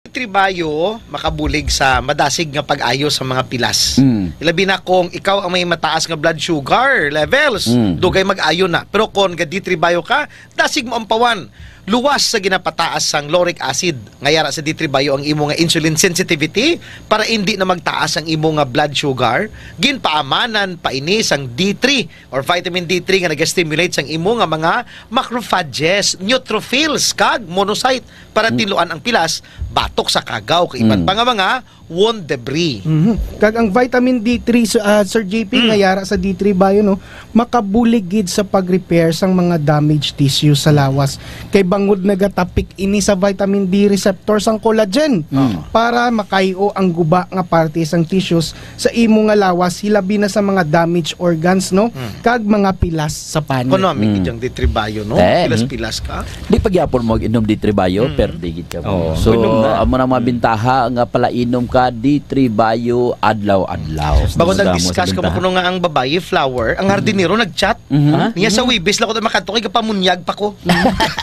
Tribayo makabulig sa madasig nga pag-ayo sa mga pilas. Ilabi na kung ikaw ang may mataas nga blood sugar levels, dugay mag-ayo na. Pero kung gadi tribayo ka, dasig mo ang pawan. Luwas sa ginapataas sang lauric acid. Ngayara sa D-tribayo ang imo nga insulin sensitivity para hindi na magtaas ang imo nga blood sugar. Ginpaamanan pa ini sang D3 or vitamin D3 nga nag-stimulate sang imo nga mga macrophages, neutrophils kag monocyte para tiluan ang pilas, batok sa kagaw kay iban pa nga mga wound debris. Kag ang vitamin D3 Sir JP ngayara sa D3 Bio no, makabulig gid sa pag-repair sang mga damaged tissue sa lawas. Kay bangod nagatapik ini sa vitamin D receptor sang collagen para makayo ang guba nga parte sang tissues sa imo nga lawas hilabi na sa mga damaged organs no, kag mga pilas sa panit. Kuno mi gid D3 Bio no, pilas-pilas ka. Di pagyapon mo inom D3 Bio, pero digit ka mo. So amo na mabintaha nga pala inom ka D3 Bio adlaw-adlaw. Bago nag-discuss ko kuno nga ang babaye flower, ang hardinero nag-chat. Niya sa Wibis lako makadto kay kapamunyag pa ko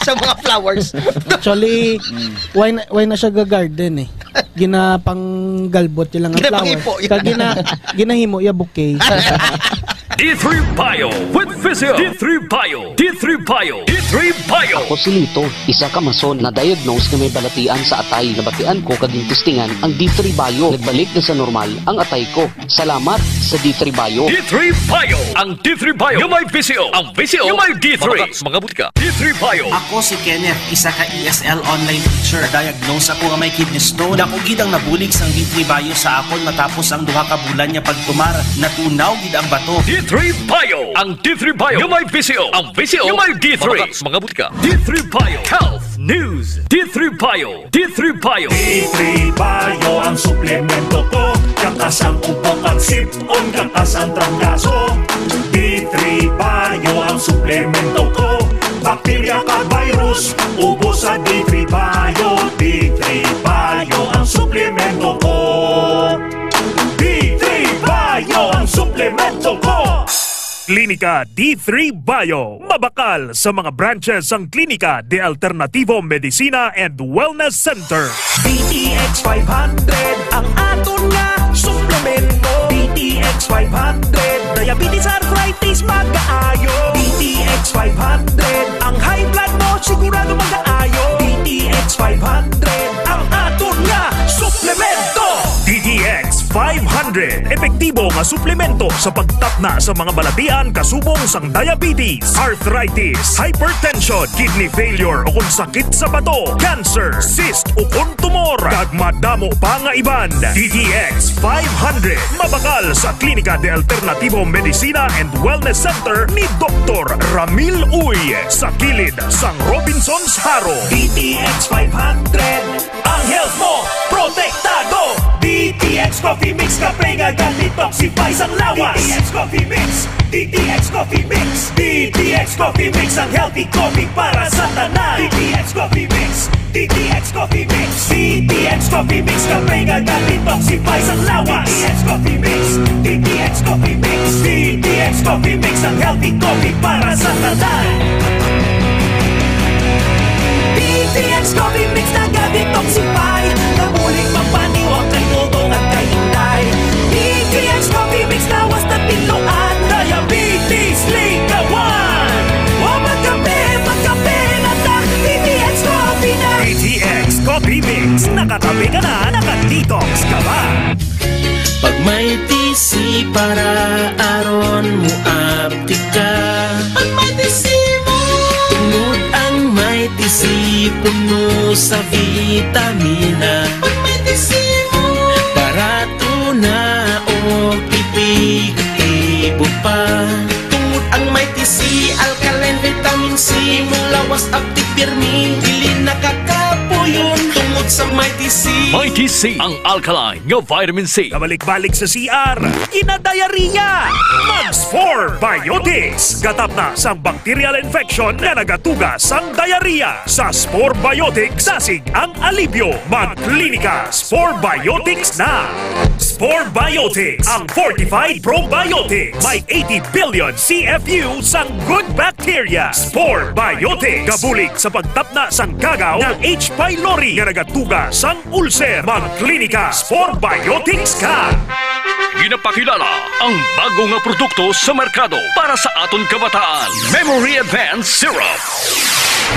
sa mga flowers. Actually, why na siya ga-garden eh. Ginapang galbot yung mga flower. Kag ginahimo ya bouquet. D3 Bio with Physio. D3 Bio. D3 Bio. D3 Bio. Ako si Lito, isa ka mason na diagnose na may balatian sa atay. Nabatian ko kaging testingan ang D3 Bio. Nagbalik na sa normal ang atay ko. Salamat sa D3 Bio. D3 Bio. Ang D3 Bio yung may Physio. Ang Physio yung may D3. Mga butika. D3 Bio. Ako si Kenneth, isa ka ESL online teacher. Diagnose ako nga may kidney stone. Ako gid ang nabulig sang D3 Bio sa akon matapos ang duha ka bulan niya pagtumar. Natunaw gid ang bato. D3 Bio. Ang D3 Bio yung may Physio. Ang Physio yung may D3. Mga butika. D3 Bio. Health News. D3 Bio. D3 Bio. D3 Bio ang suplemento ko. Kakasang upang ang sipon, kakasang trangkaso. D3 Bio ang suplemento ko. Bakterya ka virus, ubos sa D3 Bio. D3 Bio ang suplemento ko. D3 Bio ang suplemento ko. Klinika D3 Bio. Mabakal sa mga branches ang Klinika de Alternativo Medicina and Wellness Center. DTX 500 ang aton nga suplemento. DTX 500 diabetes arthritis magkaayo. DTX 500 ang high blood mo sigurado magkaayo. DTX 500 ang aton nga suplemento. DTX 500. Epektibo nga suplemento sa pagtapna sa mga balatian kasubong sang diabetes, arthritis, hypertension, kidney failure o kung sakit sa bato, cancer, cyst o kung tumor, kag madamo pa nga iban. DTX 500. Mabakal sa Klinika de Alternativo Medicina and Wellness Center ni Dr. Ramil Uy sa kilid sang Robinson's Haro. DTX 500 ang health mo protektado. DTX Coffee Mix kape nga detoxify sang lawas. DTX Coffee Mix. DTX Coffee Mix. DTX Coffee Mix ang healthy coffee para sa tanan. DTX Coffee Mix. DTX Coffee Mix. DTX Coffee Mix kape nga detoxify sang lawas. DTX Coffee Mix. DTX Coffee Mix. DTX Coffee Mix ang healthy coffee para sa tanan. DTX Coffee Mix na detoxify. Namuling magpaniwang kay tutong at kay hinday. DTX Coffee Mix lawas na tiluan. Diabetes ligawan. O magkape na ta. DTX Coffee na. DTX Coffee Mix. Nakatabi ka na, nakadetox ka ba? Pag may TC para aron mo aptika. Pag may TC mo tungod ang may TC puno sa vitamina. Pag may TC mo barato na o epektibo pa. Tungod ang may TC alkaline vitamin C mulawas aptik pirmi dili nakakapuyon tungod sa may TC. Mighty C ang alkaline nga vitamin C. Kabalik-balik sa CR, kinadayariya. Mags 4 Biotics. Gatap na sa bacterial infection na nagatugas sang diarrhea. Sa Spore Biotics, sasig ang alibyo. Magklinika Spore Biotics na. Spore Biotics, ang Fortified Probiotics. May 80 billion CFU sang good bacteria. Spore Biotics. Gabulig sa pagtapna sang gagaw ng H. pylori nga nagatuga sang ulcer. Magklinika Spore Biotics ka. Ginapakilala ang bago nga produkto sa merkado para sa aton kabataan. Memory Advanced Syrup.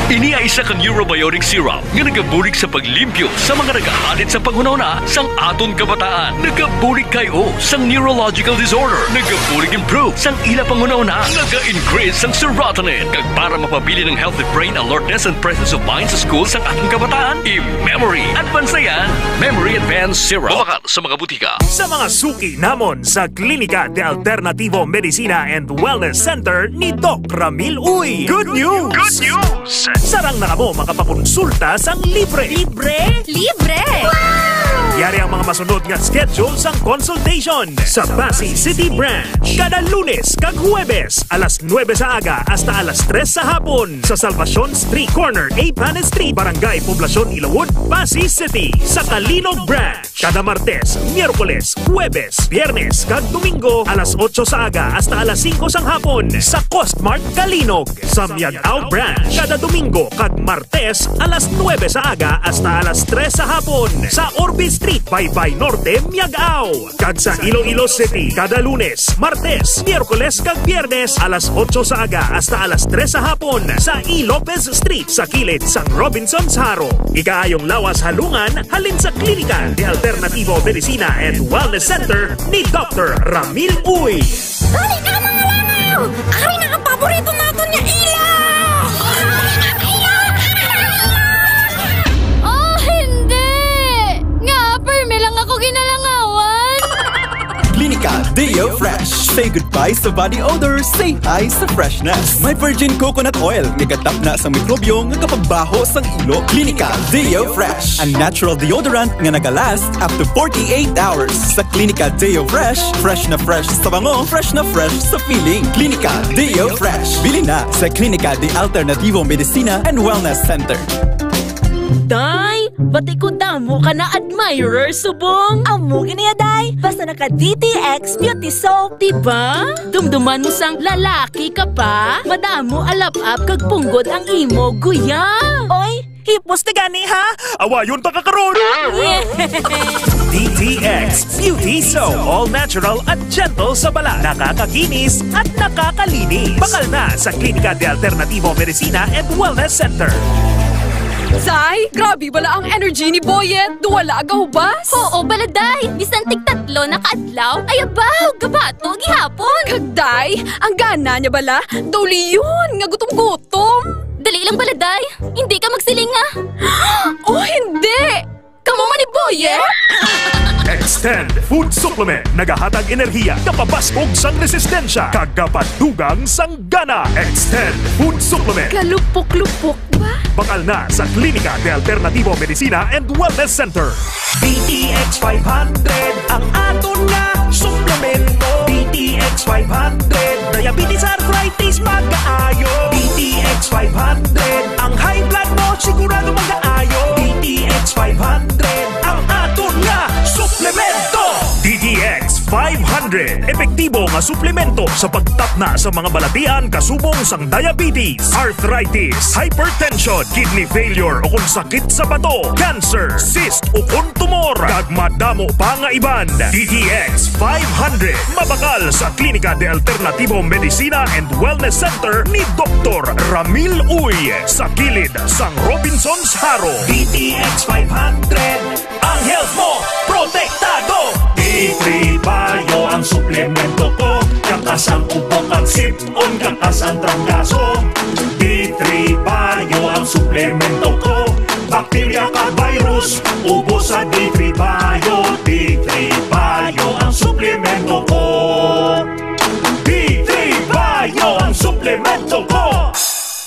Ini ay isa ka neurobiotic syrup nga nagabulig sa paglimpyo sa mga nagahalit sa panghunahuna sang aton kabataan. Nagabulig kayo sang neurological disorder. Nagabulig improve sang ila panghunahuna. Naga-increase sang serotonin. Kag para mapabili ng healthy brain alertness and presence of mind sa school sang ating kabataan, i-Memory Advance na yan. Memory Advanced Syrup. Mabakal sa mga butika. Sa mga suki namon sa Klinika de Alternativo Medicina and Wellness Center ni Doc Ramil Uy. Good news! Good news! Sarang na kamo makapakonsulta sang libre. Libre? Libre! Wow! Yari ang mga masunod nga schedule sang consultation sa Pasay City Branch. Kada Lunes kag Huwebes, alas 9 sa aga hasta alas 3 sa hapon sa Salvacion Street Corner, A. Panes Street, Barangay Poblacion, Ilawod, Pasay City. Sa Kalinog Branch, kada Martes, Miyerkules, Huwebes, Biyernes kag Domingo, alas 8 sa aga hasta alas 5 sang hapon sa Costmart Kalinog. Sa Miagao Branch, kada Domingo kag Martes, alas 9 sa aga hasta alas 3 sa hapon sa Orbe Street, Baybay Norte, Miagao. Kag sa Iloilo City, kada Lunes, Martes, Miyerkules kag Biyernes, alas 8 sa aga hasta alas 3 sa hapon sa E. Lopez Street sa kilid sang Robinson's Haro. Ikaayong lawas halungan halin sa Klinika de Alternativo Medicina and Wellness Center ni Dr. Ramil Uy. Dali na mga langaw! Ari na ang paborito nato niya ilaw! Oh, hindi! Nga, perme lang ako ginalangawan! Klinika Deo Fresh. Say goodbye sa body odor, say hi sa freshness. May virgin coconut oil, nigatap na sa mikrobyo nga kapagbaho sang ilo. Klinika Deo Fresh, a natural deodorant nga nagalast up to 48 hours. Sa Klinika Deo Fresh, fresh sa bango, fresh sa feeling. Klinika Deo Fresh. Bili na sa Klinika de Alternativo Medicina and Wellness Center. Day, bati ko damo ka na admirer, subong. Amo giniya, day. Basta naka DTX Beauty Soap. Diba? Dumduman mo sang lalaki ka pa. Madamo alap-ap kag punggod ang imo, guya. Oy, hipos na gani, ha? Awayon pa kakaroon! DTX Beauty Soap. All natural at gentle sa balat. Nakakakinis at nakakalinis. Bakal na sa Klinika de Alternativo Medicina and Wellness Center. Zay, grabe bala ang energy ni Boyet. Duwala agahubas. Oo, baladay. Bisan tig-tatlo na kaadlaw. Ay, abaw, gabato, gihapon. Kagday, ang gana niya bala. Dawli yun, nga gutom-gutom. Dali lang baladay. Hindi ka magsiling nga. Oh, hindi. Kamu man ni Boyet? Extend Food Supplement. Nagahatag enerhiya, kapabaskog sang resistensya, kagapadugang sang gana. Extend Food Supplement. Kalupok-lupok ba? Bakal na sa Klinika de Alternativo Medicina and Wellness Center. DTX 500 ang aton nga suplemento. DTX 500 diabetes, arthritis, magkaayo. DTX 500 ang high blood mo sigurado magkaayo. DTX 500 ang aton nga suplemento. DTX 500. Epektibo nga suplemento sa pagtapna sa mga balatian kasubong sang diabetes, arthritis, hypertension, kidney failure o kung sakit sa bato, cancer, cyst o kung tumor, kag madamo pa nga iban. DTX 500. Mabakal sa Klinika de Alternativo Medicina and Wellness Center ni Dr. Ramil Uy sa kilid sang Robinson's Haro. DTX 500 ang health mo protektado. D3 Bio ang suplemento ko. Kakasang ubok ang sipon, kakasang trangkaso. D3 Bio ang suplemento ko. Bakterya ka virus, ubos sa D3 Bio. D3 Bio ang suplemento ko. D3 Bio ang suplemento ko.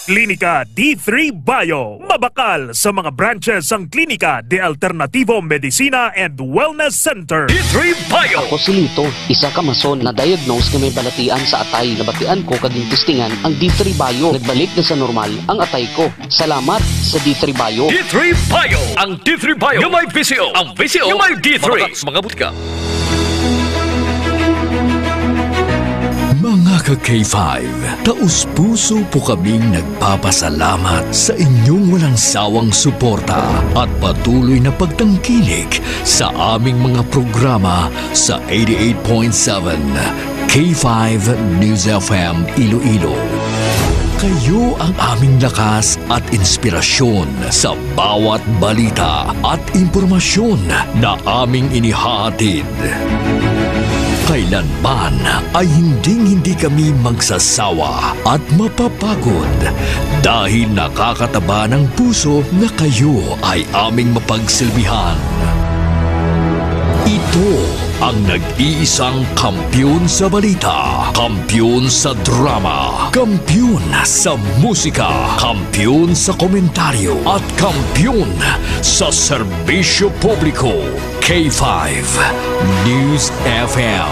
Klinika D3 Bio. Mabakal sa mga branches ang Klinika de Alternativo Medicina and Wellness Center. D3 Bio. Ako si Lito, isa ka mason na diagnose nga may balatian sa atay. Nabatian ko kaging testingan ang D3 Bio. Nagbalik na sa normal ang atay ko. Salamat sa D3 Bio. D3 Bio. Ang D3 Bio yung may VCO. Ang VCO yung may D3. Mga butika. Mga ka-K5, taus-puso po kaming nagpapasalamat sa inyong walang sawang suporta at patuloy na pagtangkilik sa aming mga programa sa 88.7 K5 News FM Iloilo. Kayo ang aming lakas at inspirasyon sa bawat balita at impormasyon na aming inihahatid. Kailanman ay hindi kami magsasawa at mapapagod dahil nakakataba ng puso na kayo ay aming mapagsilbihan. Ito ang nag-iisang kampiyon sa balita, kampiyon sa drama, kampiyon sa musika, kampiyon sa komentaryo, at kampiyon sa serbisyo publiko. K5 News FM,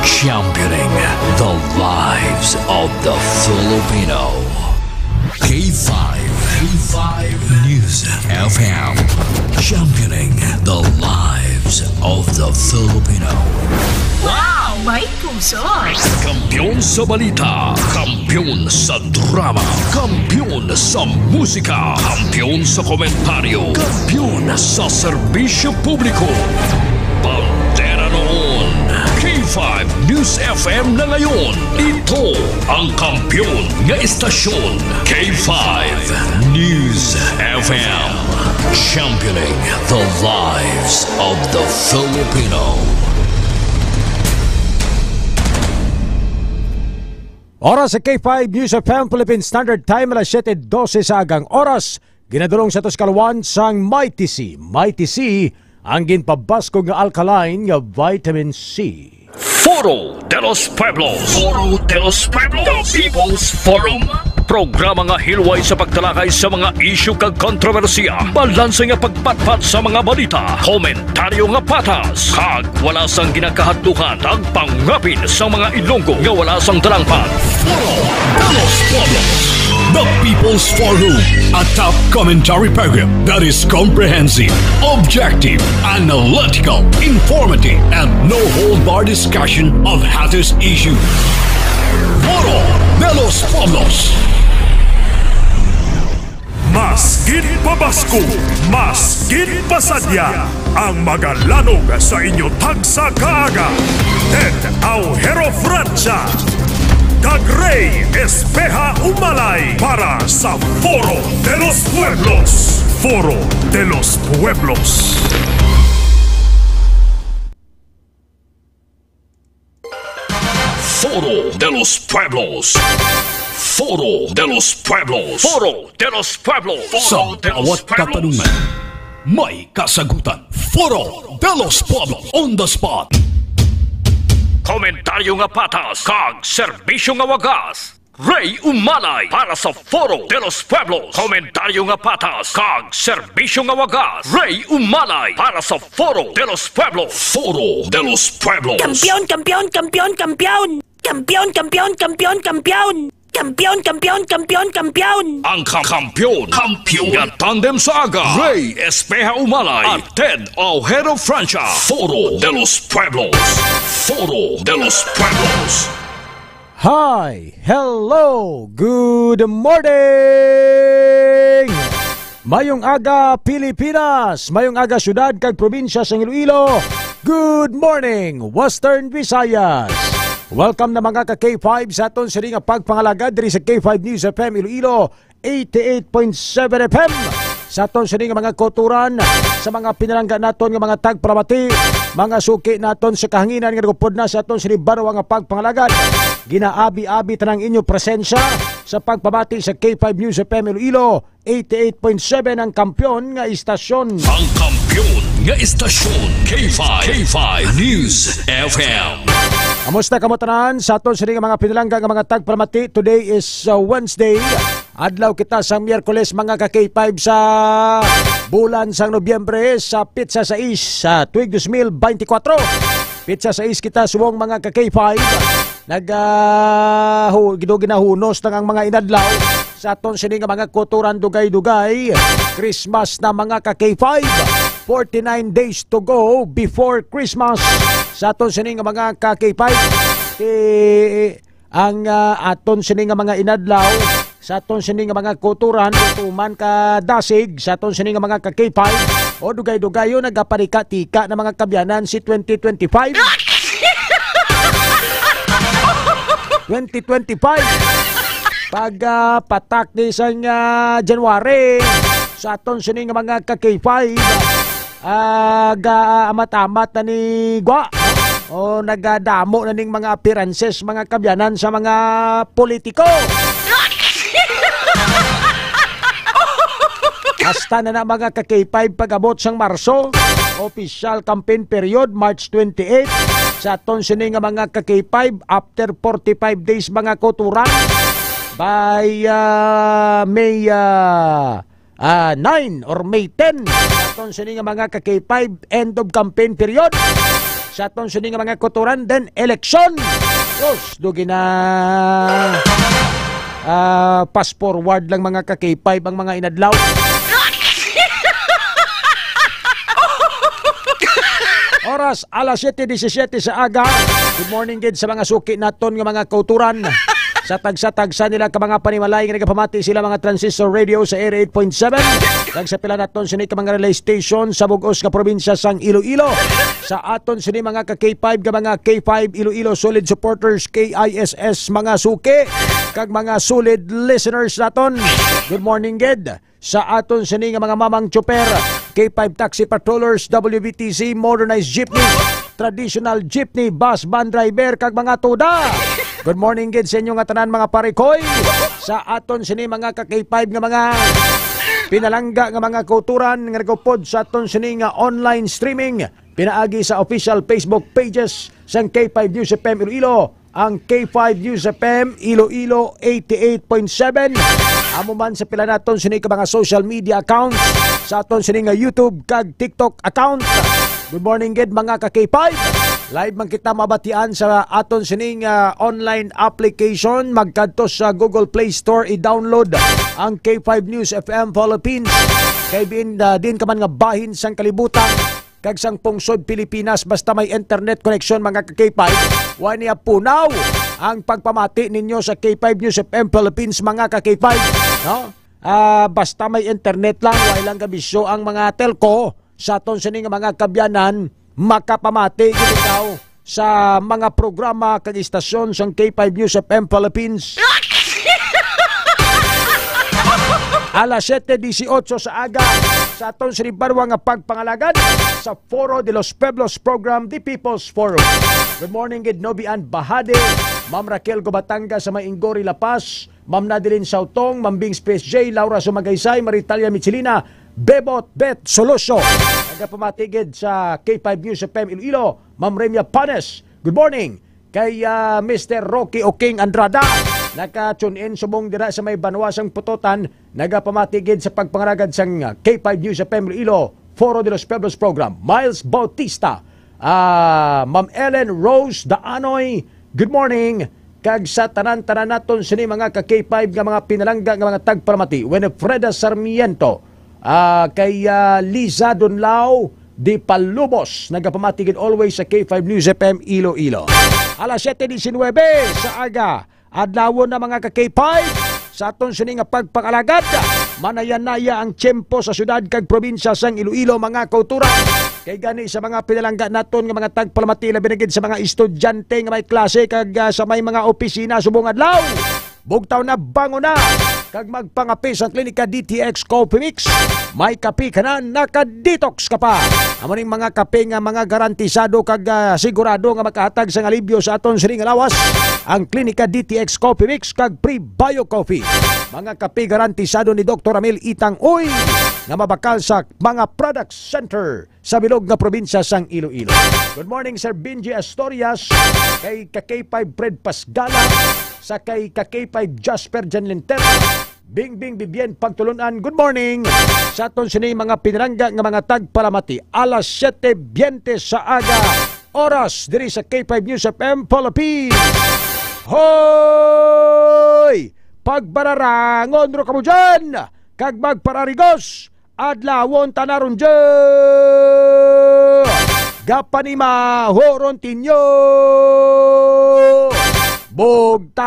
championing the lives of the Filipino. K5 News FM, championing the lives of the Filipino. Wow! May puso! Kampiyon sa balita, kampiyon sa drama, kampiyon sa musika, kampiyon sa komentaryo, kampiyon sa serbisyo publiko. Pantera noon, K5 News FM na ngayon. Ito ang kampiyon nga istasyon, K5 News FM, championing the lives of the Filipino. Oras sa K5 News FM Philippine Standard Time, alas 7:12 sa agang oras. Ginadulong sa Tuscalwan sang Mighty C. Mighty C, ang ginpabasko nga alkaline nga vitamin C. Foro de los Pueblos. Foro de los Pueblos. The People's Forum. Programa nga hilway sa pagtalakay sa mga isyu kag kontrobersiya. Balanse nga pagpatpat sa mga balita. Komentaryo nga patas. Kag wala sang ginakahadlukan. Tag pangapin sa mga Ilonggo nga wala sang talangpan. Foro de los Pueblos. The People's Forum, a top commentary program that is comprehensive, objective, analytical, informative, and no-hold-bar discussion of hottest issues. Foro de los Pueblos. Mas gid pabasko, mas gid pasadya ang magalanog sa inyo tagsa kaaga. Ted Aujero Francia kag Rey Espeja Umalay para sa Foro de los Pueblos. Foro de los Pueblos. Foro de los Pueblos. Foro de los Pueblos. Foro de los Pueblos. Sa bawat katanungan, may kasagutan. Foro de los Pueblos on the spot. Komentaryo nga patas, kag serbisyo nga wagas. Rey Umalay para sa Foro de los Pueblos. Komentaryo nga patas, kag serbisyo nga wagas. Rey Umalay para sa Foro de los Pueblos. Foro de los Pueblos. Kampiyon, kampiyon, kampiyon, kampiyon! Kampiyon, kampiyon, kampiyon, kampiyon! Kampiyon, kampiyon, kampiyon, kampiyon! Ang kampiyon, nga tandem sa aga, Rey Espeja Umalay at Ted Aujero Francia. Foro de los Pueblos. Foro de los Pueblos. Hi! Hello! Good morning! Mayong aga Pilipinas! Mayong aga syudad kag probinsya sa Iloilo. Good morning Western Visayas! Welcome na mga ka-K5 sa aton sa ring pagpangalagad diri sa K5 News FM Iloilo 88.7 FM. Sa aton sa ring mga koturan, sa mga pinalangga naton nga mga tagpramati, mga suki naton sa kahanginan nga nagupod na sa aton sa baraw nga pagpangalagad. Ginaabi-abi tanang inyo presensya sa pagpabati sa K5 News FM Iloilo 88.7 ang kampiyon nga istasyon. Ang kampiyon nga istasyon K5 News FM. Kamusta kamo tanan sa aton sa mga pinalangga nga mga tagpramati? Today is Wednesday. Adlaw kita sa Miyerkules mga ka-K5 sa bulan sang Nobyembre sa Pitsa 6 sa tuig 2024. Pitsa 6 kita suwong mga ka-K5. Ginahunos ng ang mga inadlaw sa aton sa mga koturan dugay-dugay. Christmas na mga ka-K5. 49 days to go before Christmas. Sa aton sa mga ka-K5, ang aton sini nga mga inadlaw sa aton sini nga mga kuturan tuman ka dasig sa aton sini nga mga ka K5 o dugay-dugayo nagaparika-tika na mga kabyanan si 2025 pag patak ni sang January sa aton sini nga mga ka K5 amat-amat na ni Gwa o nagadamo na ning mga appearances mga kabyanan sa mga politiko. Hasta na mga ka-K5 pag-abot sang Marso, official campaign period March 28 sa aton sini nga mga ka-K5 after 45 days mga kuturan by May 9 or May 10 sa aton sini nga mga ka-K5 end of campaign period sa aton sini nga mga kuturan then election. Yes, dugi na pass forward lang mga ka-K5 ang mga inadlaw. Oras alas 7:17 sa aga. Good morning gid sa mga suki naton nga mga kauturan. Sa tagsa-tagsa nila ka mga panimalay nga nagapamati sila mga transistor radio sa Area 8.7. Kag sa pila naton sini ka mga relay station sa bugos nga probinsya sang Iloilo. Sa aton sini mga ka-K5 nga mga K5 Iloilo solid supporters KISS mga suki kag mga solid listeners naton. Good morning gid sa aton sini nga mga mamang tsuper, K5 taxi patrollers, WBTC modernized jeepney, traditional jeepney, bus van driver kag mga tuda. Good morning gid sa inyo nga tanan mga parikoy. Sa aton sini mga ka-K5 nga mga pinalangga nga mga kulturan nga nagupod sa aton sini nga online streaming pinaagi sa official Facebook pages sang K5 News FM Iloilo, ang K5 News FM Iloilo 88.7. Amo man sa pila naton sini ka mga social media accounts sa aton sini nga YouTube kag TikTok account. Good morning gid mga ka-K5. Live man kita mabatian sa aton sining online application. Magkadto sa Google Play Store i-download ang K5 News FM Philippines. Kay din ka man nga bahin sang kalibutan kag sang pungsod Pilipinas basta may internet connection mga ka-K5. Wa niya punaw ang pagpamati ninyo sa K5 News FM Philippines mga ka-K5. No? Basta may internet lang, wa ilang kabisyo ang mga telco sa aton sining mga kabyanan makapamati gid ikaw sa mga programa kag istasyon sang K5 News FM Philippines. Alas 7:18 sa aga sa aton sinibarwa nga pagpangalagad sa Foro de los Pueblos program The People's Forum. Good morning gid Nobian Bahade, Ma'am Raquel Gobatanga sa Maingori La Paz, Ma'am Nadeline Sautong, Ma'am Bing Space J, Laura Sumagaysay, Maritalia Michelina, Bebot Bet Solucio. Nagapamatigid sa K5 News FM Iloilo, Ma'am Remia Panes. Good morning kay Mr. Rocky Oking Andrada. Naka-tune in subong dira sa may banwasang putotan. Nagapamatigid sa pagpangaragad sang K5 News FM Iloilo, Foro de los Pueblos program. Miles Bautista, Ma'am Ellen Rose Daanoy. Good morning kag sa tanan-tanan naton sini mga ka-K5 nga mga pinalangga nga mga tagpalamati. Winifreda Sarmiento, kay Liza Donlao Di Palubos, nagapamatigid always sa K5 News FM Iloilo. Alas 7:19 sa aga, adlawon na mga ka-K5 sa aton sini nga pagpangalagad. Manayan-naya ang tiyempo sa syudad kag probinsya sang Iloilo mga kauturan. Kay gani sa mga pinalangga naton nga mga tagpalamati labi na gid sa mga estudyante nga may klase kag sa may mga opisina subong adlaw. Bugtaw na bango na kag magpangapi sa klinika DTX Coffee Mix. May kape ka na, naka-detox ka pa. Amo ning mga kape nga mga garantisado kag sigurado nga makahatag sa alibyo sa aton sining lawas. Ang klinika DTX Coffee Mix kag Pre-Bio Coffee. Mga kape garantisado ni Dr. Amel Itang Uy nga mabakal sa mga product center sa bilog nga probinsya sang Iloilo. Good morning Sir Benji Astorias, kay K5 Fred Pasgala, sa kay K5 Jasper Jan Linter, Bingbing Bibien Pagtulunan. Good morning sa aton sini mga pinarangga nga mga tagpalamati. Alas 7:20 sa aga, oras diri sa K5 News FM Philippines. Hoy! Pagbararangon ro kamo dyan, kag magpararigos, adlawon tanaron dyan. Gapanima horon tinyo. Bugtaw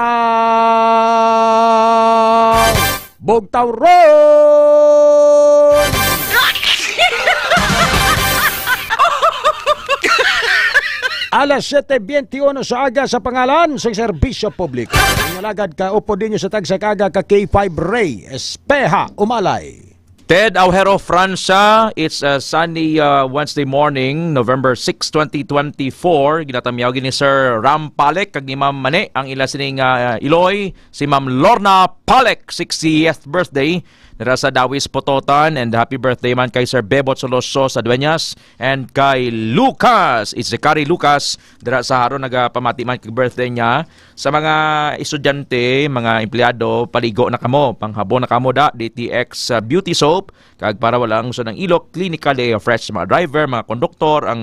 Road! Alas 7:21 sa aga sa pangalan sa serbisyo publiko. Inalagad ka upo din nyo sa tagsa kaga ka K5 Ray Espeha Umalay. Ted Aujero, Francia. It's a sunny Wednesday morning, November 6, 2024. Ginatamyaw ni Sir Ram Palek kag ni Ma'am Mane ang ila sining Iloy, si Ma'am Lorna Palek, 60th birthday. Nara sa Dawis Pototan, and happy birthday man kay Sir Bebot Soloso sa Dueñas and kay Lucas, Itzekari Lucas, dira sa Haro nagapamati man kay birthday niya. Sa mga estudyante, mga empleyado, paligo na kamo, panghabon na kamo da, DTX Beauty Soap, kag para walang uso ng ilok, clinically fresh sa mga driver, mga konduktor, ang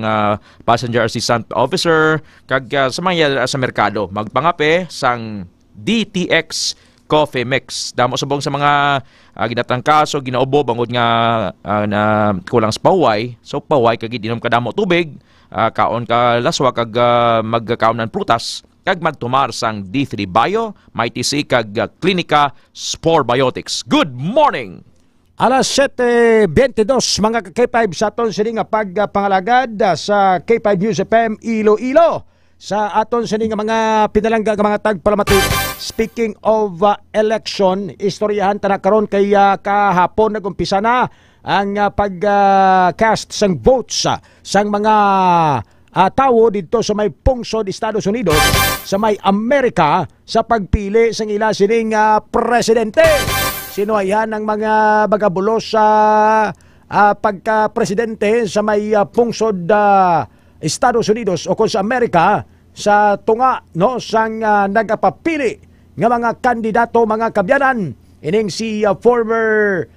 passenger assistant officer, kag sa mga sa merkado, magpangape sang DTX Coffee Mix. Damo subong sa mga ginatangkaso, ginaubo, bangod nga na kulang sa paway. So paway, kag inom ka damo tubig, kaon ka laswa, kag magkaon ng prutas, kag magtumar sang D3 Bio, may TC kag Clinica Spore Biotics. Good morning! Alas 7:22 mga K5 sa aton sini nga pagpangalagad sa K5 News FM Iloilo. Sa aton sini nga mga pinalangga nga mga tagpalamati. Speaking of election, istoryahan ta na karon kay kahapon nagumpisa na ang pag-cast sang votes sang mga tao dito sa may pungsod Estados Unidos, sa may Amerika, sa pagpili sang ila sining presidente. Sino ayan ang mga bagabulos sa pagka-presidente sa may pungsod Estados Unidos o kung sa Amerika, sa tunga no sang nagapapili nga mga kandidato, mga kabyanan, ining si former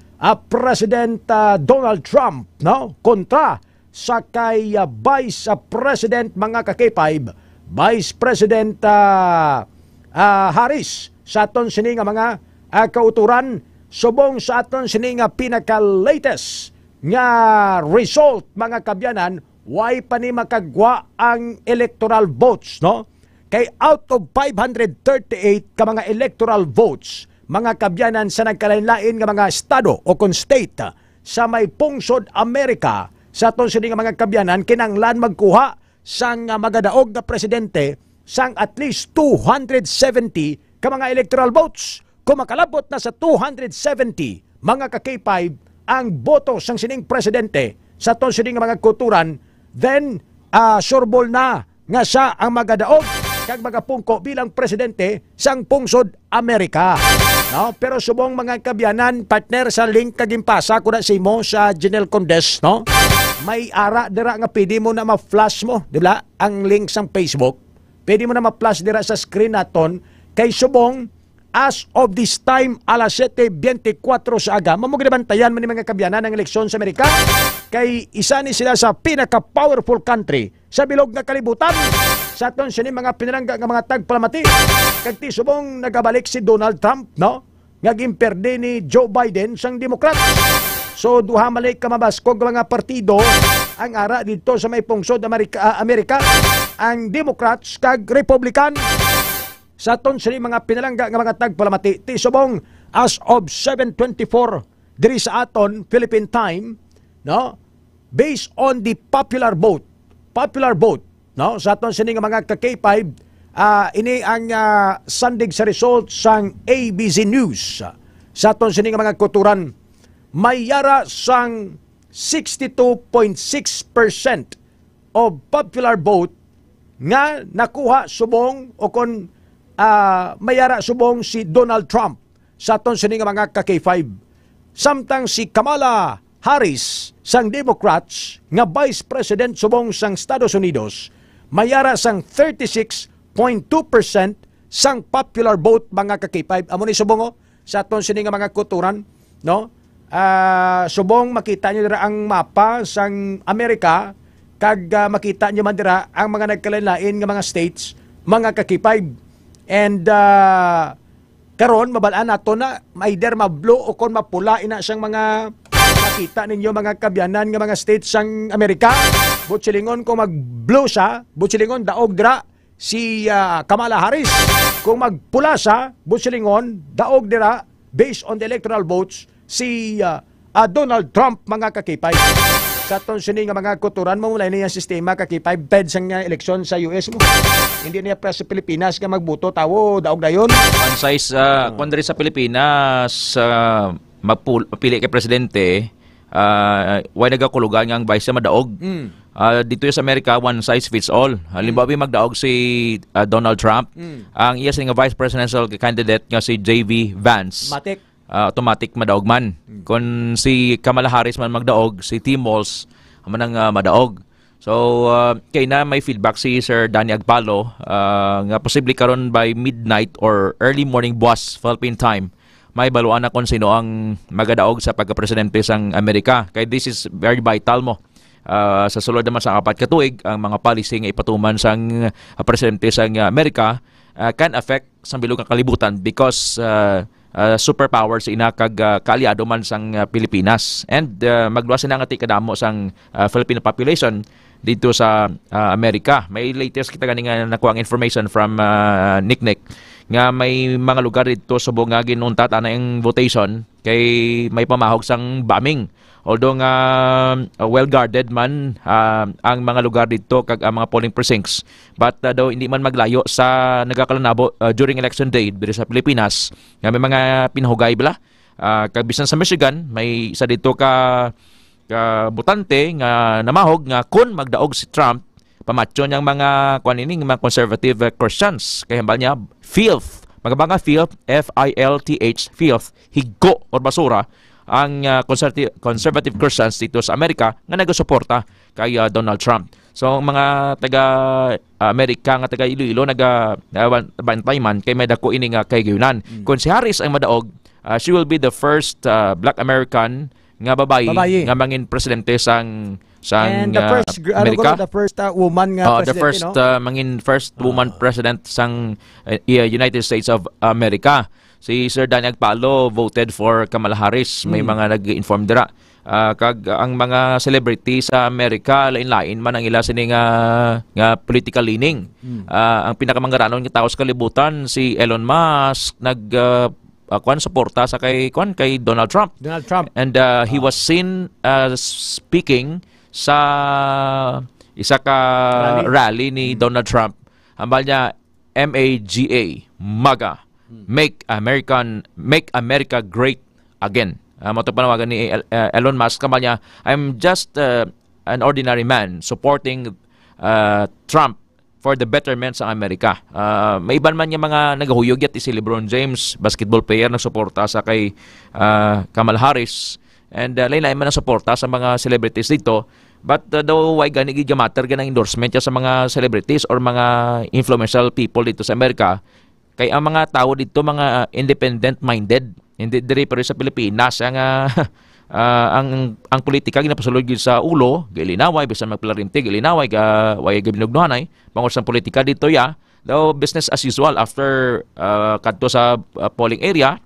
President Donald Trump no kontra sa kay Vice President mga ka-K5, Vice President Harris, sa aton sini nga mga kauturan, subong sa aton sini nga pinaka-latest nga result mga kabyanan, why pa ni makagwa ang electoral votes, no? Kay out of 538 ka mga electoral votes, mga kabyanan sa nagkalain-lain nga mga estado o kung state sa may pungsod Amerika, sa aton sini nga mga kabyanan, kinanglan magkuha sang magadaog na presidente sang at least 270 ka mga electoral votes. Kung makalabot na sa 270 mga ka-K5 ang boto sang sining presidente sa aton sini nga mga kulturan, then sureball na nga siya ang magadaog kag magapungko bilang presidente sang pungsod Amerika. No? Pero subong mga kabyanan, partner sa link kagimpasa ko na si mo sa Janelle Condes, no? May ara dira nga pwede mo na ma-flash mo, di ba? Ang link sang Facebook. Pwede mo na ma-flash dira sa screen naton kay subong as of this time alas 7:24 sa aga, mamuginabantayan mo ni mga kabyanan ng eleksyon sa Amerika. Kay isa ni sila sa pinaka-powerful country sa bilog nga kalibutan. Sa aton sini mga pinalangga nga mga tagpalamati. Kag ti subong nagabalik si Donald Trump, no? Nga gimperde ni Joe Biden sang Democrat. So duha malay kamabaskog mga partido ang ara dito sa may pungsod Amerika, ang Democrats kag Republican. Sa aton sini mga pinalangga nga mga tagpalamati, ti subong as of 7:24 diri sa aton Philippine time, no? Based on the popular vote, no? Sa aton sini nga mga ka-K5, ini ang sandig sa result sang ABC News. Sa aton sini nga mga kuturan, may yara sang 62.6% of popular vote nga nakuha subong o kon mayara subong si Donald Trump sa aton sini nga mga ka-K5. Samtang si Kamala Harris sang Democrats nga Vice President subong sang Estados Unidos, mayara sang 36.2% sang popular vote mga ka-K5. Amo ni subong sa aton sini nga mga kuturan, no? Subong makita nyo dira ang mapa sang Amerika, kag makita nyo man dira ang mga nagkalain-lain nga mga states mga ka-K5. And karon mabalaan nato na either ma-blue o kon mapula ina siyang mga makita ninyo mga kabyanan nga mga states sang Amerika. Butsilingon kung mag-blue siya, butsilingon daog dira si Kamala Harris. kung magpula sa busilingon daog dira based on the electoral votes si Donald Trump mga kakipay. Sa aton sini nga mga kuturan mo mula niya sistema kakipay beds ang eleksyon sa US mo. Hindi niya pa sa Pilipinas nga magbuto tawo daog dayon. One size kung sa Pilipinas mapili kay presidente way nagakulugan nga ang vice madaog. Dito sa Amerika one size fits all. Halimbawa magdaog si Donald Trump. Ang iya nga vice presidential candidate nga si JV Vance. Automatic madaog man. Kung si Kamala Harris man magdaog, si Tim Walz man ang madaog. So kay na may feedback si Sir Danny Agpalo nga posible karon by midnight or early morning buwas Philippine time may baluan na kung sino ang magadaog sa pagka-presidente sang Amerika. Kay this is very vital mo. Sa sulod naman sa 4 ka tuig ang mga policy nga ipatuman sang presidente sang Amerika can affect sang bilog nga kalibutan because superpowers ina kag kaalyado man sang Pilipinas and magluwas na nga ti kadamo sang Filipino population dito sa Amerika. May latest kita gani nga nakuha ang information from Nick nga may mga lugar dito subong nga ginuntat ana yung votation kay may pamahog sang bombing. Although nga well-guarded man ang mga lugar dito kag ang mga polling precincts. But daw hindi man maglayo sa nagakalanabo during election day dito sa Pilipinas. Nga may mga pinahugay bala. Kag bisan sa Michigan, may isa dito ka butante nga namahog nga kun magdaog si Trump, pamatyo niyang mga kuanining mga conservative Christians. Kaya hambal niya, filth. Mga filth, F-I-L-T-H, filth, higo or basura ang conservative Christians dito sa Amerika nga nagasuporta kay Donald Trump. So mga taga-Amerika nga taga Iloilo nagabantay man kay may dako ini nga kay gayunan. Kung si Harris ang madaog, she will be the first Black American nga babae nga mangin presidente sang and the first, Amerika. The first woman nga president, the first mangin first woman president sang United States of America. Si Sir Danny Agpalo voted for Kamala Harris. May mga nag-inform dira. Kag ang mga celebrity sa Amerika lain-lain man ang ila sini nga political leaning. Ang pinakamangaranon nga tao sa kalibutan si Elon Musk suporta sa kay Donald Trump. And he was seen speaking sa isa ka rally ni Donald Trump. Hambal niya MAGA. Make America Great Again. Mato panawagan ni Elon Musk kamal niya, I'm just an ordinary man supporting Trump for the betterment sa Amerika. May iban man niya mga nagahuyog yat si LeBron James, basketball player, nagsuporta sa kay Kamala Harris. And lain-lain man ang suporta sa mga celebrities dito. But daw why gani gid matter ganang endorsement sa mga celebrities or mga influential people dito sa Amerika. Kay ang mga tao dito mga independent-minded, hindi diri pero sa Pilipinas ang politika ginapasulod gyud sa ulo, gilinaway bisan magplarinti, gilinaway way gibinugnohanay, bangod sa politika dito daw business as usual after kadto sa polling area,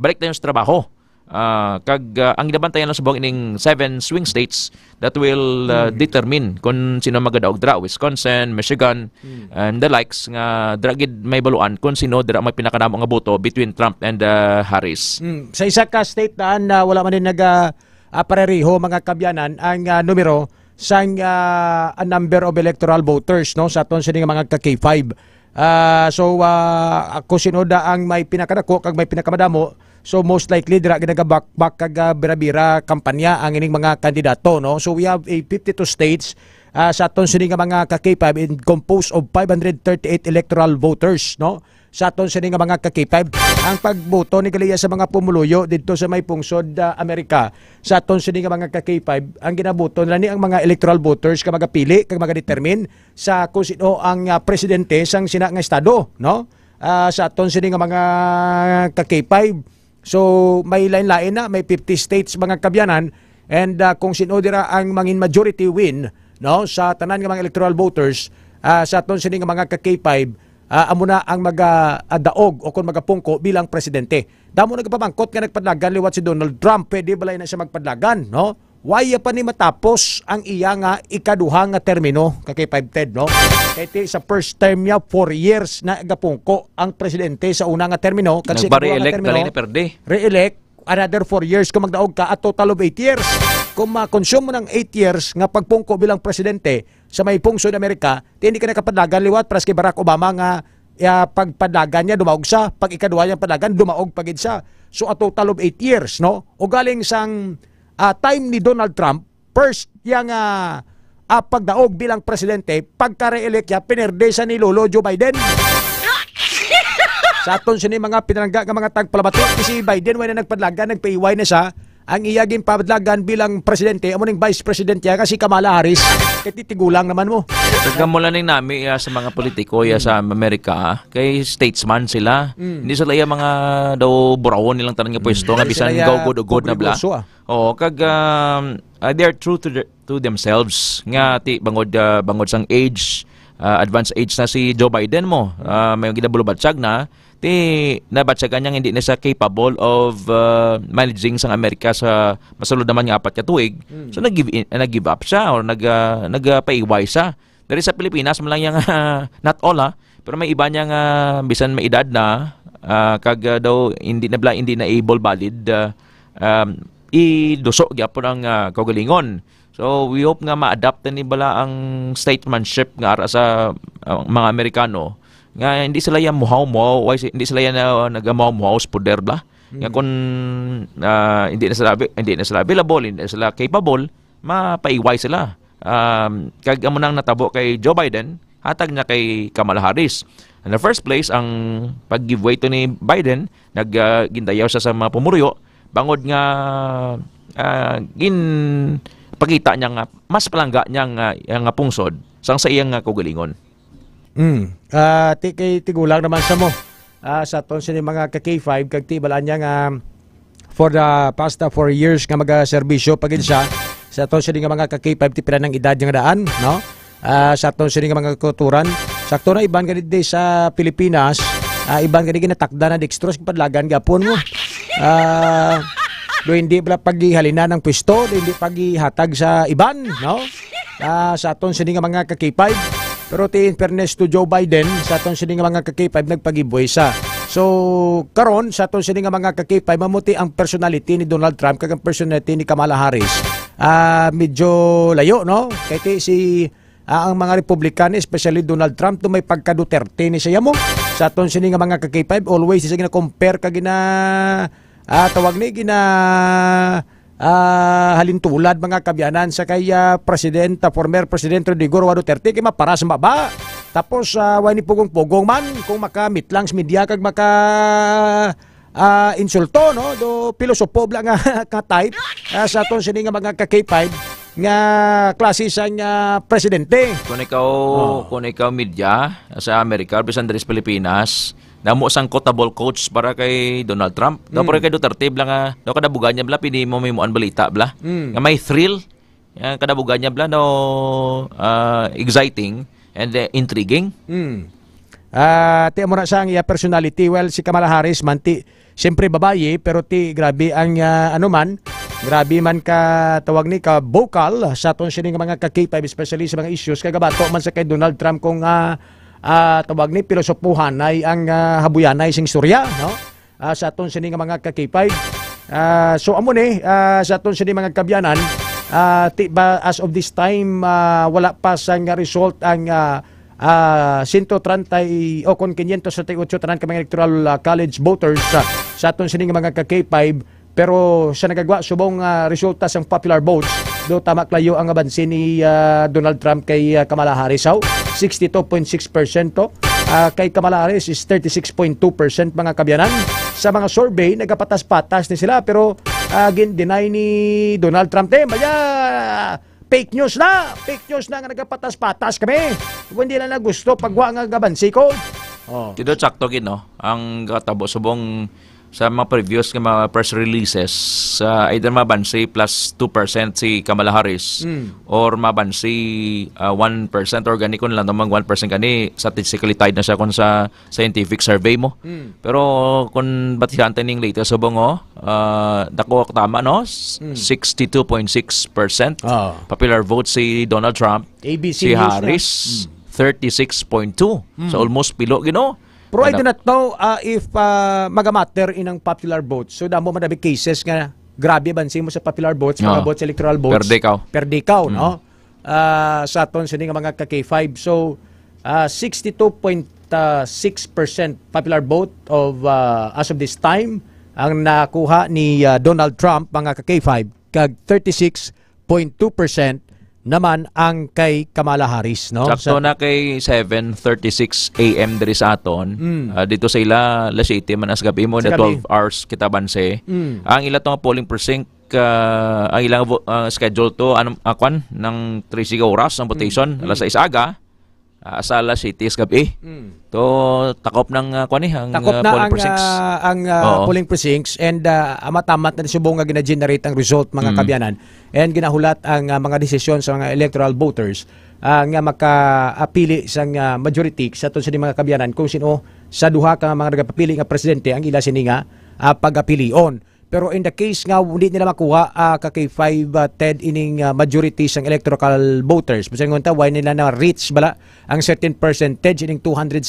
balik tayo sa trabaho. Ang ginabantayan lang sa buong ining 7 swing states that will determine kung sino magadaog dra, Wisconsin, Michigan, and the likes nga dragid may baluan kung sino dra may pinakanamo nga boto between Trump and Harris. Sa isa ka state daan wala man din parereho mga kabyanan ang numero sa number of electoral voters no sa aton sini nga mga ka K5. Ako sinoda ang may pinakadako kag may pinakamadamo. So most likely dira ginagabakbak kag bira-bira kampanya ang ining mga kandidato no. So we have a 52 states sa aton sini nga mga ka-K5 composed of 538 electoral voters no. Sa aton sini nga mga ka-K5 ang pagboto ni kaliya sa mga pumuluyo didto sa may pungsod Amerika. Sa aton sini nga mga ka-K5 ang ginaboto nila ni ang mga electoral voters ka magapili kag magadetermine sa kung sino ang presidente sang sina nga estado no. Sa aton sini nga mga ka-K5 so may lain-lain na, may 50 states mga kabyanan and kung sino dira ang mangin majority win no sa tanan nga mga electoral voters sa aton sini nga mga ka-K5 amo na ang daog o kung magapungko bilang presidente. Damo nagpamangkot nga nagpadlagan liwat si Donald Trump, pwede balay na siya magpadlagan no? waya pa ni matapos ang iya nga ikaduha nga termino kay 5 Ted, no? Kaya sa first term niya 4 years na gapungko ang presidente sa una nga termino kasi nagba-re-elect dali na perde. Re-elect another 4 years kung magdaog ka at total of 8 years. Kung ma-consume mo ng 8 years nga pagpungko bilang presidente sa may pungsod Amerika, hindi ka nakapadlagan liwat para kay Barack Obama nga pagpadlagan niya dumaog sa, pag ikaduha niya padlagan dumaog pagid sa. So a total of 8 years, no? O galing sang time ni Donald Trump, first yang pagdaog bilang presidente, pagka-re-elect niya, pinerde sa ni Lolo Joe Biden. Sa aton sini mga pinangga nga mga tagpalabati, si Biden wala nagpadlagan, nagpaiway na siya, ang iyaging padlagan bilang presidente, amo ning vice president niya kasi Kamala Harris, kaya titigulang naman mo. Pagkamulan ng nami sa mga politiko sa Amerika, kay statesman sila. Hindi sila yung mga daw burawon nilang tanong nga pwesto, nga bisan go good na bla. Oo, kag they are true to themselves. Nga ti bangod sang age, advanced age na si Joe Biden mo. May gidabulubatsag na nabatsagan niyang hindi na siya capable of managing sang Amerika sa masulod naman nga 4 ka tuig. So nag-give up siya or nagpaiway siya. Dari sa Pilipinas man lang yang not all pero may iba niyang bisan may edad na kag daw hindi na able valid iduso gyapon ang kaugalingon. So we hope nga ma-adapt ni bala ang statesmanship nga ara sa mga Amerikano. Nga hindi sila yan muhaw-muhaw, hindi sila yan nag-muhaw-muhaw sa poder bla. Nga kung hindi na sila available, hindi na sila capable, mapaiway sila. Kag amo nang natabo kay Joe Biden, hatag na kay Kamala Harris. In the first place, ang pag-giveaway to ni Biden, gindayaw siya sa mga pumuryo, bangod nga pagkita niya nga, mas palangga niya nga pungsod sang sa iyang kaugalingon. Tigulang naman sa mo sa aton sini mga ka-K5 kag tibalaan niya nga for the past 4 years nga mag-serbisyo pagid siya sa aton sini nga mga ka-K5 ti pila ng edad nga daan, no? Sa aton sini nga mga kulturan sakto na iban ganid sa Pilipinas, iban ganid natakda na dextrose padlagan gapon mo. Do hindi pala paghihalina ng pwesto, hindi paghihatag sa iban, no? Sa aton sini nga mga ka-K5. Pero in fairness to Joe Biden, sa aton sini nga mga ka-K5 nagpagiboy sa. So karon sa aton sini nga mga ka-K5 mamuti ang personality ni Donald Trump kag ang personality ni Kamala Harris. Medyo layo, no? Kaya si ang mga Republican, especially Donald Trump, may pagka Duterte ni siya mo. Sa aton sini nga mga ka-K5 always siya gina-compare kag tawag ni halintulad mga kabyanan sa kay former President Rodrigo Duterte kay maparas maba. Tapos wani pugong-pugong man kung makamit lang sa media kag maka insulto, no? Do pilosopo bla nga ka-type sa aton sini nga mga ka-K5 nga klase sang presidente. Kung ikaw media sa Amerika bisan diri sa Pilipinas, namo sang quotable quotes para kay Donald Trump. Daw para kay Duterte bla nga daw kadabugan niya bla pini mo mimuan balita bla. Nga may thrill. Yang kadabugan niya bla no exciting and intriguing. Ti mo na sang iya personality. Well, si Kamala Harris man ti siyempre babae pero ti grabe ang grabe man ka tawag ni ka vocal sa aton sini nga mga ka-K5 especially sa mga issues kay gabato man sa kay Donald Trump kung tawag ni pilosopuhan ay ang habuyan ay sing surya, no? Sa aton sini nga mga ka-K5. So amo ni sa aton sini mga kabyanan as of this time wala pa sang result ang 130 o kon 538 tanan ka mga electoral college voters sa aton sini nga mga ka-K5 pero sa nagagwa subong resulta sang popular votes do tama klayo ang abansin ni Donald Trump kay Kamala Harris 62.6%. Kay Kamala Harris is 36.2% mga kabyanan. Sa mga survey, nagapatas-patas ni sila pero gin-deny ni Donald Trump. Fake news na nga nagapatas-patas kami. Kung hindi na gusto, pagwa nga gabansi ko. Tidot sakto gin, no? Ang katabo subong sa mga previous nga mga press releases either mabansi plus 2% si Kamala Harris or mabansi 1% or gani kun lang namang 1% gani statistically tied na siya kun sa scientific survey mo. Pero kung batihan ning latest subong dako tama no 62.6% popular vote si Donald Trump, ABC si Harris 36.2. So almost pilo gino. Pero I do not know if magamatter inang popular votes. So damo madami cases nga grabe bansin mo sa popular votes, mga votes, electoral votes. Per dekaw, no? Sa aton sini nga mga ka-K5. So 62.6% popular vote of as of this time ang nakuha ni Donald Trump mga ka-K5 kag 36.2% naman ang kay Kamala Harris, no? Sakto na kay 7:36 AM diri sa aton. Dito sa ila La City man as gabi mo na 12 hours kita banse. Ang ila tong polling precinct ang ilang schedule to akwan ng 3 oras ang votation alas 6 aga sa La City gabi. To takop ng ang polling precincts. Polling precincts and amatamat na subong nga gina-generate ang result mga kabyanan and ginahulat ang mga desisyon sa mga electoral voters nga makaapili sa majority sa aton sa mga kabyanan kung sino sa duha ka mga nagapapili nga presidente ang ila sini nga pag-apilion. Pero in the case nga hindi nila makuha kay 5 TED ining majority sang electoral voters. Bisan ngunta why nila na reach bala ang certain percentage ining 270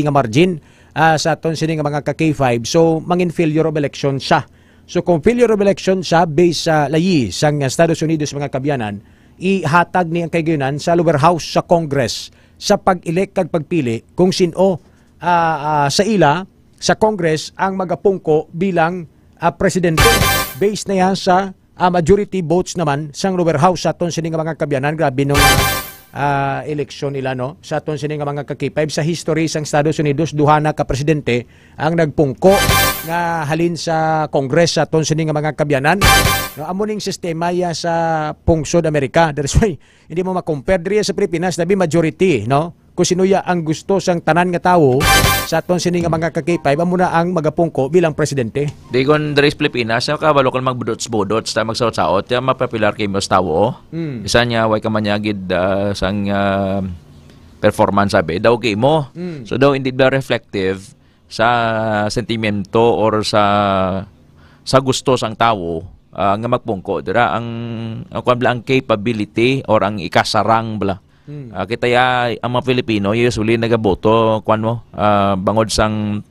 nga margin sa aton sini nga mga ka-K5. So mangin failure of election siya. So kung failure of election siya based sa layi sang Estados Unidos mga kabyanan, ihatag ni ang kaygunan sa lower house sa Congress sa pag-elect kag pagpili kung sino sa ila sa Congress ang magapungko bilang presidente based na yan sa majority votes naman sang lower house sa aton sini nga mga kabyanan. Grabe nung election nila no sa aton sini nga mga ka-K5 sa history sang Estados Unidos duha na ka presidente ang nagpungko nga halin sa Congress sa aton sini nga mga kabyanan. No, amo ning sistema ya sa pungsod Amerika. That's why hindi mo ma-compare diri sa Pilipinas labi majority no. Kung sino ya ang gusto sang tanan nga tawo sa aton sini nga mga ka-K5 amo na ang magapungko bilang presidente. Di kon diri sa Pilipinas ka kabalo kon magbudots-budots ta magsaot-saot ya mapopular kay mos tawo. Isa nya way ka manyagid sang performance sabi daw kay mo. So daw hindi ba reflective sa sentimento or sa gusto sang tawo nga magpungko dira ang capability or ang ikasarang bala. Kita ya ang mga Pilipino usually nagaboto bangod sang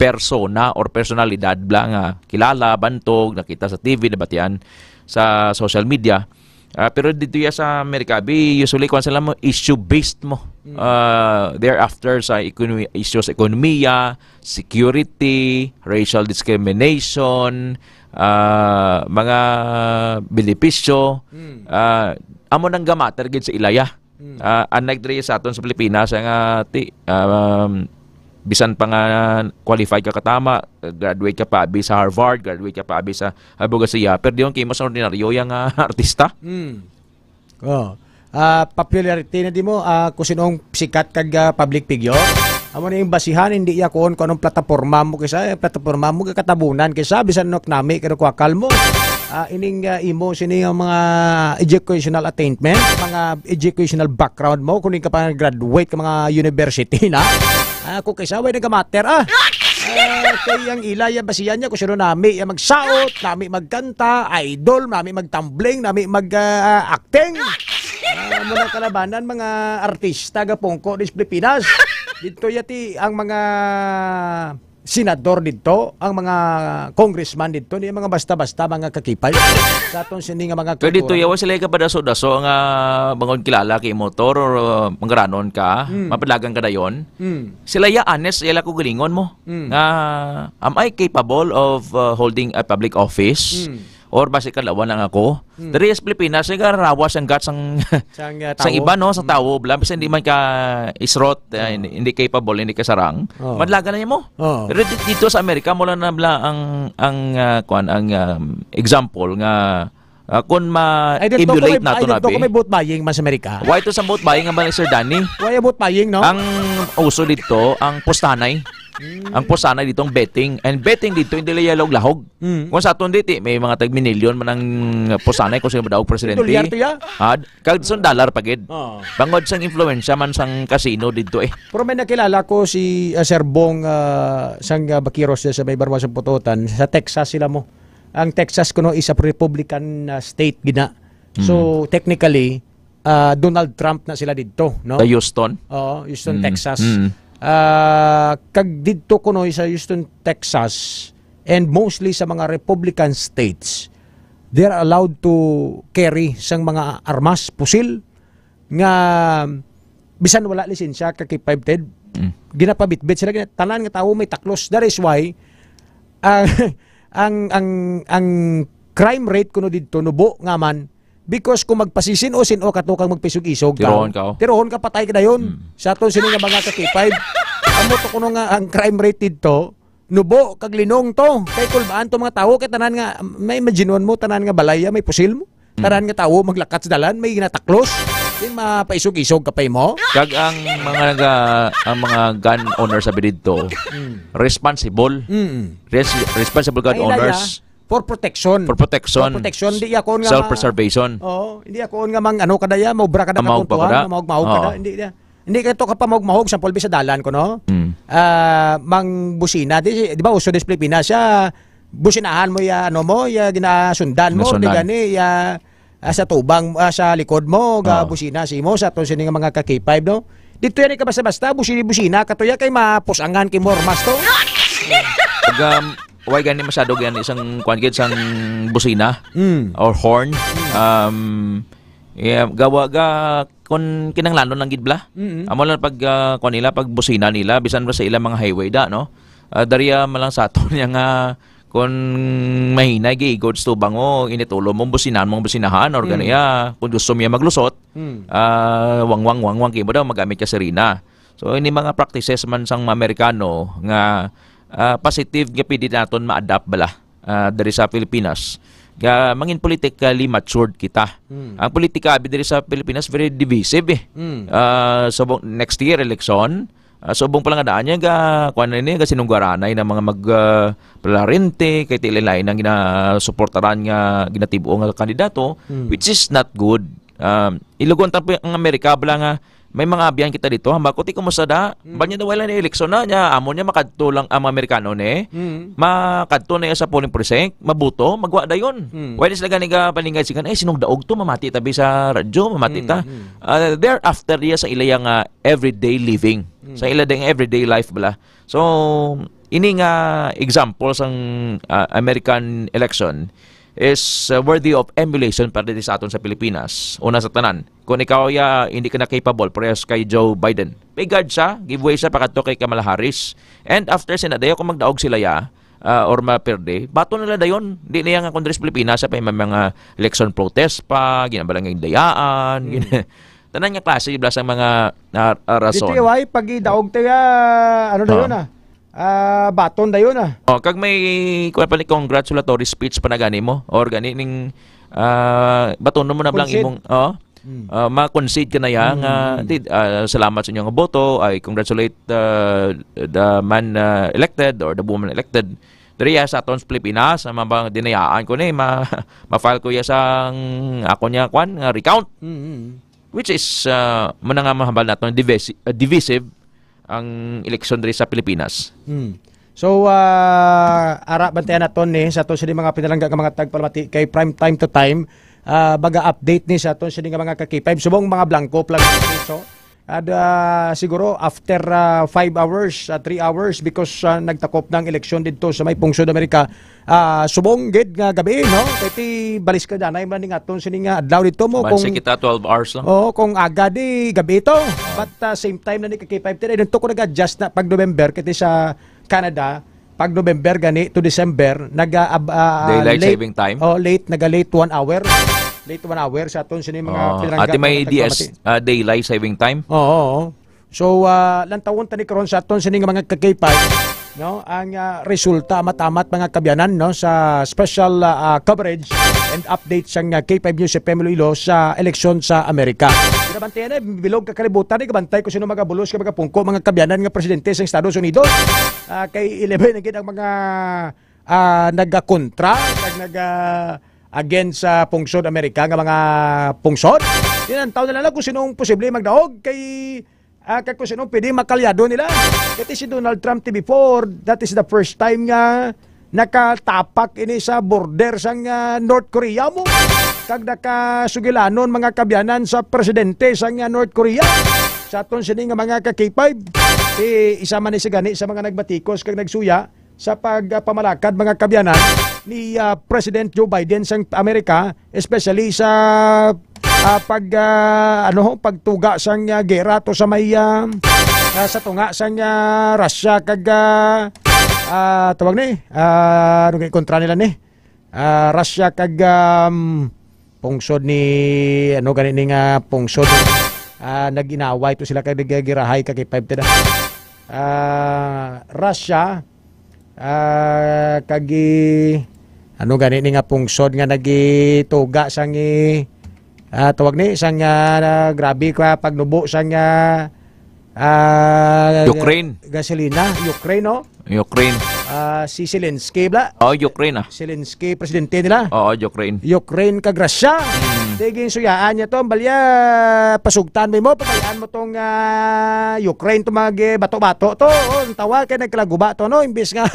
persona or personalidad bla nga kilala bantog nakita sa TV nabatian sa social media. Pero dito ya sa Amerika usually kung sila mo issue based mo thereafter sa issues ekonomiya, security, racial discrimination, mga benepisyo amo nang gamater gid sa ilaya. Unlike diri sa aton sa Pilipinas nga bisan pa nga qualified ka katama, graduate ka pa abi sa Harvard, graduate ka pa abi sa abogasiya, pero diyon kay mas ordinaryo yang artista. Popularity na di mo kung sinong sikat kag public figure. Amo na yung basihan hindi ya kung anong plataporma mo kaysa plataporma mo katabunan kaysa bisan nok nami kada kwakal mo. Ining imo sini nga mga educational attainment, mga educational background mo kung ka pa graduate ka mga university na. Kung kaysa way nagamater kay ang ilaya basihan niya kung sino nami magsaot, nami magkanta, idol, nami magtumbling, nami mag-acting. Muna kalabanan mga artista gapongko di Pilipinas. Dito yati ang mga senador dito, ang mga congressman dito, ni mga basta-basta mga kakipay sa atong sini nga mga kultura. Pero dito yawa sila ka pa daso-daso nga bangod kilala kay motor or manggaranon ka, mapadagan ka dayon. Sila ya honest, yala ko galingon mo. Am I capable of holding a public office? Or basi kalawan lang ako. Dari sa Pilipinas, rawas ang guts sang iba no sa tao, bla bisan hindi man ka isrot, hindi capable, hindi ka sarang. Madlaga na mo. Pero dito sa Amerika mo lang na bla ang example nga kung ma-emulate nato na be. May vote buying man sa Amerika. Why to sa vote buying nga ba ni Sir Danny? Why vote buying no? Ang uso dito ang postanay. Ang pusanay dito ang betting. And betting dito hindi layalog lahog. Kung sa aton dito may mga tag-milyon man ang pusanay kung sino daog presidente. Kag son dollar pagid. Bangod sang influensya man sang casino dito Pero may nakilala ko si Sir Bong sang Bakiros sa may Barwasang Pututan sa Texas sila mo. Ang Texas kuno is a Republican state gina. So technically Donald Trump na sila dito, no? Sa Houston? Oo, Houston, Texas. Kag dito kuno sa Houston, Texas, and mostly sa mga Republican states, they're allowed to carry sang mga armas, pusil, nga bisan wala lisensya kakipabted, ginapabitbit sila, tanan nga tao may taklos. That is why, ang crime rate kuno dito, nubo nga man, because kung magpasisin o sino katukang magpisog-isog ka. Tirohon ka patay ka dayon. Sa aton sino nga mga kakipay. Amo to kuno nga ang crime rate dito, nubo kag linong to. Kay kulbaan to mga tawo kay tanan nga may imaginon mo tanan nga balaya may pusil mo. Tanan nga tawo maglakat sa dalan may ginataklos. Di mapaisog-isog ka pay mo. Kag ang mga gun owners sabi dito, responsible. Responsible gun owners. For protection. For protection. Hindi ako nga self-preservation. Hindi ako nga mang ano kadaya, maubra kada kapuntuhan, mahog kada. Hindi ka to kapag mahog sa pulbi sa dalan ko no. Mang busina di ba uso des Pilipinas siya businahan mo ya ano mo ya ginasundan mo di gani ya sa tubang sa likod mo ga busina si mo sa to sini nga mga ka-K5 no. Dito yan ka basta-basta busina katuya kay mapusangan kay mormas to. Why gani masyado gan isang kwangkid sang busina or horn gawa ga kon kinanglanon lang gid bla amo lang pag kon nila pag busina nila bisan pa sa ilang mga highway da no dariya malang sa aton nga kon mahina gi goods to bango initulo mo businan mong businahan or ganiya kung gusto mo maglusot wangwang kibo daw magamit ka sirena. So ini mga practices man sang Amerikano nga positive nga pwede natin ma-adapt bala dari sa Pilipinas. Mangin politically matured kita. Ang politika dari sa Pilipinas very divisive so next year election, subong pa lang daan niya kuan ni ga sinunggaranay na mga magpalarente kay tililain ang ginasuportaran nga ginatibuo nga kandidato which is not good. Ilugon ta ang Amerika bala nga may mga abiyan kita dito, hamba ko ti kumusta da? Banya na wala ni eleksyon na niya, amo niya makadto lang ang Amerikano ni. Makadto na sa polling precinct, mabuto, magwa dayon. Wala sila gani ga paningay sikan, sinong daog to mamati tabi sa radyo, mamati ta. Thereafter diya sa ilayang everyday living. Sa ilayang everyday life bala. So, ini nga example sang American election is worthy of emulation para sa aton sa Pilipinas. Una sa tanan, kung ikaw hindi ka na capable parehas kay Joe Biden, may guard siya, giveaway siya pakadto kay Kamala Harris. And after sinadayo kung magdaog sila or maperde, bato nila dayon. Di niya nga Kongres Pilipinas sa mga election protest pa, ginabalang yung dayaan, tanan nga klase ibla sa mga rason. Dito yung pag daog tayo, ano dayon baton dayon kag may congratulatory speech pa na gani mo or gani ning baton mo na blang imong ma-concede ka na yang salamat sa inyong boto, I congratulate the man elected or the woman elected. Diriya sa aton sa Pilipinas mabang dinayaan ko ni ma-file ko ya sang ako niya recount which is muna nga mahambal naton divisive ang eleksyon diri sa Pilipinas. So ara bantayan naton ni sa to sa mga pinalangga nga mga tagpalamati kay prime time to time baga update ni sa to sa mga ka-K5 subong mga blanco plug so siguro after 5 hours 3 hours because nagtakop ng eleksyon dito sa may Pungsod Amerika subong gid nga gabi no kay balis ka danay man ning aton sining adlaw dito mo kung kita 12 hours lang kung aga di gabi to but same time na ni K5 today dito ko nag-adjust na pag November kiti sa Canada pag November gani to December daylight saving time late naga-late 1 hour late 1 hour sa aton sini mga pinarangga ati may daylight saving time so lantawon tani karon sa aton sini mga ka-K5 no ang resulta matamat mga kabyanan no sa special coverage and update sang K5 News FM Iloilo sa eleksyon sa Amerika. Binabantayan bilog ka kalibutan gabantay ko sino magabulos ka magapungko mga kabyanan nga presidente sa Estados Unidos. Kay 11 na gid ang mga nagakontra against sa pungsod Amerika nga mga pungsod. Tinantaw nila lang kung sinong posible magdaog kay kung sinong pwede makalyado nila. Kasi si Donald Trump before, that is the first time nga nakatapak ini sa border sang North Korea mo. Kag nakasugilanon mga kabyanan sa presidente sang North Korea. Sa aton sini nga mga ka-K5, isa man ni sigani sa mga nagbatikos kag nagsuya sa pagpamalakad mga kabyanan ni President Joe Biden sa Amerika, especially sa pagtuga sang gera to sa may sa tunga sang Russia kag tawag ni ano kay kontra nila ni Russia kag pungsod ni ano gani ni nga pungsod naginaway to sila kag girahay kag 5 tada Russia kagi ano gani ni nga pungsod nga nagituga sang tawag ni sang grabe ka pagnubo sang Ukraine gasolina Ukraine no Ukraine si Zelensky bla Ukraine Zelensky presidente nila Ukraine kag Russia tiging suyaan niya to balya pasugtan mo pabayaan mo tong Ukraine to mag bato-bato to tawa kay nagkalaguba to no imbis nga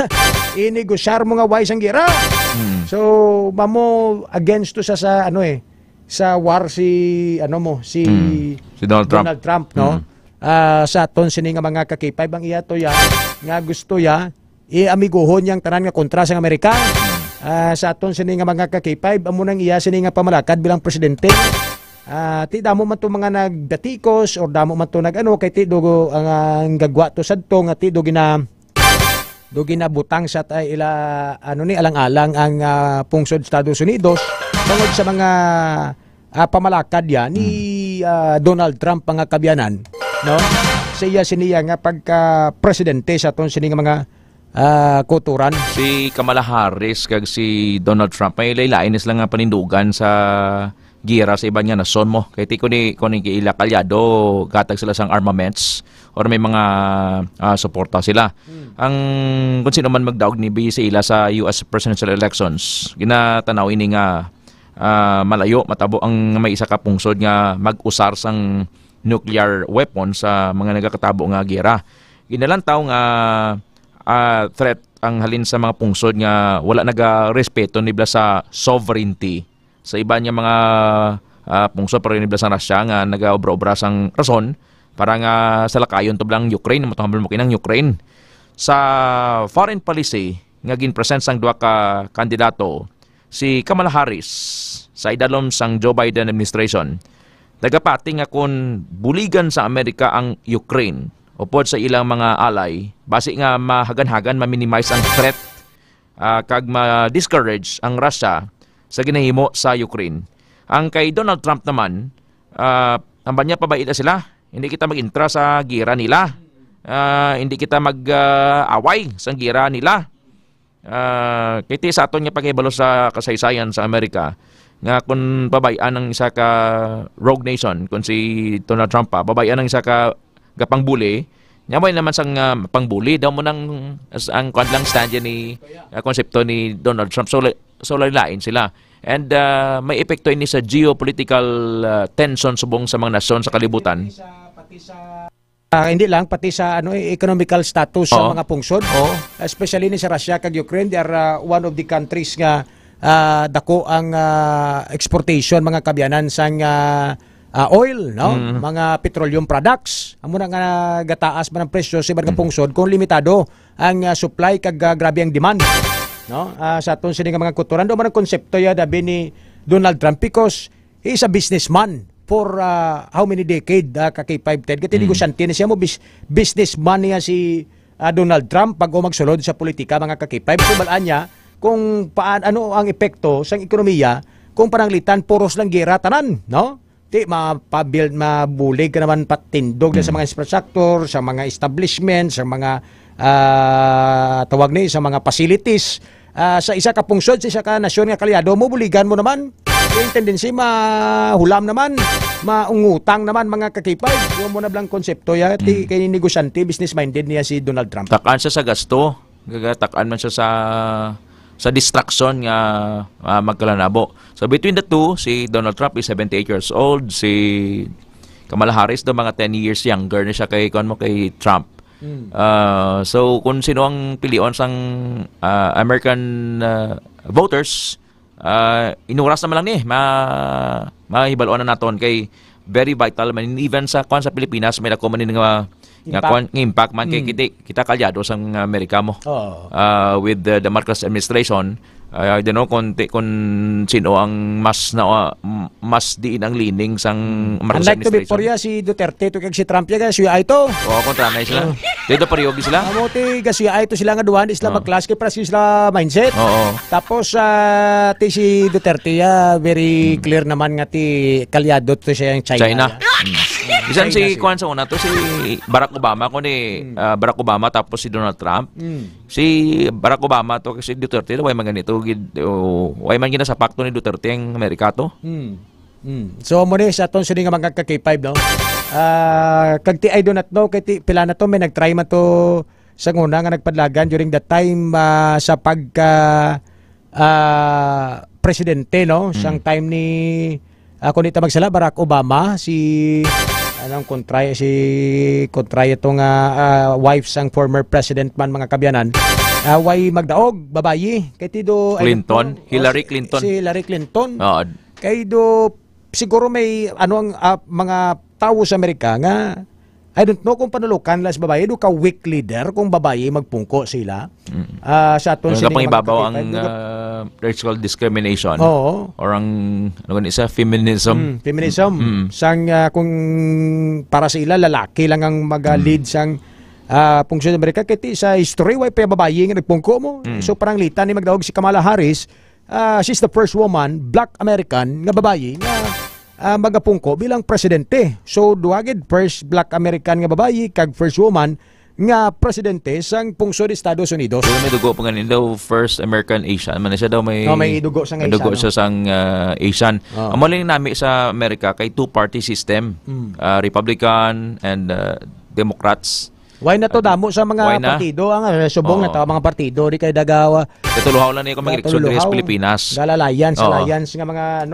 inigosyar mo nga wise ang gira so mamo against to sa ano sa war si Donald Trump no sa aton sini nga mga ka-K5 ang iya to ya nga gusto ya amiguhon yang tanan nga kontra sa Amerika sa aton sini nga mga ka-K5 amo nang iya sini nga pamalakad bilang presidente ti damo man to mga nagdatikos or damo man to nagano kay ti dugo ang gagwa to sadto nga ti do ginabutang sa ila alang-alang ang pungsod Estados Unidos tungod sa mga pamalakad ya ni Donald Trump mga kabyanan no siya siniya nga pagka presidente sa aton sini nga mga kuturan si Kamala Harris kag si Donald Trump may laylain sila nga panindugan sa gira sa iba niya nason mo kay ti kuni ila kalyado gatag sila sang armaments or may mga suporta sila ang kung sino man magdaog ni sa ila sa US presidential elections ginatanaw ini nga malayo matabo ang may isa ka pungsod nga mag-usar sang nuclear weapon sa mga nagakatabo nga gera ginalantaw nga threat ang halin sa mga pungsod nga wala nagarespeto nibla sa sovereignty sa iba niya mga pungsod pero nibla sa Russia nga nagaobra-obra sang rason para nga sa lakayon to blang Ukraine matahambal mo kinang Ukraine sa foreign policy nga ginpresent sang duha ka kandidato si Kamala Harris sa idalom sang Joe Biden administration nagapati nga kung buligan sa Amerika ang Ukraine upod sa ilang mga alay basi nga mahagan-hagan ma-minimize ang threat kag ma-discourage ang Russia sa ginahimo sa Ukraine. Ang kay Donald Trump naman ang niya pabaita sila hindi kita mag-intra sa gira nila hindi kita mag-away sa gira nila kiti sa aton nga pagkibalo sa kasaysayan sa Amerika nga kung babayan ng isa ka rogue nation kung si Donald Trump babayan ng isa ka gapangbuli nya mo naman sang pangbuli daw mo nang ang kwadlang stand ni konsepto ni Donald Trump so lain sila and may epekto ini sa geopolitical tension subong sa mga nasyon sa kalibutan hindi lang pati sa economical status sa mga pungsod especially ni sa Russia kag Ukraine they are one of the countries nga dako ang exportation mga kabyanan sang oil no mga petroleum products amo na nga gataas man ang presyo sa mga pungsod kung limitado ang supply kag grabe ang demand no sa aton sini nga mga kuturan do man ang konsepto ya dabi ni Donald Trump because he is a businessman for how many decade ka kay 510 kati negosyante na siya mo businessman niya si Donald Trump pag magsulod sa politika mga ka-K5 subalaan niya kung ano ang epekto sa ekonomiya kung pananglitan puros lang gera tanan no mapabuild, mabulig ka naman patindog sa mga infrastructure, sa mga establishment, sa mga tawag ni sa mga facilities, sa isa ka pungsod, sa isa ka nasyon nga kalyado mo, buligan mo naman. Yung tendency mahulam naman, maungutang naman mga kakipay. Yung mo na blang konsepto kay negosyante, business minded niya si Donald Trump. Takaan siya sa gasto, takaan man siya sa distraction nga magkalanabo. So between the two, si Donald Trump is 78 years old, si Kamala Harris do mga 10 years younger na siya kay Trump. So kung sino ang pilion sang American voters, inuras naman lang ni mahibaloan na naton kay very vital man even sa Pilipinas may nakuha man nga impact man kay kita kalyado sang Amerika mo. With the Marcos administration, I don't know kung sino ang mas diin ang leaning sang Marcos administration. Unlike to before si Duterte to kag si Trump ya siya ito. Kontra na sila. Dito pareho sila. Amo ti siya ito sila nga duhan isla mag-class kay para sila mindset. Tapos si Duterte very clear naman nga ti kalyado to siya yung China. Bisan si Kwan sa una to si Barack Obama Barack Obama tapos si Donald Trump. Si Barack Obama to kasi Duterte way man ganito way man gina sa pakto ni Duterte ang Amerika to. So mo ni sa ton sini nga mga K5 no. Kag ti I do not know kay ti pila na to may nagtry man to sa nguna nga nagpadlagan during that time sa pagka presidente no, sang time ni kung dito magsala Barack Obama si kontraya itong wife sang former president man mga kabyanan way magdaog babayi kay tido Clinton, Hillary Clinton. Si Hillary Clinton. Kay do siguro may ang mga tao sa Amerika nga I don't know kung panulukan las babae do ka weak leader kung babae magpungko sila. Sa aton sila ibabaw ang racial discrimination or ang feminism. Sang kung para sa ila lalaki lang ang mag-lead sang pungsyon sa Amerika kiti sa history way pa babae nga nagpungko mo. So parang litan ni magdaog si Kamala Harris, she's the first woman, black American nga babae nga magapungko bilang presidente. So duagid first black American nga babae kag first woman nga presidente sang pungsod Estados Unidos. So may dugo pa ganin daw first American Asian. Man siya daw may dugo sang Asian. Dugo siya sang Asian. Amo lang nami sa Amerika kay two-party system. Republican and Democrats. Why na to damo sa mga partido ang subong na mga partido di kay dagawa. Katuluhaw lang niya kung mag-eleksyon diri sa Pilipinas. Alliance nga mga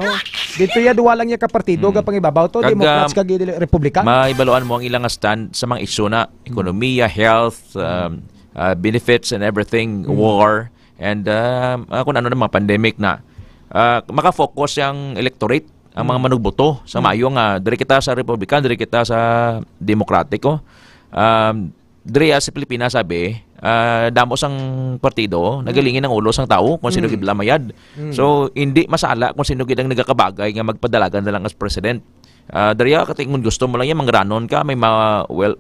dito ya duwa lang niya ka partido ga pangibabaw to Democrats kag Republican. Maibaluan mo ang ilang stand sa mga isyu na ekonomiya, health, benefits and everything, war and kung ano na mga pandemic na maka-focus yung electorate ang mga manugboto sa mayo nga diri kita sa Republican, diri kita sa Demokratiko. Diri sa Pilipinas sabi damo sang partido nagalingin ng ulo sang tao kung sino gid lamayad. So hindi masala kung sino gid ang nagakabagay nga magpadalagan na lang as president. Diri katingon gusto mo lang yan mangranon ka may mga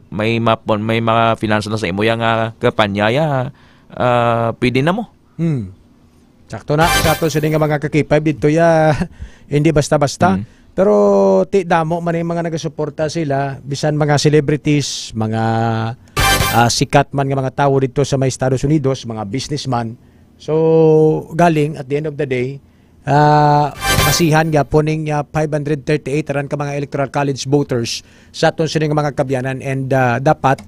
finance na sa imo yang kampanya pwede na mo. Sakto na sa sini nga mga kakipay dito hindi basta-basta. Pero damo man yung mga nagasuporta sila bisan mga celebrities, mga sikat man nga mga tao dito sa may Estados Unidos, mga businessman. So galing at the end of the day masihan gyapon ning 538 ran ka mga electoral college voters sa aton sining mga kabyanan and dapat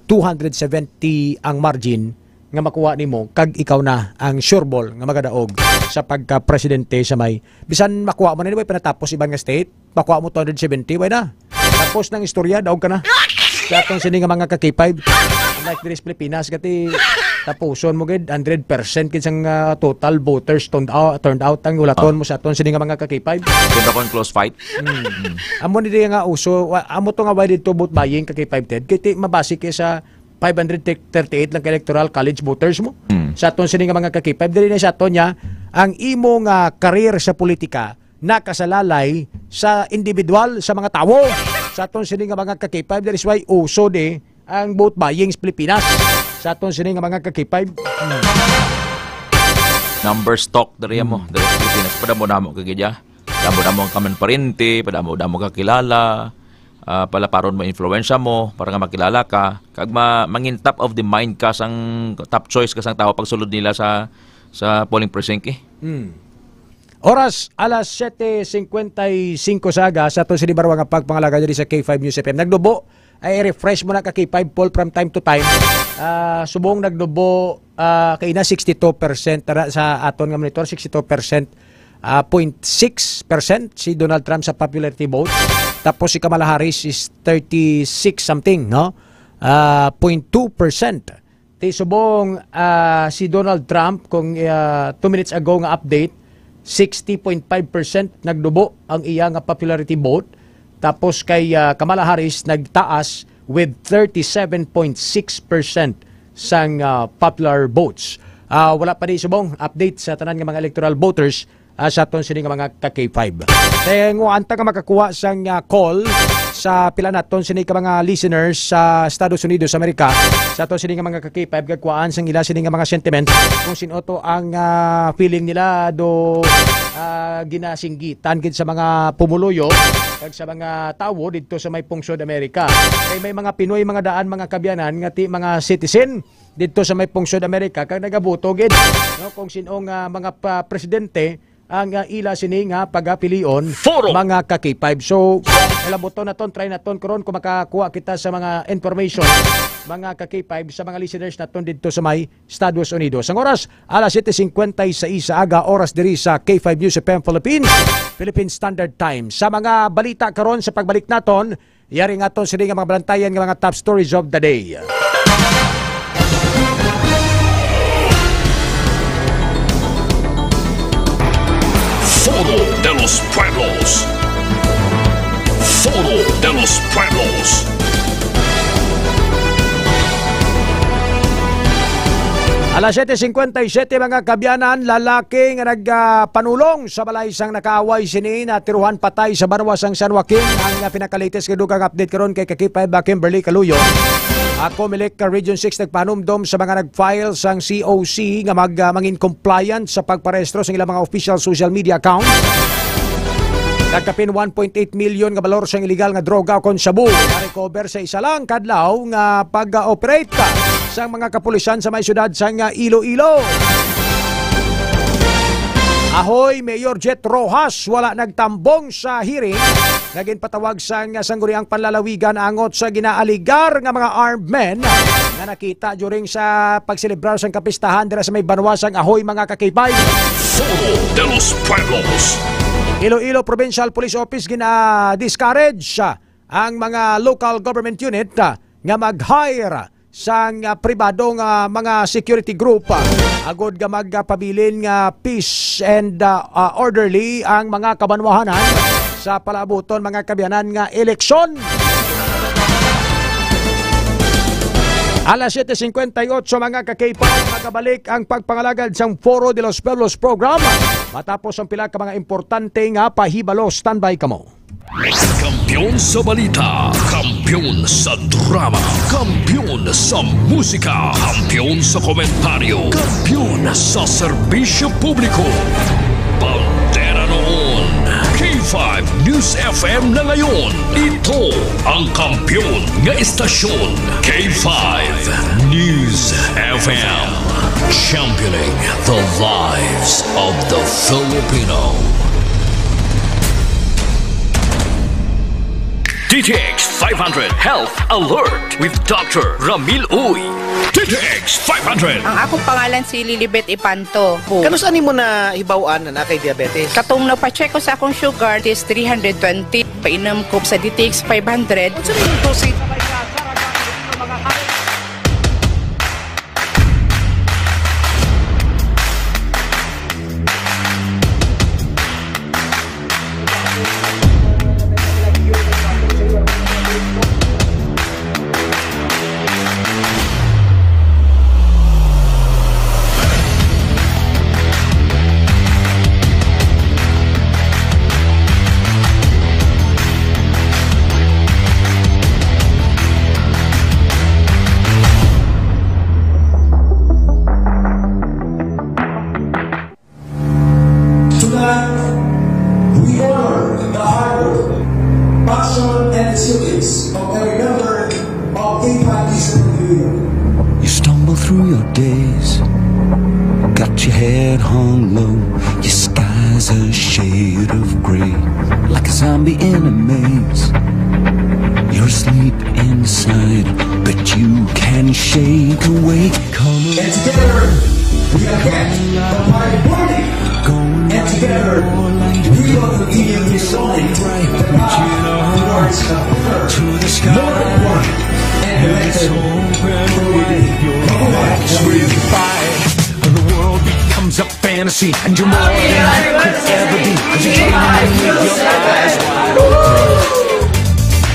270 ang margin nga makuha nimo kag ikaw na ang sure ball nga magadaog sa pagka-presidente sa may bisan makuha mo na way panatapos ibang nga state makuha mo 270 way na tapos ng istorya daog ka na sa atong sini nga mga kakipay like diri sa Pilipinas kati tapuson mo gid 100% kid sang total voters turned out ang ulaton mo sa atong sini nga mga kakipay ganda kon close fight. Amo ni nga uso amo to nga way dito vote buying kakipay ted kiti mabase kay sa 538 lang electoral college voters mo. Sa aton sini nga mga kakipay diri na sa aton nya ang imo nga career sa politika nakasalalay sa individual sa mga tawo. Sa aton sini nga mga kakipay diri why uso de ang vote buying sa Pilipinas. Sa aton sini nga mga kakipay number stock diri mo diri sa Pilipinas pada mo namo kagidya. damo-damo ang kaman parente, padamo-damo ka kilala, pala paron mo influensya mo para nga makilala ka, kag mangin top of the mind ka sang top choice ka sang tao pagsulod nila sa polling precinct Oras alas 7:55 saga sa itong sinibarwa nga pagpangalaga diri sa K5 News FM. Nagdubo ay refresh mo na ka K5 poll from time to time. Subong nagdubo kay na 62% sa aton nga monitor, 62%. 0.6% si Donald Trump sa popularity vote. Tapos si Kamala Harris is 36 something, no? 0.2%. Subong si Donald Trump kung 2 minutes ago nga update, 60.5% nagdubo ang iya nga popularity vote. Tapos kay Kamala Harris nagtaas with 37.6% sang popular votes. Wala pa di subong update sa tanan nga mga electoral voters sa aton sini nga mga ka-K5. Kaya anta nga makakuha sang call sa pila naton sini ka mga listeners sa Estados Unidos Amerika, sa aton sini nga mga ka-K5 gagkuhaan sang ila sini nga mga sentiment kung sino to ang feeling nila do ginasinggitan gid sa mga pumuluyo kag sa mga tawo didto sa may pungsod Amerika. Kay may mga Pinoy mga daan mga kabyanan nga mga citizen didto sa may pungsod Amerika kag nagabuto gid no kung sino nga mga presidente ang ila sini nga pagapilion mga ka-K5. So, elaboto na ton, try na ton karon kung makakuha kita sa mga information mga ka-K5 sa mga listeners naton dito sa may Estados Unidos. Ang oras, alas 7:56 aga, oras diri sa K5 News FM Philippine Standard Time. Sa mga balita karon sa pagbalik naton, yari nga ton sini nga mga balantayan nga mga top stories of the day. Foro de los Pueblos. Foro de los Pueblos. Alas 7:57 mga kabyanan, lalaki nga nagpanulong sa balay sang nakaaway sini na tiruhan patay sa Banwas ang San Joaquin. Ang pinaka-latest kadugang update karon kay Kakipay Kimberly Caluyo. Ako Melec Region 6 nagpanumdom sa mga nag-file sang COC nga mangin compliant sa pagparehistro sa ilang mga official social media account. Nagkapin 1.8 million nga balor sang illegal nga droga kon shabu. Na-recover sa isa lang kadlaw nga pag-operate sa mga kapulisan sa may syudad sang Iloilo. Ahoy, Mayor Jet Rojas, wala nagtambong sa hearing. Naging patawag sa sangguniang panlalawigan angot sa ginaaligar nga mga armed men na nakita during sa pagselebrar sa kapistahan dira sa may Banwasang Ahoy mga kakipay. Foro de los Pueblos. Iloilo Provincial Police Office gina-discourage ang mga local government unit nga mag-hire sang pribadong mga security group agod nga magpabilin nga peace and orderly ang mga kabanwahanan sa palabuton mga kabyanan nga eleksyon. Alas 7:58 mga ka-K5 magabalik ang pagpangalagad sang Foro de los Pueblos program matapos ang pila ka mga importante nga pahibalo. Standby kamo. Kampiyon sa balita, kampiyon sa drama, kampiyon sa musika, kampiyon sa komentaryo, kampiyon sa serbisyo publiko. Pantera noon, K5 News FM na ngayon. Ito ang kampiyon nga istasyon, K5 News FM. Championing the lives of the Filipino. DTX 500 Health Alert with Dr. Ramil Uy. DTX 500. Ang akong pangalan si Lilibet Ipanto. Kanus ani mo na hibawaan na kay diabetes? Katong nagpa-check ko sa akong sugar is 320. Painom ko sa DTX 500. Sa rin dosis You stumble through your days, got your head hung low, your sky's a shade of gray, like a zombie in a maze. You're asleep inside, but you can shake awake. Come on. And together, we are get the party. And together, we are the team solid. To the sky. And let's open with fire. The world becomes a fantasy, and you're more than you could ever be. 'Cause you're dreaming with your eyes wide open.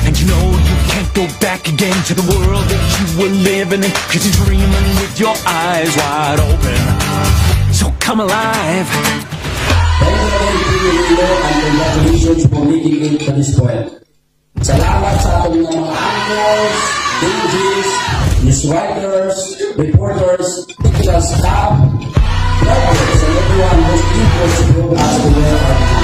And you know you can't go back again to the world that you were living in, 'cause you're dreaming with your eyes wide open. So come alive. And congratulations for making it to this point. Salamat sa ating mga anchors, DJs, news writers, reporters, technical staff, drivers, and everyone who's influenced to go as to where our time.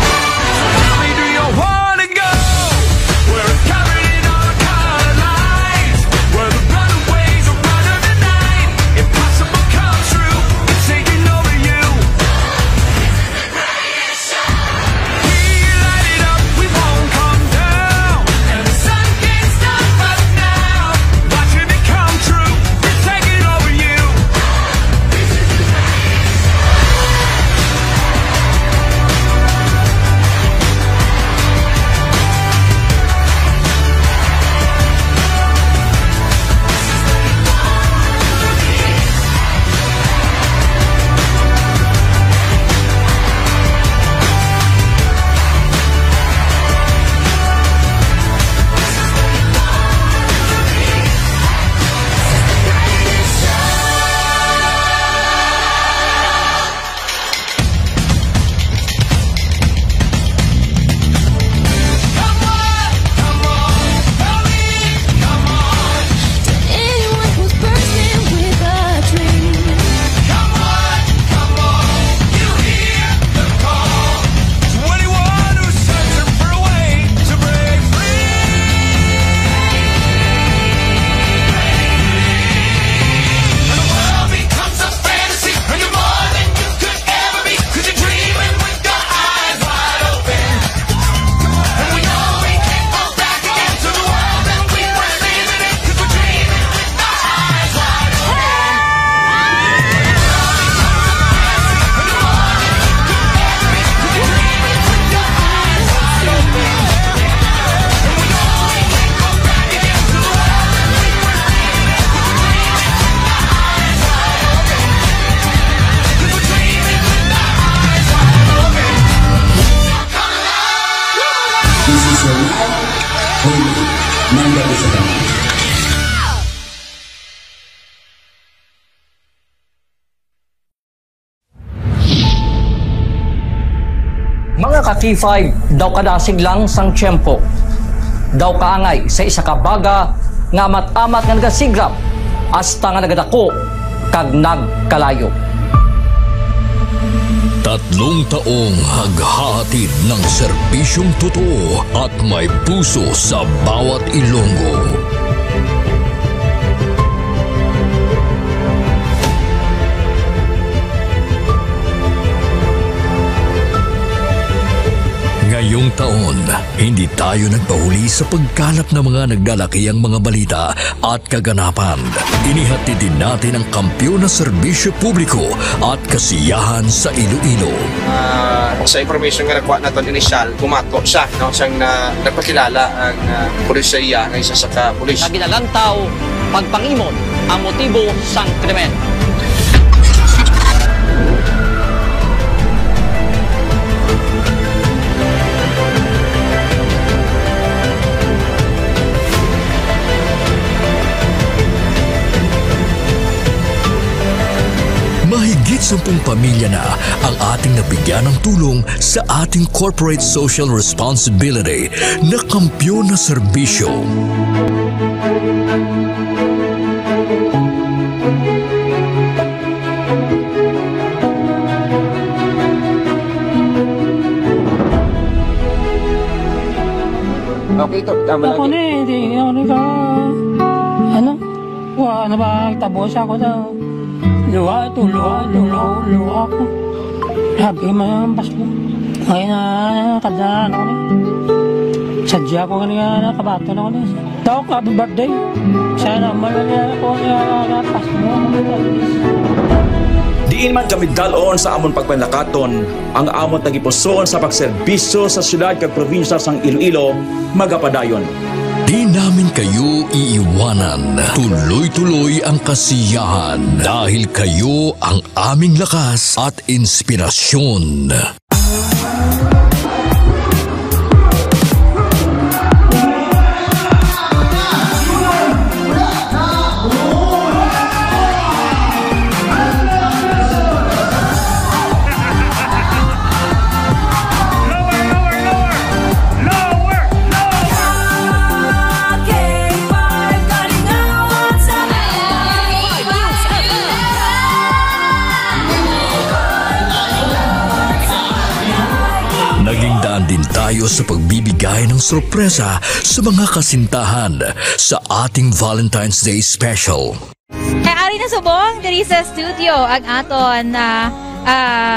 Mga ka-T5, daw kadasig lang sang tiyempo. Daw kaangay sa isa ka baga nga amat-amat nga nagasigrap hasta nga nagadako kag nagkalayo. 3 taong haghatid ng serbisyong totoo at may puso sa bawat Ilonggo. Ngayong taon, hindi tayo nagpahuli sa pagkalap ng mga naglalakihang mga balita at kaganapan. Inihatid din natin ang kampyon na serbisyo publiko at kasiyahan sa Iloilo. Sa information nga nakuha natin inisyal, bumato siya, no? Siyang nagpakilala ang pulisya ng isa sa ka-pulis. Naginalantaw, pagpangimon ang motibo sang krimen. Mahigit 10 pamilya na ang ating nabigyan ng tulong sa ating corporate social responsibility na kampyon na serbisyo. Okay, ito. Tama ako lagi. Hindi ako ano? ano ba, tabos ako na luha ko. Sabi mo yung Pasko. Ngayon na, kadaan ako niya. Sadya ko kanina nakabato na ako niya. Tawag ko, happy birthday. Sana malala ako niya na Pasko. Diin man kami dalon sa amon pagpanlakaton, ang amon tagipuson sa pagserbisyo sa syudad kag probinsya sang Iloilo, magapadayon. Di namin kayo iiwanan. Tuloy-tuloy ang kasiyahan dahil kayo ang aming lakas at inspirasyon. Din tayo sa pagbibigay ng sorpresa sa mga kasintahan sa ating Valentine's Day Special. Ari na subong diri sa studio ang aton na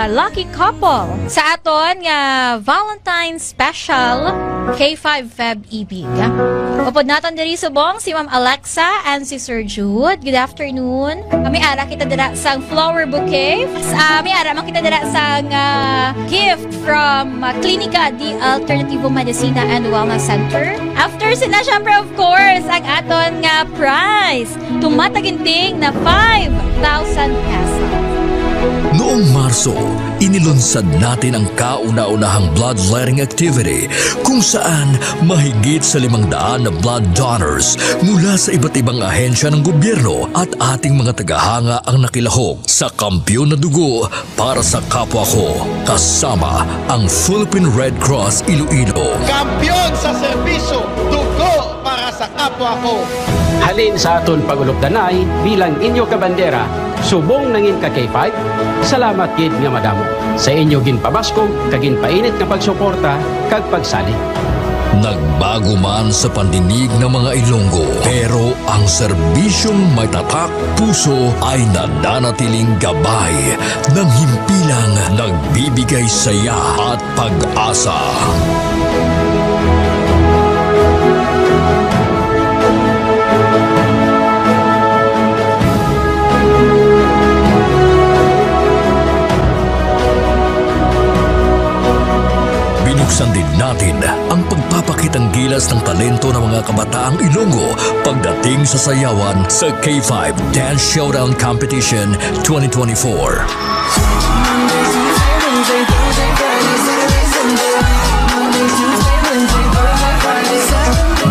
lucky couple sa aton nga Valentine's Special K5 Feb Ibig. Upod naton diri subong si Ma'am Alexa and si Sir Jude. Good afternoon. May ara kita dira sang flower bouquet. May ara man kita dira sang gift from Clinica di Alternativo Medicina and Wellness Center. After sina syempre of course ang aton nga prize. Tumataginting na 5,000 pesos. Noong Marso, inilunsad natin ang kauna-unahang bloodletting activity kung saan mahigit sa 500 na blood donors mula sa iba't ibang ahensya ng gobyerno at ating mga tagahanga ang nakilahok sa Kampiyon na Dugo para sa kapwa ko, kasama ang Philippine Red Cross Iloilo. Kampiyon sa serbisyo, dugo para sa kapwa ko. Halin sa aton pagulog-danay bilang inyo kabandera, subong nangin ka K5, salamat gid nga madamo. Sa inyo ginpabaskog, kagin painit nga pagsuporta, kag pagsalig. Nagbago man sa pandinig ng mga Ilonggo, pero ang serbisyong may tatak puso ay nananatiling gabay ng himpilang nagbibigay saya at pag-asa. Binuksan din natin ang pagpapakitang gilas ng talento ng mga kabataang Ilonggo pagdating sa sayawan sa K5 Dance Showdown Competition 2024.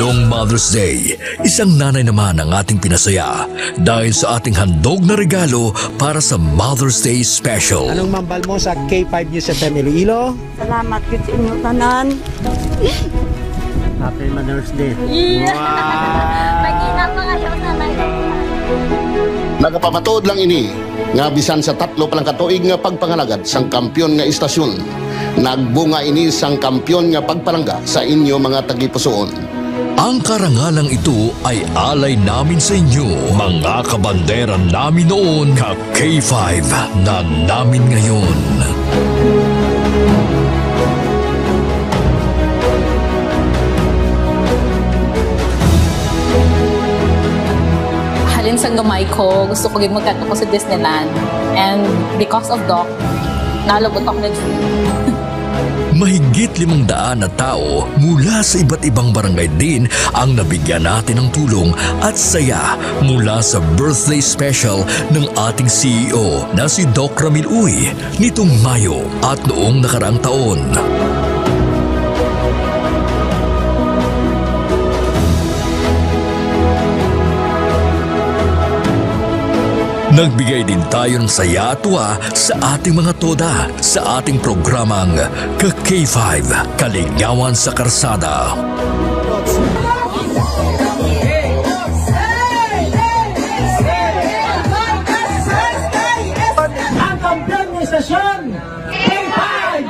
Noong Mother's Day, isang nanay naman ang ating pinasaya dahil sa ating handog na regalo para sa Mother's Day Special. Anong mambal mo sa K5 News FM Iloilo? Salamat ko sa inyo tanan. Happy Mother's Day. Yeah. Mag-ina pa kayo nanay. Nagapamatuod lang ini nga bisan sa 3 palang katuig nga pagpangalagad sang kampiyon nga istasyon. Nagbunga ini sang kampiyon nga pagpalangga sa inyo mga tagipusoon. Ang karangalang ito ay alay namin sa inyo, mga kabandera namin noon, ka K5 na namin ngayon. Halin sa gamay ko, gusto ko gid magkanto ko sa Disneyland. And because of Doc, nalabot ako na Mahigit 500 na tao mula sa iba't ibang barangay din ang nabigyan natin ng tulong at saya mula sa birthday special ng ating CEO na si Doc Ramil Uy nitong Mayo at noong nakaraang taon. Nagbigay din tayo ng saya at tuwa sa ating mga toda sa ating programang Ka-K5, Kaligawan sa Karsada. Ang kampiyon ng istasyon, K5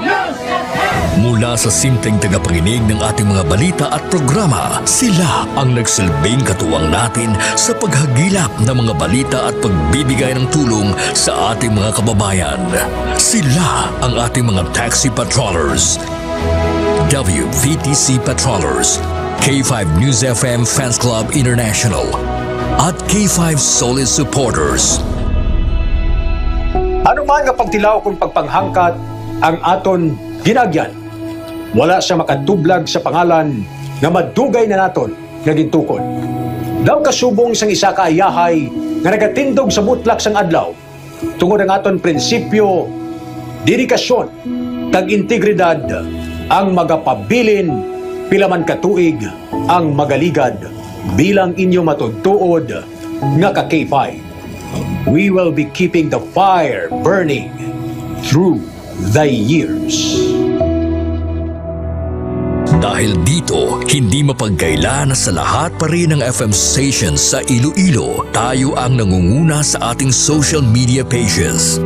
News FM! Mula Mula sa simpleng tagapakinig ng ating mga balita at programa, sila ang nagsilbing katuwang natin sa paghagilap ng mga balita at pagbibigay ng tulong sa ating mga kababayan. Sila ang ating mga taxi patrollers, WVTC Patrollers, K5 News FM Fans Club International, at K5 Solid Supporters. Ano man nga pagtilaw kung pagpanghangkat ang aton ginagyan, wala siya makatublag sa pangalan nga madugay na naton nga gintukod. Daw kasubong sang isa ka ayahay nga nagatindog sa mutlak sang adlaw tungod ang aton prinsipyo, dedikasyon, kag integridad ang magapabilin pilaman katuig ang magaligad bilang inyo matudtuod nga ka K5. We will be keeping the fire burning through the years. Dahil dito, hindi mapagkaila na sa lahat pa rin ng FM stations sa Iloilo, tayo ang nangunguna sa ating social media pages.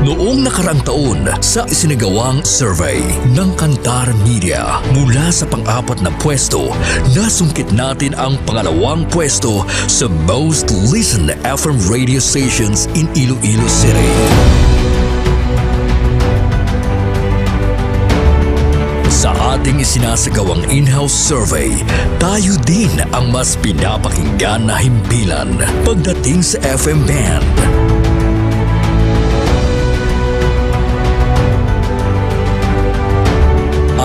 Noong nakaraang taon, sa isinagawang survey ng Kantar Media, mula sa pang-apat na pwesto, nasungkit natin ang pangalawang pwesto sa most listened FM radio stations in Iloilo City. Sa ating isinasagawang in-house survey, tayo din ang mas pinapakinggan na himpilan pagdating sa FM band.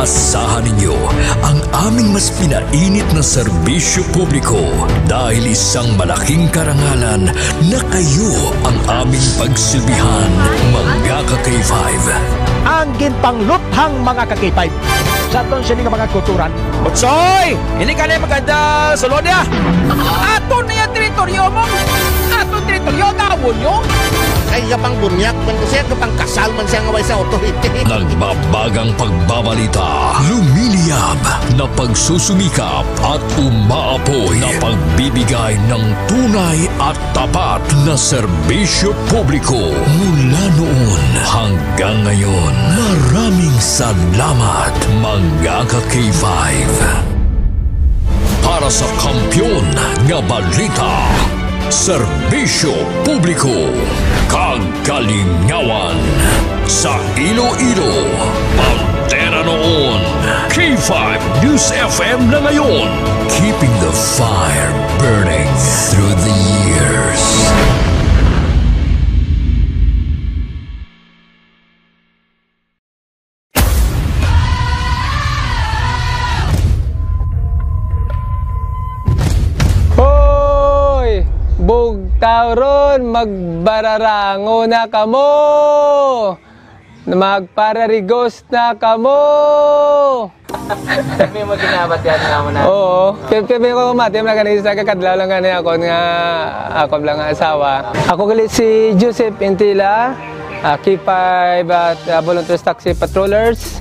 Asahan ninyo ang aming mas pinainit na serbisyo publiko dahil isang malaking karangalan na kayo ang aming pagsilbihan, mga ka-K5. Ang ginpangluthang mga ka-K5 sa aton sining mga kulturan. Otsoy! Hindi ka na maganda sa lodya! Ato na yung teritoryo mo! Ato teritoryo, gawon nyo! Kaya pang bunyak man ko siya, kapang kasal man siya ngaway sa authority. Nagbabagang pagbabalita, lumiliyab na pagsusumikap at umaapoy na pagbibigay ng tunay at tapat na serbisyo publiko. Mula noon hanggang ngayon, maraming salamat mga ka-K5. Para sa kampiyon nga balita, serbisyo publiko, kagalingawan sa Iloilo, Pantera noon, K5 News FM na ngayon, keeping the fire burning through the years. Bugtauron, magbararango na kamo, magpararigos na kamo. May mo ginabat yan nga mo na. Oo, kaya ko matim na kanisa, kakadlaw lang gani ako nga ako lang nga asawa. Ako galit si Joseph Intila, K5 at Volunteers Taxi Patrollers,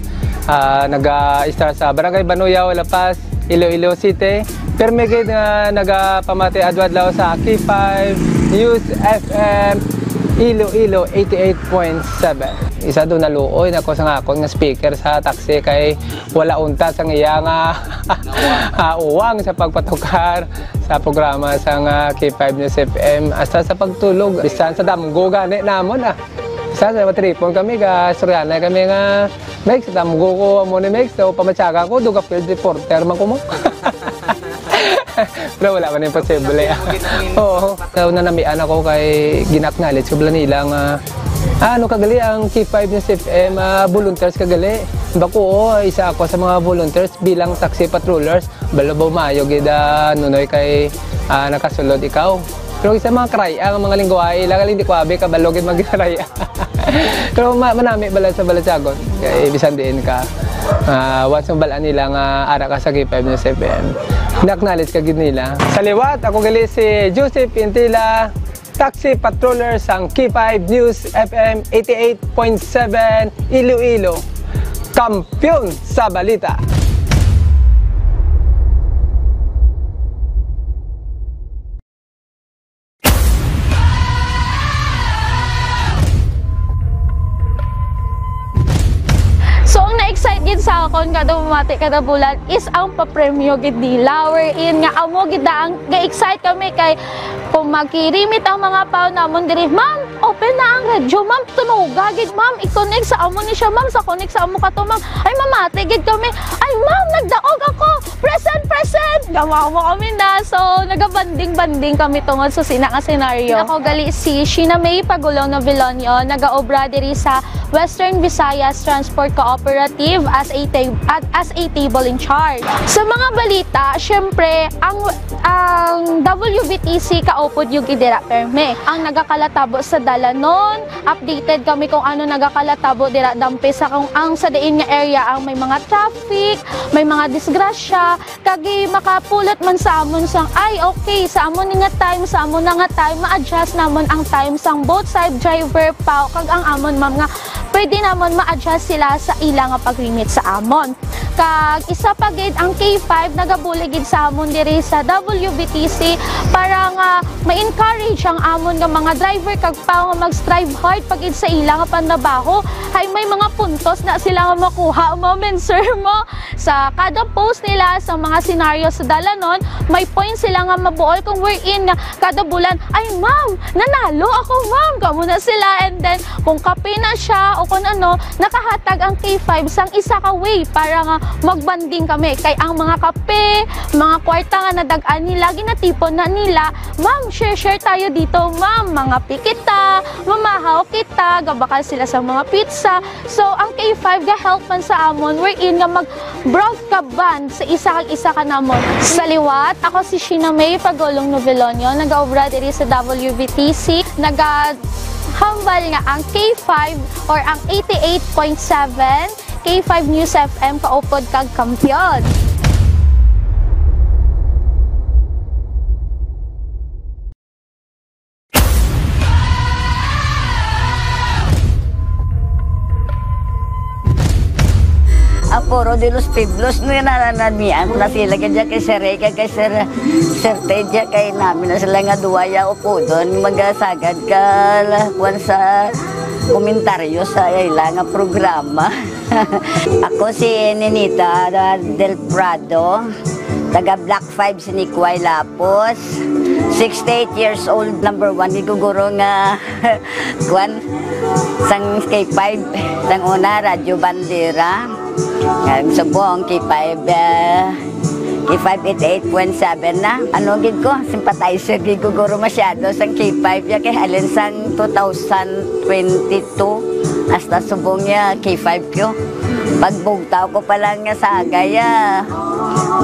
nag-start sa Barangay Banuyaw, La Paz, Iloilo City. Pero may nga nagpamati adwadlaw sa K5 News FM Iloilo 88.7. Isa doon naluoy na ko sa akong nga speaker sa taxi kay wala unta sa iya nga uwang sa pagpatukar sa programa sa K5 News FM hasta sa pagtulog. Bisan sa damgo gani namon Sa matripon kami ka Soriana kami nga Mex, damgo ko mo ni Mex, so pamatsaga ko duga field reporter man ko mo. Pero wala man imposible. Oo, so nanamian ako kay ginaknowledge ko bala nila nga ano kagali ang K5 News FM volunteers kagali. Bako isa ako sa mga volunteers bilang taxi patrollers. Balabaw mayo gida nunoy kay nakasulod ikaw. Pero isa mga kraya, ang mga lingwahe, lagal hindi ko abe ka balogin mag-kraya. Pero manami bala sa Balasagon, kaya ibisan din ka. Once ang balaan nila nga ara ka sa K5 News FM. Naknowledge ka gid nila. Sa liwat, ako gali si Joseph Intila, taxi patroller sang K5 News FM 88.7 Iloilo. Kampiyon sa balita. aton kada mamati kada bulan is ang papremyo gid nila wherein nga amo gid ang ga-excite kami kay kung magkirimit ang mga pao namon diri, ma'am, open na ang radyo, ma'am, tunuga gid, ma'am, i-connect sa amo ni siya, ma'am, sa connect sa amo kato, ma'am. Ay mamati gid kami. Ay ma'am, nagdaog ako. Present. Gamawa mo kami na. So nagabanding-banding kami tungod sa scenario. Ako gali si Sheena May Pagulong Novelonio, nagaobra diri sa Western Visayas Transport Cooperative as a table in charge. Sa mga balita, syempre ang WBTC kaupod yung gidira perme. Ang nagakalatabo sa dalanon, updated kami kung ano nagakalatabo dira dampe sa kung ang sa diin nga area ang may mga traffic, may mga disgrasya, kagi makapulot man sa amon sang ay okay sa amon nga time, sa amon nga time ma-adjust namon ang time sang both side driver pa kag ang amon ma'am nga pwede namon ma-adjust sila sa ilang nga pag-remit sa amon. Kag isa pa gid ang K5 nagabuligid sa amon diri sa WBTC para nga ma-encourage ang amon nga mga driver kag pa nga mag-strive hard pagid sa ilang nga panlabaho. Hay may mga puntos na sila nga makuha mo men sir mo sa kada post nila sa mga senaryo sa dalanon, may points sila nga mabuol kung wherein nga kada bulan ay ma'am, nanalo ako ma'am, kamo na sila and then kung kape na siya o kung ano, nakahatag ang K5 sang isa ka way para nga magbanding kami kay ang mga kape, mga kwarta nga nadagaan nila, ginatipon na nila, ma'am, share tayo dito ma'am, mga pikita, mamahaw kita, gabakal sila sa mga pizza. So ang K5 ga-help man sa amon wherein nga mag-broadcast sa isa ka namon. Sa liwat, ako si Sheena May Pagulong Novelonio, nag-aobra diri sa WBTC, hambal nga ang K5 or ang 88.7 K5 News FM kaupod kag kampiyon. Aporo de los Pueblos no nananamian na sila kaya kay Sir Rey kay Sir Teja kay namin na sila nga duwaya upo doon magasagad ka kuan sa komentaryo sa ilang nga programa. Ako si Ninita del Prado, taga Black 5 si Nikway Lapos, 68 years old, number 1 giguguro nga kuan sang K5 sang una Radyo Bandera. Ngayon sa buong K5 88.7 na. Ano gid ko, sympathizer gid ko guro masyado sa K5 ya kay halin sang 2022 hasta subong ya K5 ko. Pagbugtaw ko pa lang nga sagaya.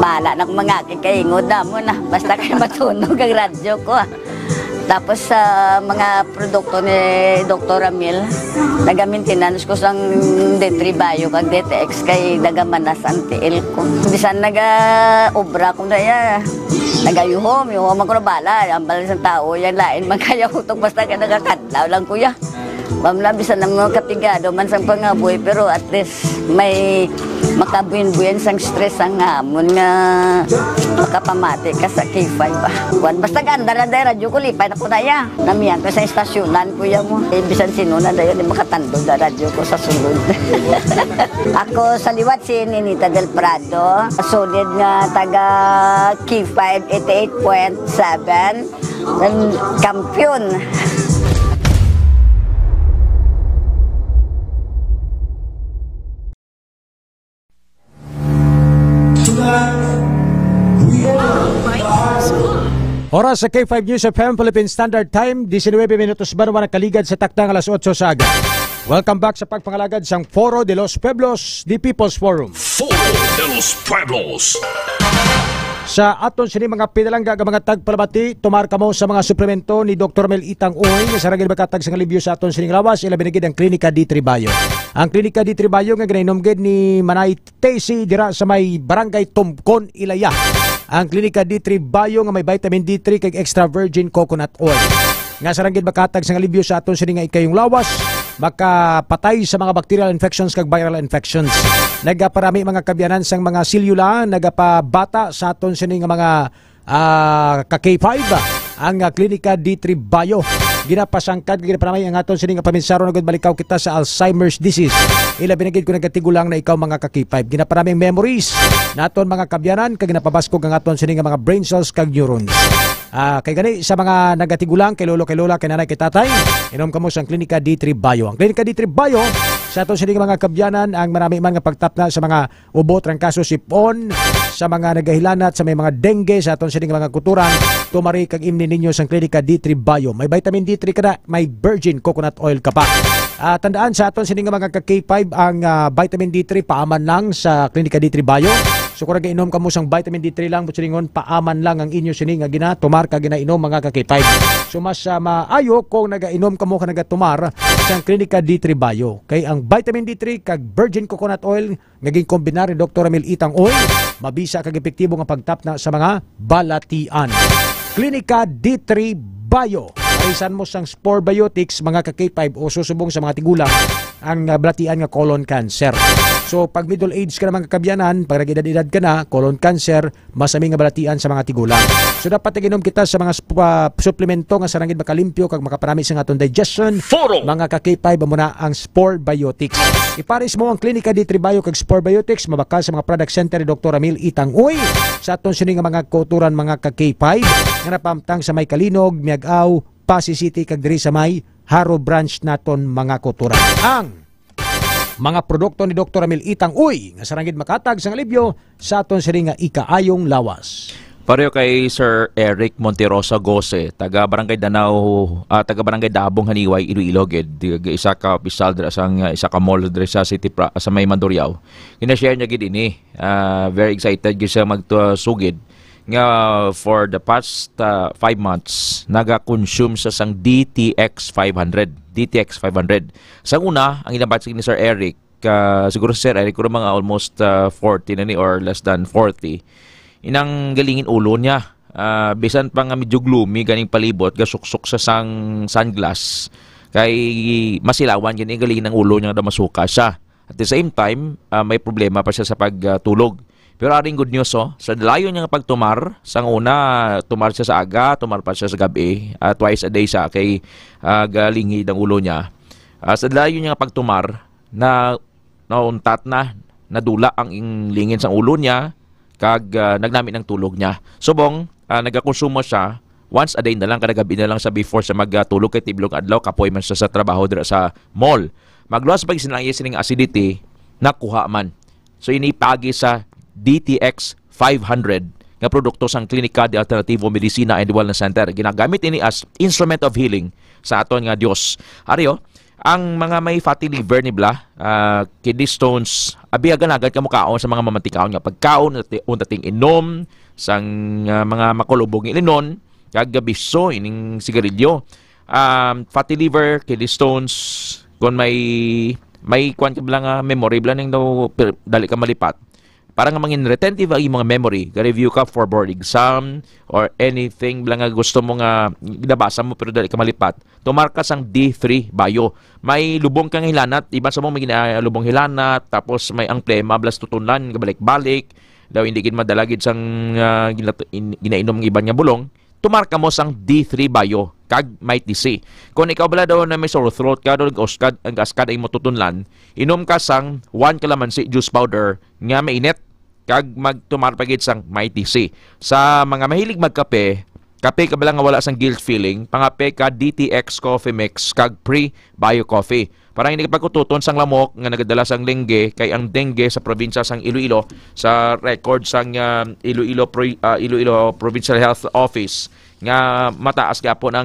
Bala na mga kikaingod na mo na basta kay matunog ang radyo ko. Tapos sa mga produkto ni Dr. Ramil, naga-maintenance ko sang D3 Bio kag DTX kay nagamanas ang TL ko. Bisan naga-obra ko na ya, nagayuhom, yung ko na bala, ang bala ng tao, yan lain, magkayahutok basta ka nagakadlaw lang kuya. Mamla, bisan ng mga katigado man sang pangaboy, pero at least may makabuin-buin sang stress ang hamon nga makapamati ka sa K5 ba. Basta ganda na dahil radyo ko, lipay na ko na ya. Namiyan ko sa istasyonan kuya mo. Bisan sino na dahil, makatandog na radyo ko sa sulod. Ako sa liwat si Ninita del Prado, solid nga taga K5 88.7, kampiyon. Oras sa K5 News FM Philippine Standard Time, 19 minutos ba naman nakaligad sa taktang alas 8 sa aga. Welcome back sa pagpangalagad sang Foro de los Pueblos, the People's Forum. Foro de los Pueblos. Sa aton sini mga pinalangga mga tagpalabati, tumar kamo sa mga suplemento ni Dr. Mel Itang Uy, sa ragil bakatag sa libyo sa aton sining lawas, ila binigid ang Klinika D3 Bio. Ang Klinika D3 Bio nga ginainomgid ni Manay Tesi dira sa may Barangay Tumkon, Ilaya. Ang Klinika D3 Bio nga may vitamin D3 kay extra virgin coconut oil. Nga sa ranggid bakatag sa libyo sa aton sini nga ikayong lawas, makapatay sa mga bacterial infections kag viral infections. Nagaparami mga kabyanan sang mga silula, nagapabata sa aton sini nga mga ka-K5 ang Klinika D3 Bio. Ginapasangkad ginapanamay ang aton sining paminsaro nagud balikaw kita sa Alzheimer's disease. Ila binagid ko nagatigulang na ikaw mga ka-K5. Ginapanaming memories naton mga kabyanan kag ginapabaskog ang aton sining mga brain cells kag neurons. Kay gani sa mga nagatigulang kay lolo kay lola kay nanay kay tatay, inom kamo sa Klinika D3 Bio. Ang Klinika D3 Bio sa aton sining mga kabyanan ang marami man nga pagtapna sa mga ubo, trangkaso, sipon, sa mga nagahilanat, sa may mga dengue, sa aton sining mga kuturan, tumari kag imni ninyo sa Klinika D3 Bio. May vitamin D3 kada, may virgin coconut oil ka pa. Tandaan sa aton sining mga K5 ang vitamin D3 paaman lang sa Klinika D3 Bio. So kung nag-inom ka mo sang vitamin D3 lang, butsulingon, paaman lang ang inyo sining nga ginatumar ka ginainom mga K5. So mas maayo kung nag-inom ka mo ka nagatumar sa Klinika D3 Bio. Kay ang vitamin D3 kag virgin coconut oil naging kombinar ni Dr. Ramil Itang Oil, mabisa kag epektibo nga pagtapna sa mga balatian. Klinika D3 Bio. Kaisan mo sang Spore Biotics mga K5 o susubong sa mga tigulang ang balatian nga colon cancer. So pag middle age ka na mga kabyanan, pag nag-edad-edad ka na, colon cancer, masami nga balatian sa mga tigulang. So dapat iginom kita sa mga suplemento nga sarangid makalimpyo kag makaparami sa atong digestion. Mga K5 mo na ang Spore Biotics. Ipares mo ang Klinika D3 Bio kag Spore Biotics mabakal sa mga product center ni Dr. Ramil Itang Oy sa aton sining mga kauturan mga K5 nga napamtang sa may Kalinog, Miagaw, Pasig City kag diri sa may Haro branch naton mga kauturan. Ang mga produkto ni Dr. Ramil Itang Uy nga sarangid makatag sang alibyo sa aton siring nga ikaayong lawas. Pareho kay Sir Eric Monterosa Gose, taga Barangay Danao, taga Barangay Dabong Haniway, Iloilo gid. Isa ka opisyal dira sang isa ka mall dira sa City sa may Mandurriao. Kina-share niya gid ini. Very excited gid siya magsugid nga for the past 5 months naga-consume sa sang DTX 500. DTX 500. Sa una, ang inabatch ni Sir Eric, siguro Sir Eric, kung mga almost 40 na ni or less than 40, inang galingin ulo niya. Bisan pa nga medyo gloomy, ganing palibot, gasuksok sa sang sunglass, kay masilawan yan, galingin ng ulo niya na masuka siya. At the same time, may problema pa siya sa pagtulog. Pero aring good news, sa dalayo niya pagtumar, sang una, tumar siya sa aga, tumar pa siya sa gabi, twice a day siya, kay galingid ang ulo niya. Sa dalayo niya pagtumar, nauntat na, nadula ang lingin sa ulo niya, kag nagnamit ng tulog niya. Subong, nagakonsumo siya, once a day na lang, kada gabi na lang siya before siya magtulog kay tiblong adlaw, kapoy man siya sa trabaho dira sa mall. Magluwas pag sinangya sining acidity, nakuha man. So inipagi sa DTX 500 nga produkto sang Klinika de Alternativo Medicina and Wellness Center. Ginagamit ini as instrument of healing sa aton nga Dios. Ariyo, ang mga may fatty liver nibla, kidney stones, abiagan-agad kamo kaon sa mga mamantikaon nga pagkaon untating inom sang mga makulubog ng ilinon, kag gabiso ining sigarilyo. Fatty liver, kidney stones, kung may kwan ka lang memory bla ning daw dali ka malipat. Para nga mangin retentive ang mga memory, ga-review ka for board exam or anything lang nga gusto mo nga nabasa mo pero dali ka malipat. Tumar ka sang D3 Bio. May lubong kang hilanat, iba sa mo may lubong hilanat, tapos may ang plema, blas tutunan, balik-balik, daw hindi gid madalagid sang ginainom ng iba nga bulong. Tumar ka mo sang D3 Bio kag may TC. Kung ikaw bala daw na may sore throat ka, daw ang gaskad ay motutunlan, inom ka sang 1 calamansi juice powder nga mainit kag magtumar pagid sang may TC. Sa mga mahilig magkape, kape ka bala nga wala sang guilt feeling, pangape ka DTX Coffee Mix kag Pre-Bio Coffee. Parang hindi pagkututon sang lamok nga nagadala sang dengue, kay ang dengue sa probinsya sang Iloilo, sa record sang Iloilo Provincial Health Office nga mataas gapon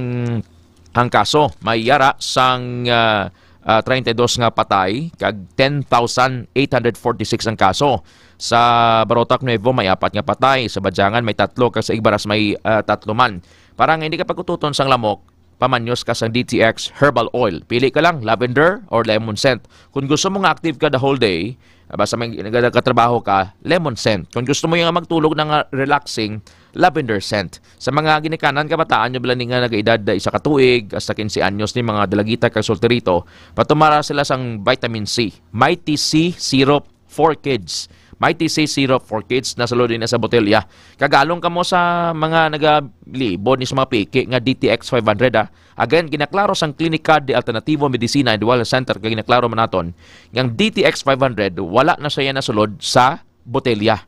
ang kaso. May yara sang 32 nga patay kag 10,846 ang kaso. Sa Barotac Nuevo may 4 nga patay, sa Badyangan may 3 kag sa Igbaras may 3 man. Parang hindi ka pagkututon sang lamok, pamanyos ka sa DTX herbal oil. Pili ka lang lavender or lemon scent. Kung gusto mo nga active ka the whole day, basta may nagkatrabaho ka, lemon scent. Kung gusto mo yung magtulog ng relaxing, lavender scent. Sa mga ginikanan kabataan nyo, bila nga nag-edad isa ka tuig, hasta 15 anyos ni mga dalagita kag solterito, patumara sila sang vitamin C. Mighty C Syrup for Kids. Mighty Say Syrup for Kids na sulod din sa botelya. Kagalong ka mo sa mga nagalibod ni sa mga piki nga DTX 500 Again, ginaklaro sang Klinika de Alternativo Medicina and Wellness Center kag ginaklaro man naton yang DTX 500 wala na siya nasulod sa botelya.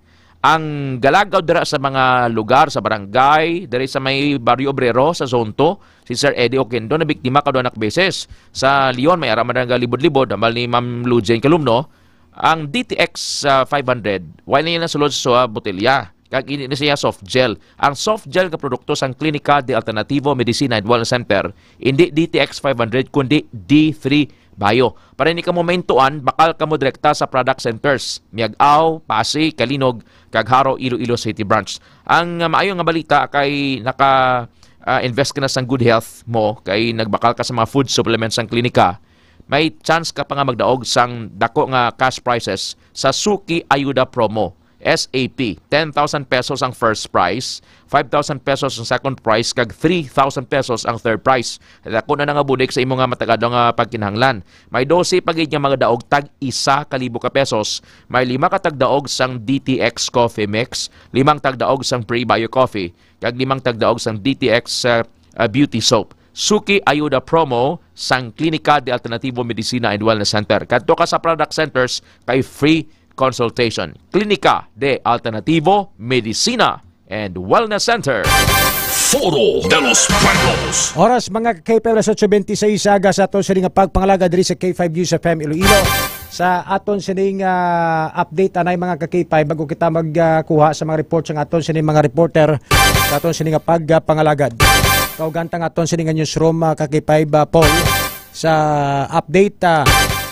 Ang galagaw dira sa mga lugar sa barangay, diri sa may Barrio Obrero sa Zone 2, si Sir Eddie Oquendo na biktima kaduanak beses. Sa Leon may araman nga libod-libod ambal ni Ma'am Lujen Kalumno. Ang DTX 500 wala niya nasulod sa botelya. Kag ini siya soft gel. Ang soft gel ka produkto sang Klinika de Alternativo Medicina and Wellness Center, hindi DTX 500 kundi D3 Bio. Para hindi ka momentuan, bakal ka mo direkta sa product centers. Miag-aw, Pasig, Kalinog, Kagharo, Iloilo City Branch. Ang maayong nga balita kay invest ka na sa good health mo, kay nagbakal ka sa mga food supplements sang klinika, may chance ka pa nga magdaog sang dako nga cash prizes sa Suki Ayuda Promo. SAP, 10,000 pesos ang first prize, 5,000 pesos ang second prize, kag 3,000 pesos ang third prize. Dako na nga budik sa imo nga matagado nga pagkinahanglan. May 12 pagid nga mga daog tag 1,000 ka pesos. May 5 ka tagdaog sang DTX Coffee Mix, 5 tagdaog sang Pre-Bio Coffee, kag 5 tagdaog sang DTX Beauty Soap. Suki Ayuda Promo sang Klinika de Alternativo Medicina and Wellness Center. Kadto ka sa product centers kay free consultation. Klinika de Alternativo Medicina and Wellness Center. Foro de los Pueblos. Oras mga K5 alas 8:26 aga sa aton sining pagpangalaga diri sa K5 News FM Iloilo. Sa aton sining update anay mga K5 bago kita magkuha sa mga report sa aton sining mga reporter sa aton sining pagpangalagad. Kaugantang aton sining newsroom K5 Paul sa update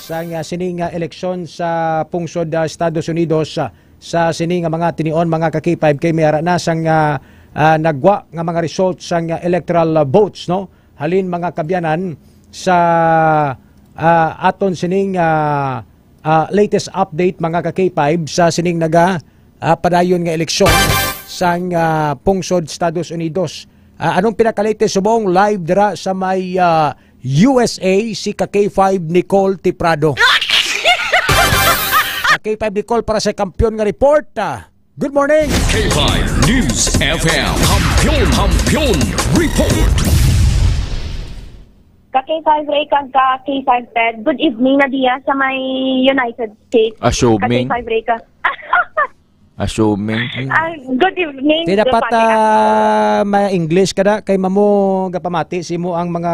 sa sining eleksyon sa pungsod Estados Unidos sa sining mga tinion mga K5 kay mayara na sang nagwa nga mga results sang electoral votes no halin mga kabyanan sa aton sining latest update mga K5 sa sining padayon nga eleksyon sang pungsod Estados Unidos. Anong pinaka-latest subong live dira sa may USA si K5 Nicole Tiprado. K5 Nicole para sa kampiyon nga report. Good morning. K5 News FM Kampiyon Report. K5 Ray kag K5 Ted. Good evening na diya sa may United States. Assuming. K5 Ray ka. Assuming. Good evening. Di dapat may English kada kay mamo gapamati si mo ang mga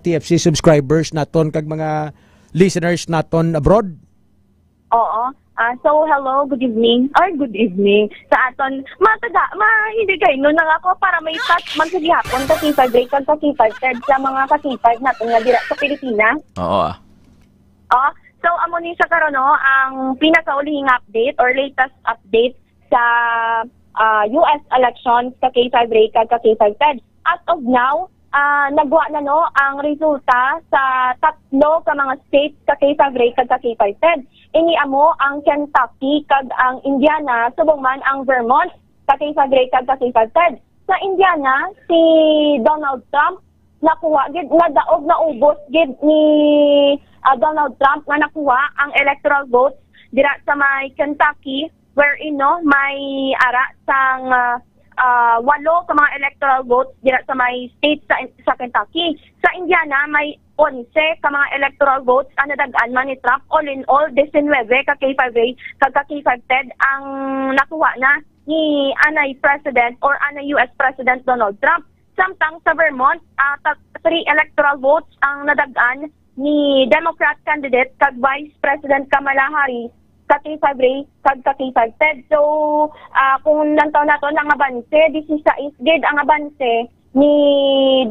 TFC subscribers naton kag mga listeners naton abroad. Oo. So hello, good evening. Good evening. Sa aton hindi kay no nang ako para may touch man sa gihapon sa K5 Ray kag K5 Ted sa mga K5 naton nga dira sa Pilipinas. Oo. So, amo ni sa karon no, ang pinakaulihing update or latest update sa US elections sa K5 Ray kag K5 Ted. As of now, nagwa na no ang resulta sa tatlo ka mga states sa K5 Ray kag K5 Ted. Ini amo ang Kentucky kag ang Indiana, subong man ang Vermont sa K5 Ray kag K5 Ted. Sa Indiana, si Donald Trump nakuha gid nadaog na ubos gid ni Donald Trump nga nakuha ang electoral votes dira sa may Kentucky wherein no may ara sang 8 ka mga electoral votes dira sa may state sa Kentucky. Sa Indiana may 11 ka mga electoral votes ang nadagan man ni Trump. All in all 19 ka K5 Ray kag K5 Ted ang nakuha na ni anay President or anay US President Donald Trump. Samtang sa Vermont 3 electoral votes ang nadagan ni Democrat candidate kag Vice President Kamala Harris sa K5 Ray kag K5 Ted. So, kung lantaw nato ang abanse, 16 gid ang abanse ni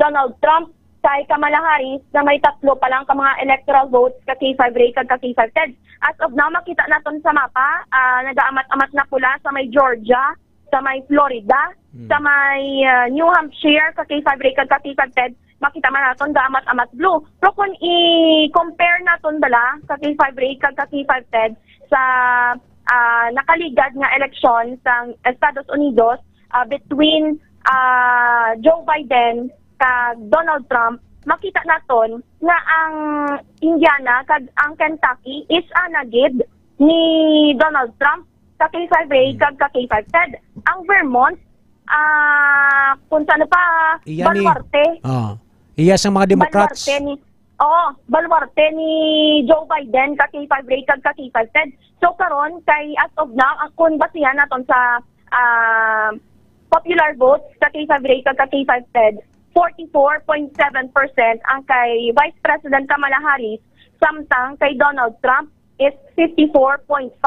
Donald Trump kay Kamala Harris na may 3 pa lang ka mga electoral votes sa K5 Ray kag K5 Ted. As of now, makita naton sa mapa, nagaamat-amat na pula sa may Georgia, sa may Florida, sa may New Hampshire, sa K5 Ray kag K5 Ted, makita man naton amat-amat blue. Pero kung i-compare naton bala sa K5 Ray kag K5 Ted sa nakaligad nga eleksyon sa Estados Unidos between Joe Biden kag Donald Trump, makita naton nga ang Indiana kag ang Kentucky is anagid ni Donald Trump. ka K5 Ray, kag ka K5 TED. Ang Vermont, kung saan pa, Baluarte. Iya sa mga Democrats. Baluarte ni Joe Biden, ka K5 Ray, kag ka K5 TED. So karon kay as of now, kung basihan naton sa popular votes, ka K5 Ray, kag ka K5 TED, 44.7% ang kay Vice President Kamala Harris, samtang kay Donald Trump is 54.5%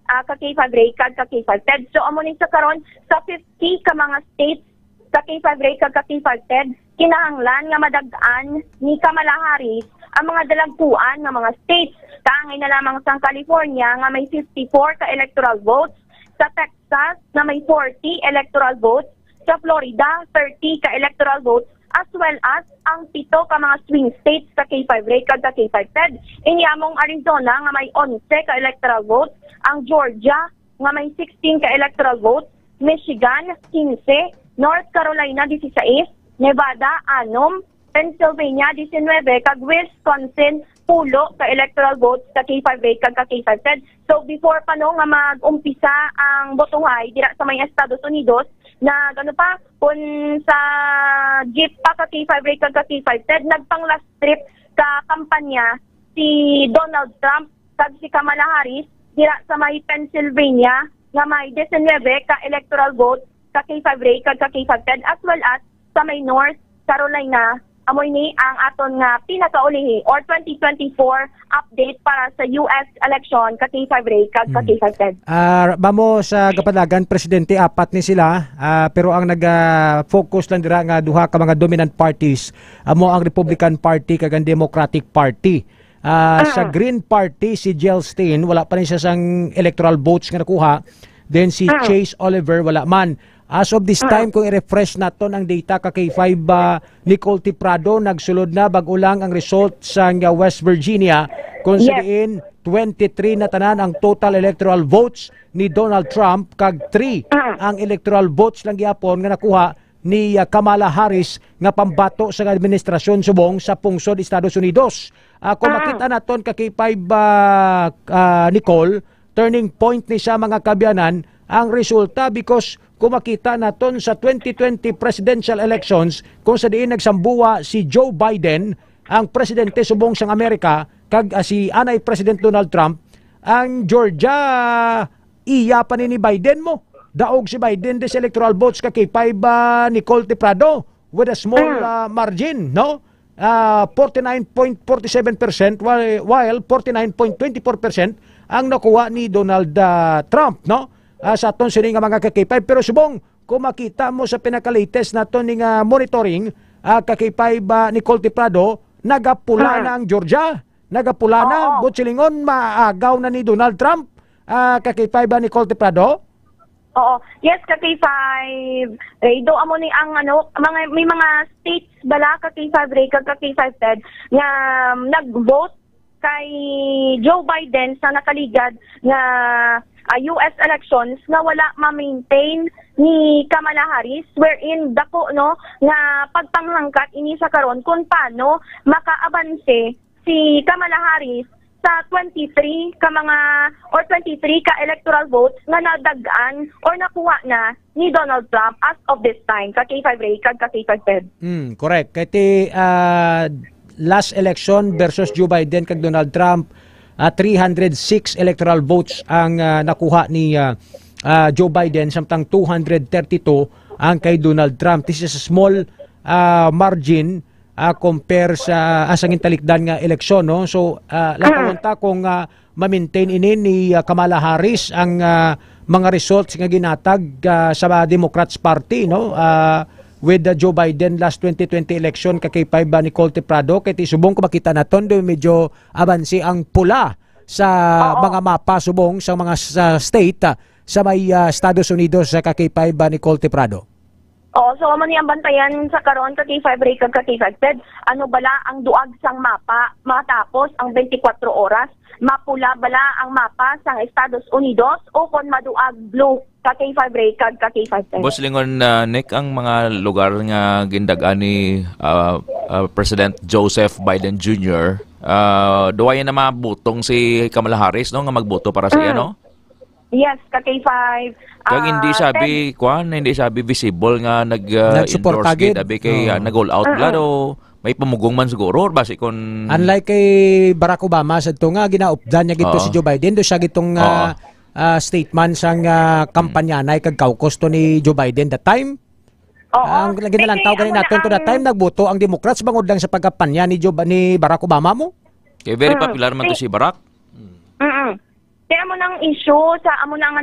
ka K5 Ray, kag ka K5 TED. So amo ni sa karon sa 50 ka mga states ka K5 Ray, kag ka K5 TED, kinahanglan nga madag-an ni Kamala Harris ang mga dalagpuan nga mga states. Kaangay na lamang sa California nga may 54 ka electoral votes, sa Texas na may 40 electoral votes, sa Florida 30 ka electoral votes, as well as ang 7 ka mga swing states sa K5 Ray, kag ka K5 TED. Inyamong Arizona nga may 11 ka electoral votes, ang Georgia nga may 16 ka electoral votes, Michigan 15, North Carolina 16, Nevada 6, Pennsylvania 19, kag Wisconsin 10 ka electoral votes sa K5 Ray, kag ka K5 TED. So before pa no nga mag-umpisa ang botohay dira sa mga Estados Unidos, na gano pa kung sa jeep pa ka K5 Ray, kag ka K5 TED, nagpang last trip ka kampanya si Donald Trump kag si Kamala Harris dira sa may Pennsylvania nga may 19 ka electoral votes sa K5 Ray, kag ka K5 TED, as well as sa may North Carolina. Amoy ni ang aton nga pinakaulihi or 2024 update para sa US election ka K5 Ray, kag ka K5 TED. Bamo sa kapadagan presidente, apat ni sila, pero ang nag-focus lang dira nga duha ka mga dominant parties, amo ang Republican Party kag ang Democratic Party. Sa Green Party si Jill Stein wala pa rin siya sang electoral votes nga nakuha. Then si Chase Oliver wala man. As of this time, kung i-refresh naton ang data ka K5, Nicole T. Prado, nagsulod na bago lang ang result sa West Virginia, kung sabihin 23 na tanan ang total electoral votes ni Donald Trump, kag 3 ang electoral votes lang gyapon nga nakuha ni Kamala Harris nga pambato sa administrasyon subong sa pungsod Estados Unidos. Kung makita naton ka K5, Nicole, turning point ni sa mga kabyanan ang resulta, because kung makita naton sa 2020 presidential elections kung sa diin nagsambuwa si Joe Biden, ang presidente subong sang Amerika, kag si anay President Donald Trump, ang Georgia iya pa ni Biden mo. Daog si Biden des electoral votes ka kay Nicole T. Prado with a small margin, no? 49.47% while 49.24% ang nakuha ni Donald Trump, no? Sa aton sini nga mga ka-K5, pero subong kung makita mo sa pinaka-latest naton ning monitoring ka-K5 Nicole T. Prado, nagapula na ang Georgia, nagapula na butsilingon maagaw na ni Donald Trump, ka-K5 Nicole T. Prado. Oo. Yes, ka K5 Ray. Do amo ni ang may mga states bala ka K5 Ray, ka K5 TED nga nag-vote kay Joe Biden sa nakaligad nga US elections nga wala ma-maintain ni Kamala Harris, wherein dako no nga pagpanghangkat ini sa karon kung paano makaabanse si Kamala Harris sa 23 ka mga or 23 ka electoral votes nga nadagaan or nakuha na ni Donald Trump as of this time ka K5 Ray, kag ka K5 TED. Correct. Kay last election versus Joe Biden kag Donald Trump, 306 electoral votes ang nakuha ni Joe Biden, samtang 232 ang kay Donald Trump. This is a small margin compare sa asangin talikdan nga eleksyon, no? So lakawanta kung ma-maintain ini ni Kamala Harris ang mga results nga ginatag sa Democrats Party, no? With Joe Biden last 2020 election ka kay Nicole T. Prado, kay subong ko makita naton do medyo abansi ang pula sa mga mapa subong sa mga state sa may Estados Unidos sa kay Nicole T. Prado. So amo ni ang bantayan sa karon ka K5 Ray, kag ka K5 TED, ano bala ang duag sang mapa matapos ang 24 oras, mapula bala ang mapa sang Estados Unidos o kon maduag blue ka K5 Ray, kag ka K5 TED. Boss Lingon, Nick, ang mga lugar nga gindagan ni President Joseph Biden Jr., duwayan na mabutong si Kamala Harris, no, nga magboto para sa iya, no? Yes, ka K5. Kag hindi sabi, hindi sabi visible nga Nagsuporta nag-endorse gid. dabi kay nag-all out blado. May pamugong man siguro basi kon Unlike kay Barack Obama sa ito nga ginaupdan niya gito si Joe Biden do siya gitong statement sang kampanya na kag caucus to ni Joe Biden that time. Ang ginalantaw ganin natin to that time nagboto ang Democrats bangod lang sa pagkampanya ni Barack Obama mo. Kay very popular man to si Barack. Kaya mo nang issue sa amo na nga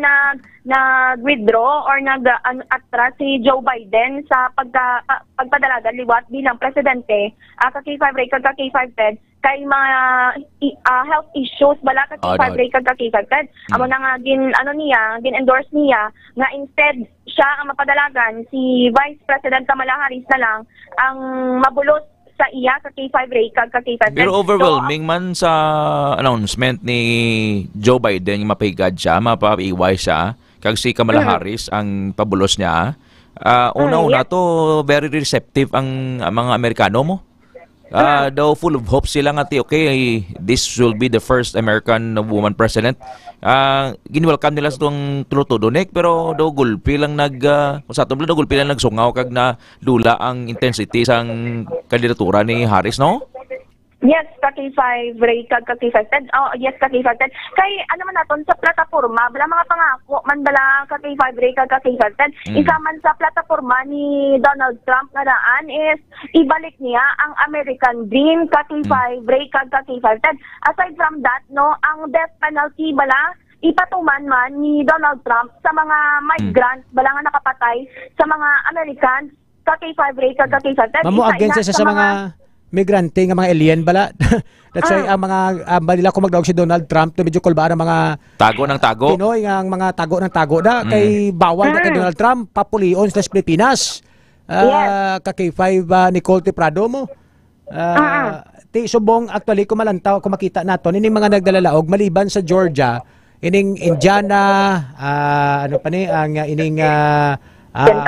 nag-withdraw or nag-attract si Joe Biden sa pagpadala liwat bilang presidente ka K5 Ray kag ka K5 Ted kay mga health issues bala ka K5 Ray kag ka K5 Ted. Amo na nga gin-endorse niya nga instead siya ang mapadalagan si Vice President Kamala Harris na lang ang mabulos sa iya ka K5 Ray kag ka K5 Ted. Pero overwhelming man sa announcement ni Joe Biden yung mapahigad siya, mapaiway siya kag si Kamala Harris ang pabulos niya. Una-una to very receptive ang mga Amerikano mo. Daw full of hope sila nga okay, this will be the first American woman president. Ginwelcome nila sa itong tulutudonek pero daw gulpi lang gulpi lang nagsungaw kag na lula ang intensity sang kandidatura ni Harris, no? Yes, ka K5 Ray kag ka K5 Ted. Yes, ka K5 Ted. Kay ano man naton sa plataporma, bala mga pangako man bala ka K5 Ray kag ka K5 Ted. Isa man sa plataporma ni Donald Trump nga daan is ibalik niya ang American Dream ka K5 Ray kag ka K5 Ted. Aside from that, no, ang death penalty bala ipatuman man ni Donald Trump sa mga migrants bala nga nakapatay sa mga Americans ka K5 Ray kag ka K5 Ted. Mamo against sa mga migrante nga mga alien bala. That's why ang mga balila ko magdawag si Donald Trump to medyo kulbaan ang mga tago ng tago. Pinoy nga ang mga tago ng tago da kay bawal na kay Donald Trump papulion sa Pilipinas. Ka K5 Nicole T. Prado mo. Ti subong actually ko malantaw ko makita naton ining mga nagdalalaog maliban sa Georgia, ining Indiana, ano pa ni ang ining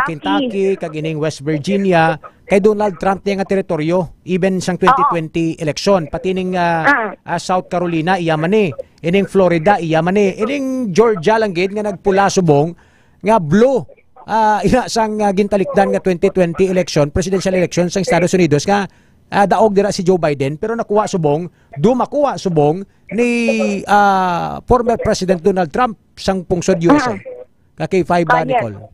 Kentucky kag ining West Virginia kay Donald Trump niya nga teritoryo even sang 2020 election pati ning South Carolina iya man ni ining Florida iya man ni ining Georgia lang gid nga nagpula subong nga blue ina sang gintalikdan nga 2020 election presidential election sang Estados Unidos nga daog dira si Joe Biden pero nakuha subong dumakuha subong ni former President Donald Trump sang pungsod USA ka K5 Nicole.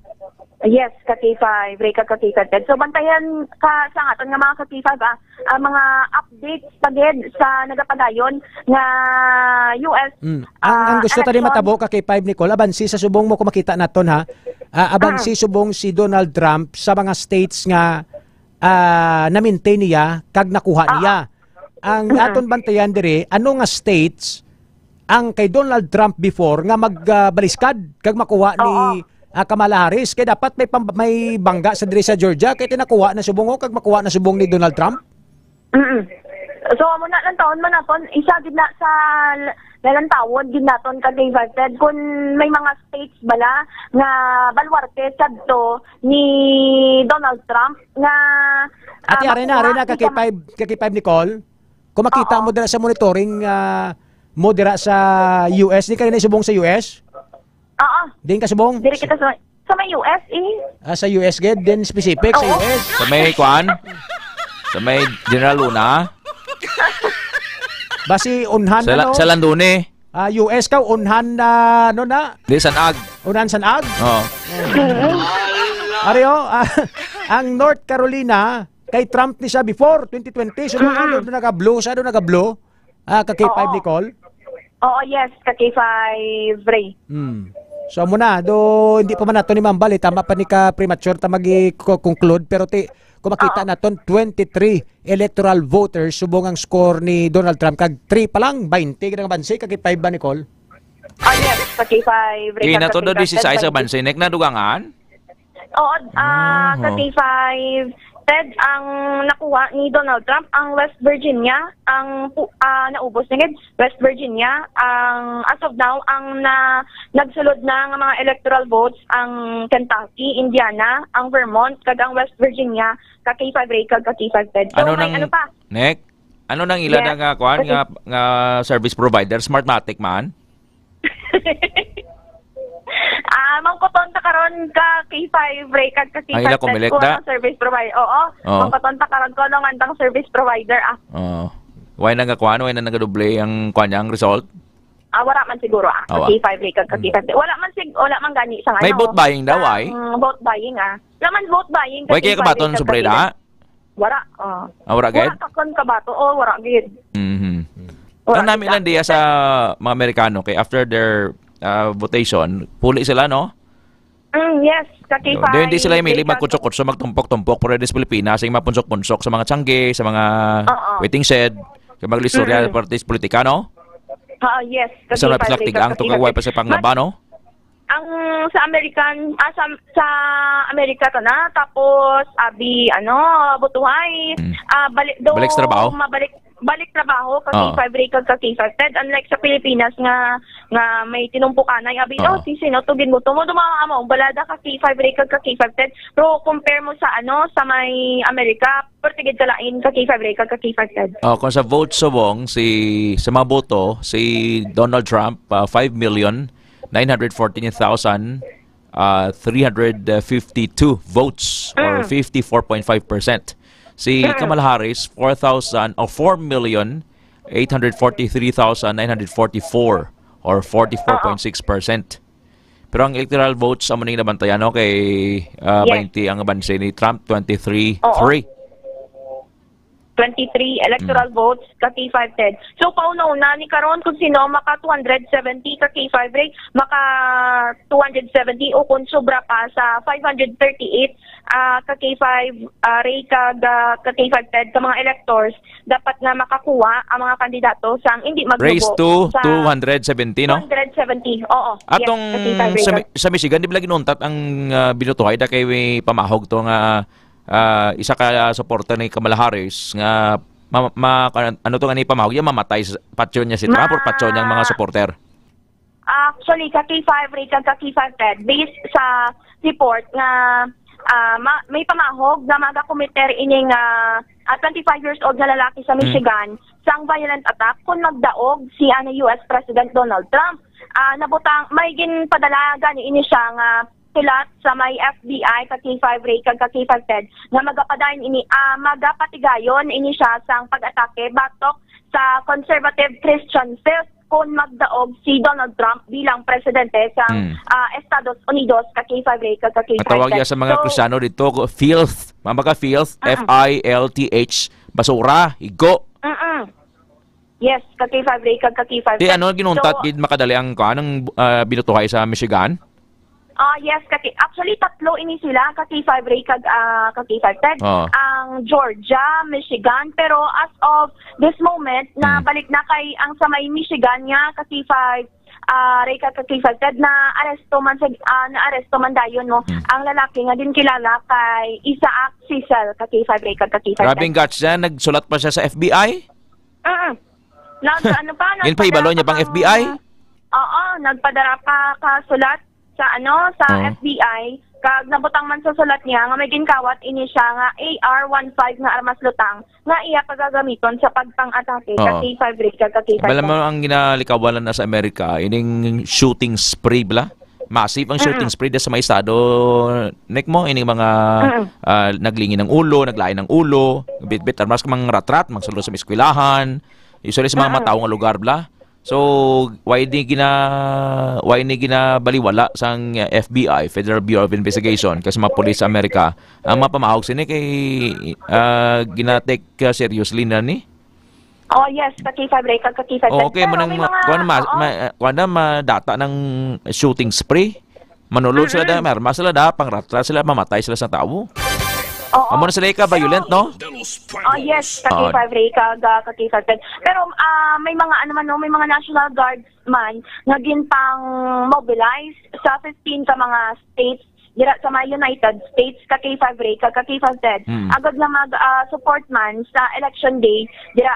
Yes, ka K5, Ray ka K5. So bantayan ka sa aton nga mga ka K5 mga updates pagid sa nagapadayon nga US. Ang gusto tadi matabo ka K5 Nicole, abansi sa subong mo ko makita naton ha. Abansi subong si Donald Trump sa mga states nga na-maintain niya kag nakuha niya. Ang aton bantayan dire ano nga states ang kay Donald Trump before nga magbaliskad kag makuha ni Kamala Harris kay dapat may bangga sa diri sa Georgia kay tinakuha na subong kag makuha na subong ni Donald Trump. So amo na lang taon man naton isa gid na sa lalantawon gid naton kag Ted kun may mga states bala nga balwarte sadto ni Donald Trump nga Ati arena ka K5 Nicole. Kung makita mo dira sa monitoring mo dira sa US, di ka rin subong sa US? Din ka subong? Diri kita sa may US sa US gid din specific sa US. Sa may kuan? Sa may General Luna? Basi unhan sa Landone. US ka unhan no na? Di Sanag. Unhan Sanag? Ariyo, ang North Carolina kay Trump ni siya before 2020 so doon naka-blue siya, doon naka-blue. Ka K5 Nicole. Yes, ka K5 Ray. So muna hindi pa man nato ni Mambal tama pa ni ka premature ta magi-conclude pero kung makita naton 23 electoral voters subong ang score ni Donald Trump kag 3 pa lang 20 gid ang bansi kag 5 ba Nicole? Yes, ka K5 Ray. Kaya nato do 16 sa bansi nek na dugangan? Ka K5 Ted ang nakuha ni Donald Trump ang West Virginia ang naubos ni West Virginia ang as of now ang nagsulod na nga mga electoral votes ang Kentucky, Indiana, ang Vermont kag ang West Virginia ka K5 Ray kag ka K5 Ted. So ano pa? Nek, ano nang ila nga kuan nga service provider Smartmatic man? karon ka K5 Ray kag ka Ay, ila K5 kumilekta? ko service provider. Oo. Oo. Magkaton ta karon ko nang antang service provider Why na kuan, why na nagadoble ang kuan ang result? Wala man siguro Awa. K5 Ray kag ka K5. Wala man gani sa May vote buying daw ay. Vote buying Wala man vote buying Why kaya kabaton sa Breda? Wala. Wala gid? Wala ka kon kabato. Wala gid. Ang namin lang diya sa mga Amerikano kay after their votation, puli sila no? Yes, ka K5. Hindi sila yung magkutsok-kutsok, magtumpok-tumpok pero sa Pilipinas, yung mapunsok-punsok sa mga tiyangge, sa mga waiting shed, sa mga listorya, partis politika, no? Yes. Sa napilaktigang, tukaway pa sa panglaba, no? Ang sa American, sa Amerika to na, tapos, butuhay, balik sa trabaho? Balik trabaho kag K5 Ray kag K5 TED, unlike sa Pilipinas nga may tinumpukan ay si sino tugin mo tumo dumama balada ka K5 Ray kag K5 TED, pero compare mo sa sa may Amerika pertigid ka lain ka K5 Ray kag K5 TED. Kung sa vote subong sa mga boto si Donald Trump 5,914,352 votes or 54.5%. Si Kamala Harris, 4,843,944 or 44.6%. Pero ang electoral votes sa muning nabantayan kay 20 ang bansa ni Trump, 23. 23 electoral votes ka K5 TED. So pauna-una ni karon kung sino maka 270 ka K5 Ray, maka 270 o kung sobra pa sa 538 ka K5 Ray ka K5 TED ka mga electors, dapat nga makakuha ang mga kandidato sang hindi magbubo. Raise to 270, no? 270, oo. Atong sa Michigan, di ba ginuntat ang binutuhay da kay pamahog to nga isa ka supporter ni Kamala Harris nga ano to nga ni pamahog niya mamatay patyon niya si Trump or patyon niyang mga supporter. Actually ka K5 Ray kag K5 TED based sa report nga may pamahog na magakomiter ining 25 years old na lalaki sa Michigan sang violent attack kung magdaog si US President Donald Trump. Nabutang may ginpadala gani ini siya nga sulat sa may FBI ka K5 Ray kag K5 TED nga magapadayon ini magapatigayon ini siya sang pag-atake batok sa conservative Christian faith kung magdaog si Donald Trump bilang presidente sa Estados Unidos ka K5 Ray kag K5 TED. Tawag sa mga Kristiyano dito filth, mamaka filth, FILTH, basura, igo. Yes, ka K5 Ray kag K5 TED. Ano ginuntat gid makadali ang kanang binutuhay sa Michigan? Yes, actually tatlo ini sila ka K5 Ray kag K5 TED. Ang Georgia, Michigan, pero as of this moment na balik na kay ang sa may Michigan nga ka K5 Ray kag K5 TED na aresto man dayon no. Ang lalaki nga din kilala kay Isaac Cecil ka K5 Ray kag K5 TED. Grabing guts siya, nagsulat pa siya sa FBI? Ano pa? Yun pa ibalo niya pang FBI? Oo, nagpadara pa kasulat sa FBI kag nabutang man sa sulat niya nga may ginkawat ini siya nga AR-15 nga armas lutang nga iya pagagamiton sa pagpang-atake ka K5 Ray kag K5. Alam mo ang ginalikawalan na sa Amerika ining shooting spree bla. Massive ang shooting spree sa may estado nek mo ining mga naglingi ng ulo, naglain ng ulo, bit-bit armas mga ratrat, magsulo sa eskwelahan, usually sa mga mataong lugar bla. So, why ni ginabaliwala sang FBI, Federal Bureau of Investigation, kasi mga police sa Amerika, ang mapamahog sini kay ginatake seriously na ni? Yes, ka K5 Ray kag K5 TED. Okay, kuan data ng shooting spree. Manulod sila da, merma sila da, pangratra sila, mamatay sila sa tao. Amo na sila violent, no? Yes, ka K5 Ray kag K5 TED. Pero may mga may mga National Guardsman nga ginpang mobilize sa 15 ka mga states dira sa mga United States ka K5 Ray kag K5 TED. Agad na mag-support man sa election day dira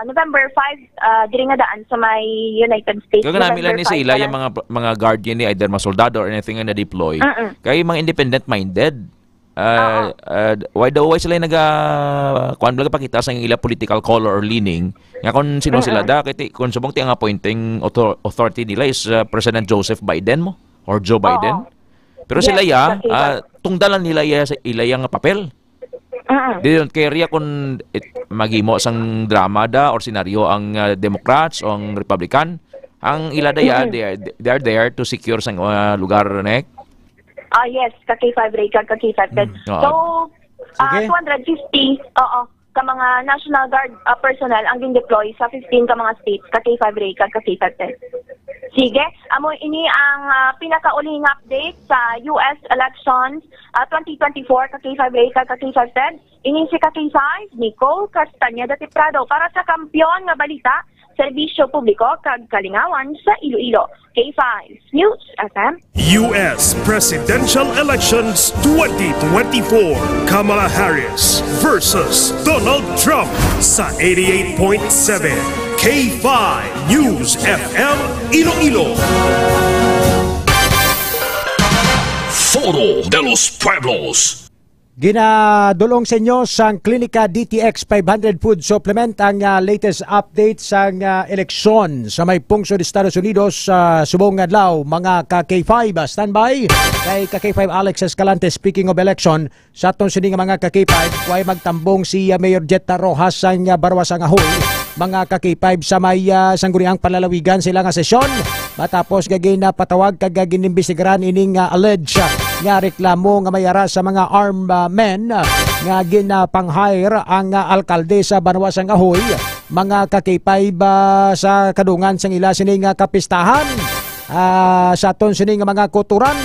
November 5 diri nga daan sa may United States. Kaya namin lang ni sila yung mga guardian ni either mga soldado or anything na deploy. Kaya mga independent minded. Why sila kuan blaga pakita sa ila political color or leaning nga kung sino sila da kung subong ti ang appointing authority nila is President Joseph Biden mo or Joe Biden. Pero Yes, sila ya, Kay tungdalan nila ilayang papel. Di don't care kung magimo sang drama da or senaryo ang Democrats o ang Republican. Ang ila daya, they are there to secure sang lugar, nek. Yes, ka K5 Ray, ka K5 Ted. So, 250, ka mga National Guard personnel ang din-deploy sa 15 ka mga states, ka K5 Ray, ka K5 Ted. Sige, amo ini ang pinakauling update sa US elections 2024 ka K5 Ray, ka K5 Ted. Ini si ka K5, Nicole Castañeda Prado para sa kampiyon nga balita, serbisyo publiko kag kalingawan sa Iloilo. K5 News FM. U.S. Presidential Elections 2024. Kamala Harris versus Donald Trump sa 88.7 K5 News FM Iloilo. Foro de los Pueblos. Ginadulong sa inyo sang Klinika DTX 500 Food Supplement ang latest update sa eleksyon sa may pungsod Estados Unidos sa subong adlaw. Mga ka-K5 standby kay ka-K5 Alex Escalante. Speaking of election, sa aton sining mga ka-K5 way magtambong si Mayor Jetta Rojas sang Barwas ang Ahoy. Mga ka-K5 sa may sangguniang palalawigan sila nga sesyon matapos gagay na patawag kag ginimbestigaran ining alleged nga reklamo nga mayara sa mga armed men nga ginapang-hire ang alkalde sa Banwasang Ahoy. Mga ka-K5 sa kadungan sang ila sining kapistahan sa aton sining mga kuturan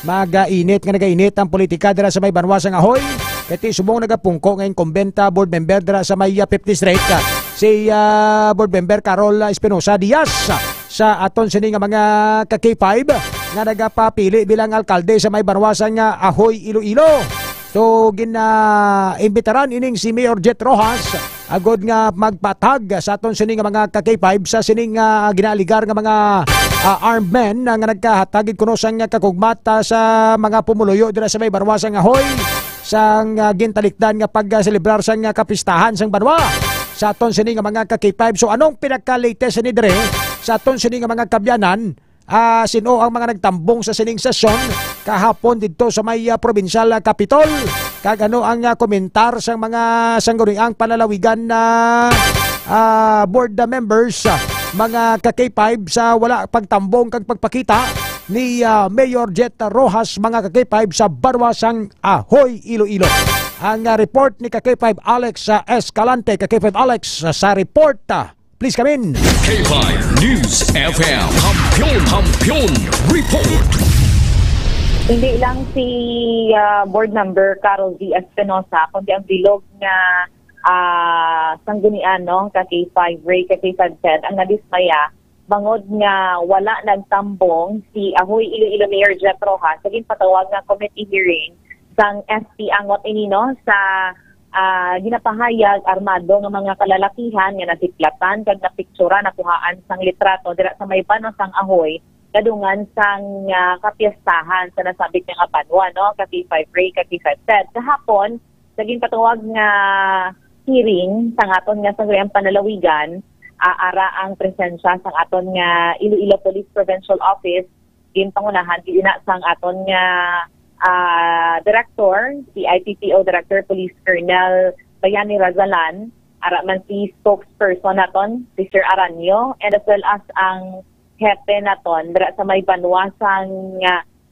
magainit nga nagainit ang politika dira sa may Banwasang Ahoy. Kati subong nagapungko ngayon kumbenta board member dira sa may 50th Street si board member Carol Espinosa Diaz sa aton sining mga ka-K5 nga nagapapili bilang alkalde sa may Banwasang Ahoy, Iloilo. So gina-imbitaran ining si Mayor Jet Rojas agod nga magpatag sa aton sining mga ka-K5 sa sining ginaligar nga mga armed men nga nagkahatagid kuno sang kakugmat sa mga pumuluyo dira sa may Banwasang Ahoy sang gintalikdan nga pag-celebrar sang kapistahan sang Banwa sa aton sining mga ka-K5. So anong pinaka-latest ni dire sa aton sining mga kabyanan? Sino ang mga nagtambong sa sining sesyon kahapon dito sa may provincial capital? Kag ano ang komentar sa mga sangguniang palalawigan na board members, mga ka-K5 sa wala pagtambong kag pagpakita ni Mayor Jet Rojas, mga ka-K5 sa Banwasang Ahoy, Iloilo. Ang report ni ka-K5 Alex Escalante. Ka-K5 Alex sa report. Please come in. K5 News FM. Kampiyon Report. Hindi lang si board member Carol V. Espinosa, kundi ang bilog na sanggunian ka K5 Ray, ka K5 Ted, ang nadismaya bangod nga wala nagtambong si Ahoy Iloilo Mayor Jet Rojas sa patawag nga committee hearing sang SP Angot Inino sa ginapahayag armado ng mga kalalakihan nga nasiplatan kag napiktura nakuhaan sang litrato dira sa may Banwasang Ahoy kadungan sang kapiyastahan sa nasabit nga Banwa ka K5 Ray, ka K5 Ted. Kahapon naging patawag nga hearing sang aton nga sangguniang panalawigan ara ang presensya sang aton nga Iloilo Police Provincial Office ginpangunahan ina sang aton nga Director, si IPPO Director Police Colonel Bayani Razalan, ara man si spokesperson naton, si Sir Aranyo, and as well as ang hepe naton dira sa may Banwasang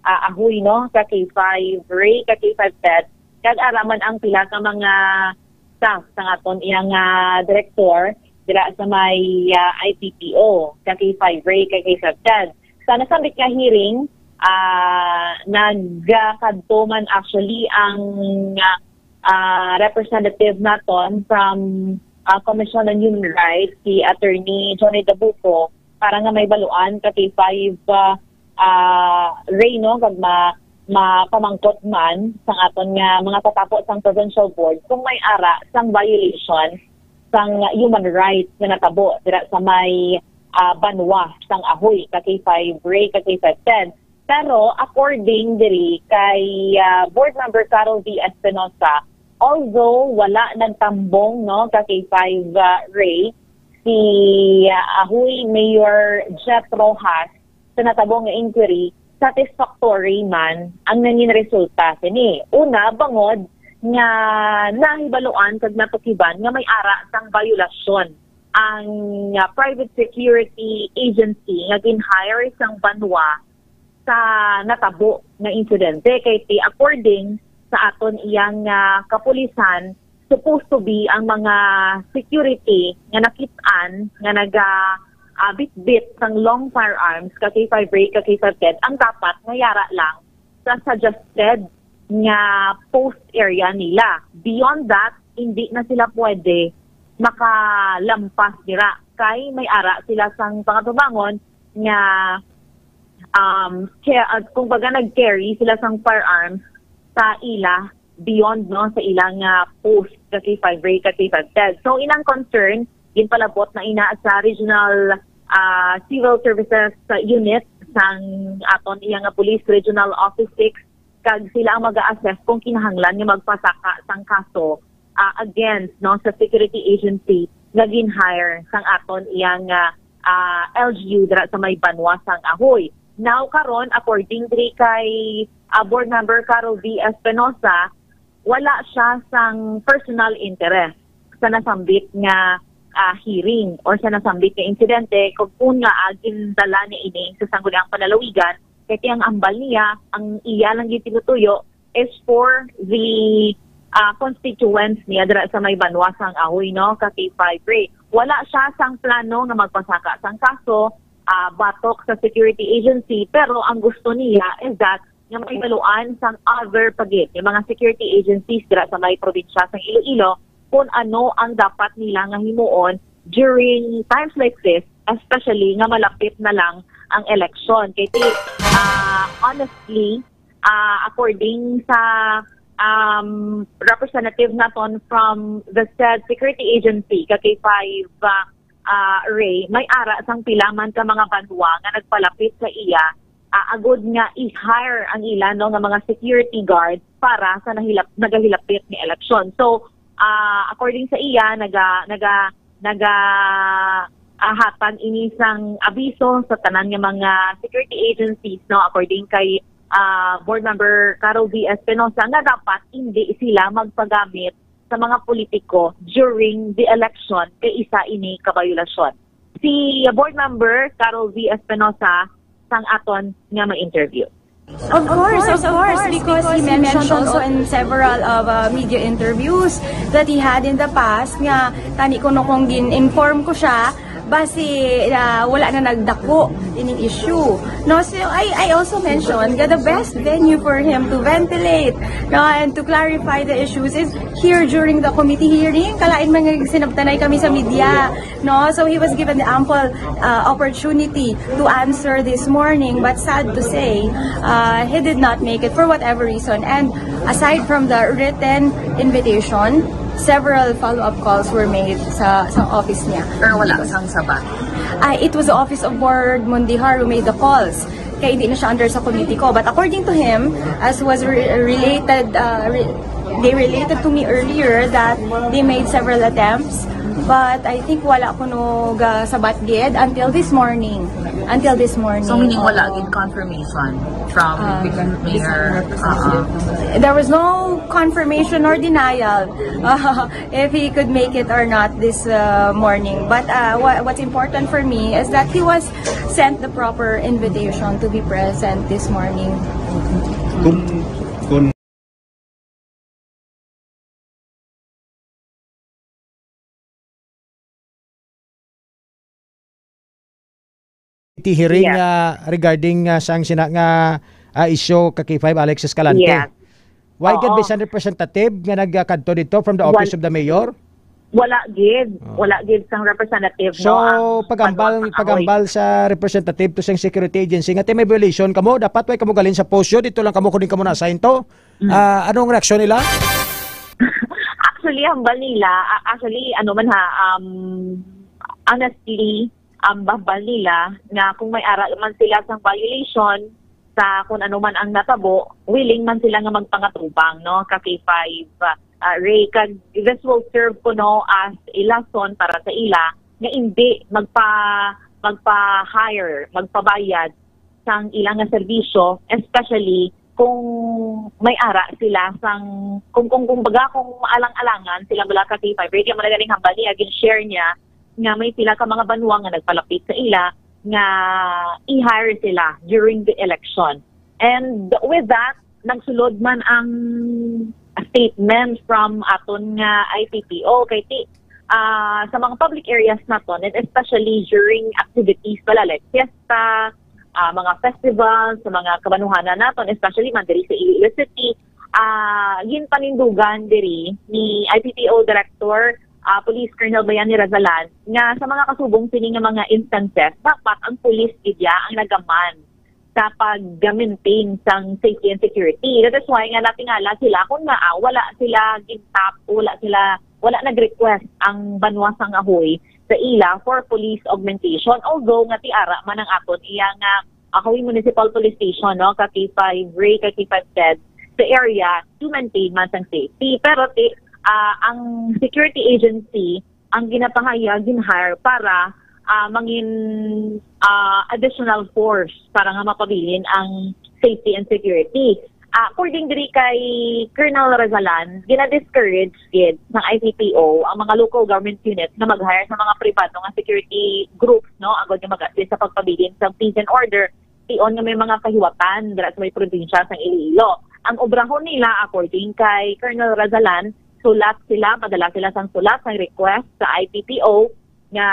Ahoy ka K5 Ray, ka K5 Ted, kag araman ang pila ka mga staff sang aton iyang director dira sa may IPPO, ka K5 Ray, ka K5 Ted. Sa nasambit nga hearing, nagkadtuman actually ang representative naton from Commission on Human Rights, si Attorney Johnny Dabuco, para nga may baluan ka K5 Ray kag mapamangkot man sang aton nga mga tatapos sang provincial board kung may ara sang violation sang human rights nga natabo dira sa may Banwa sang Ahoy, ka K5 Ray, ka K5 Ted. Pero according diri kay board member Carol V. Espinosa, although wala nagtambong ka K5 Ray, si Ahoy Mayor Jet Rojas sa natabong nga inquiry satisfactory man ang nangin resulta sini. Una, bangod nga nahibaluan kag natukiban nga may ara sang violasyon ang private security agency nga gin-hire sang banwa sa natabo nga insidente. Kay according sa aton iyang kapulisan, supposed to be ang mga security nga nakit-an nga bit-bit sang long firearms ka K5 Ray, ka K5 TED ang dapat nga yara lang sa suggested nga post area nila. Beyond that, hindi na sila pwede makalampas dira kay may ara sila sang pangatubangon nga kung baga nag-carry sila sang firearms sa ila beyond sa ilang post ka K5 Ray, ka K5 TED. So inang concern ginpalabot na ina sa regional civil services unit sang aton iyang police regional office 6 kag sila ang mag-assess kung kinahanglan nga magpasaka sang kaso against sa security agency nga gin-hire sang aton iyang LGU dira sa may banwa sang Ahoy. Now karon according kay board member Carol V. Espinosa, wala siya sang personal interest sa nasambit nga hearing or sa nasambit nga insidente kung nga gindala ni ini sa sangguniang panalawigan. Kaya ang ambal niya, ang iya lang gitinutuyo is for the constituents niya dira sa may banwa sang Ahoy, ka K5 Ray. Wala siya sang plano nga magpasaka sang kaso, batok sa security agency, pero ang gusto niya is that nga may baluan sang other pagit, yung mga security agencies dira sa may probinsya sang Iloilo, kung ano ang dapat nila nga himuon during times like this, especially nga malapit na lang ang election. Kaya honestly, according sa representative naton from the said security agency, ka K5 Ray, may ara sang pilaman ka mga banwa nga nagpalapit sa iya, agod nga i-hire ang ilan nga mga security guards para sa nagahilapit ni election. So, according sa iya, hatag inisang abiso sa tanan ng mga security agencies, according kay board member Carol V. Espinosa, nga dapat hindi sila magpagamit sa mga politiko during the election kay isa ini kabayulasyon. Si board member Carol V. Espinosa sang aton nga ma-interview. Of course, because he mentioned also in several media interviews that he had in the past nga tani ko kung gin-inform ko siya basi wala na nagdako ining issue. No, so I also mentioned that the best venue for him to ventilate and to clarify the issues is here during the committee hearing. Kalain mga sinabtanay kami sa media. No, so he was given the ample opportunity to answer this morning, but sad to say, he did not make it for whatever reason. And aside from the written invitation, several follow-up calls were made sa office niya. Pero wala sang sabat. It was the office of Board Mundihar who made the calls. Kaya hindi na siya under sa committee ko. But according to him, as was related, they related to me earlier that they made several attempts. But I think wala ko sabat gid until this morning. So meaning wala gid confirmation from Mayor? There was no confirmation or denial if he could make it or not this morning. But what's important for me is that he was sent the proper invitation to be present this morning. Hearing regarding sang sina nga issue ka K5 Alex Escalante. Yes. Why could be some representative nga nagkadto dito from the office of the mayor? Wala gid sang representative. So pagambal sa representative to sang security agency nga may violation kamo, dapat way kamo galin sa posyo dito lang kamo kunin kamo na assign to. Anong reaksyon nila? Actually hambal nila, honestly babal nila na kung may ara man sila sang violation sa kung ano man ang natabo, willing man sila nga magpangatubang ka K5 Ray. This will serve as a lesson para sa ila nga hindi magpa-hire, magpabayad sang ilang nga serbisyo, especially kung may ara sila sang kung baga kung maalang-alangan sila mula ka K5 rate yung mga galing hambal niya share niya nga may sila ka mga banwa nga nagpalapit sa ila nga i-hire sila during the election. And with that, nagsulod man ang statement from aton nga IPPO kay sa mga public areas naton, and especially during activities pala like fiesta, mga festivals, sa mga kabanuhanan naton, especially man diri sa Iloilo City, yin panindugan diri ni IPPO Director Police Colonel Bayani Razalan nga sa mga kasubong sini nga mga instances dapat ang police gidya ang nagaman sa pag-maintain sang safety and security. That is why nga natingala sila kung wala sila gintap, wala nag-request ang banwa sang ahoy sa ila for police augmentation. Although nga tiara man ang aton iya nga Ahoy Municipal Police Station, no, ka K5 Ray, ka K5 TED sa area to maintain man sang safety. Pero ang security agency ang ginapahayag ginhire para mangin additional force para nga mapabilin ang safety and security. According diri kay Colonel Razalan, gina-discourage gid ng IPPO ang mga local government units na mag-hire sa mga pribado nga security groups, no, agad nga mag-assist sa pagpabilin sa peace and order tion nga may mga kahiwatan dira sa may probinsya sang Iloilo. Ang obrahon nila according kay Colonel Razalan, padala sila sang sulat ng request sa IPPO nga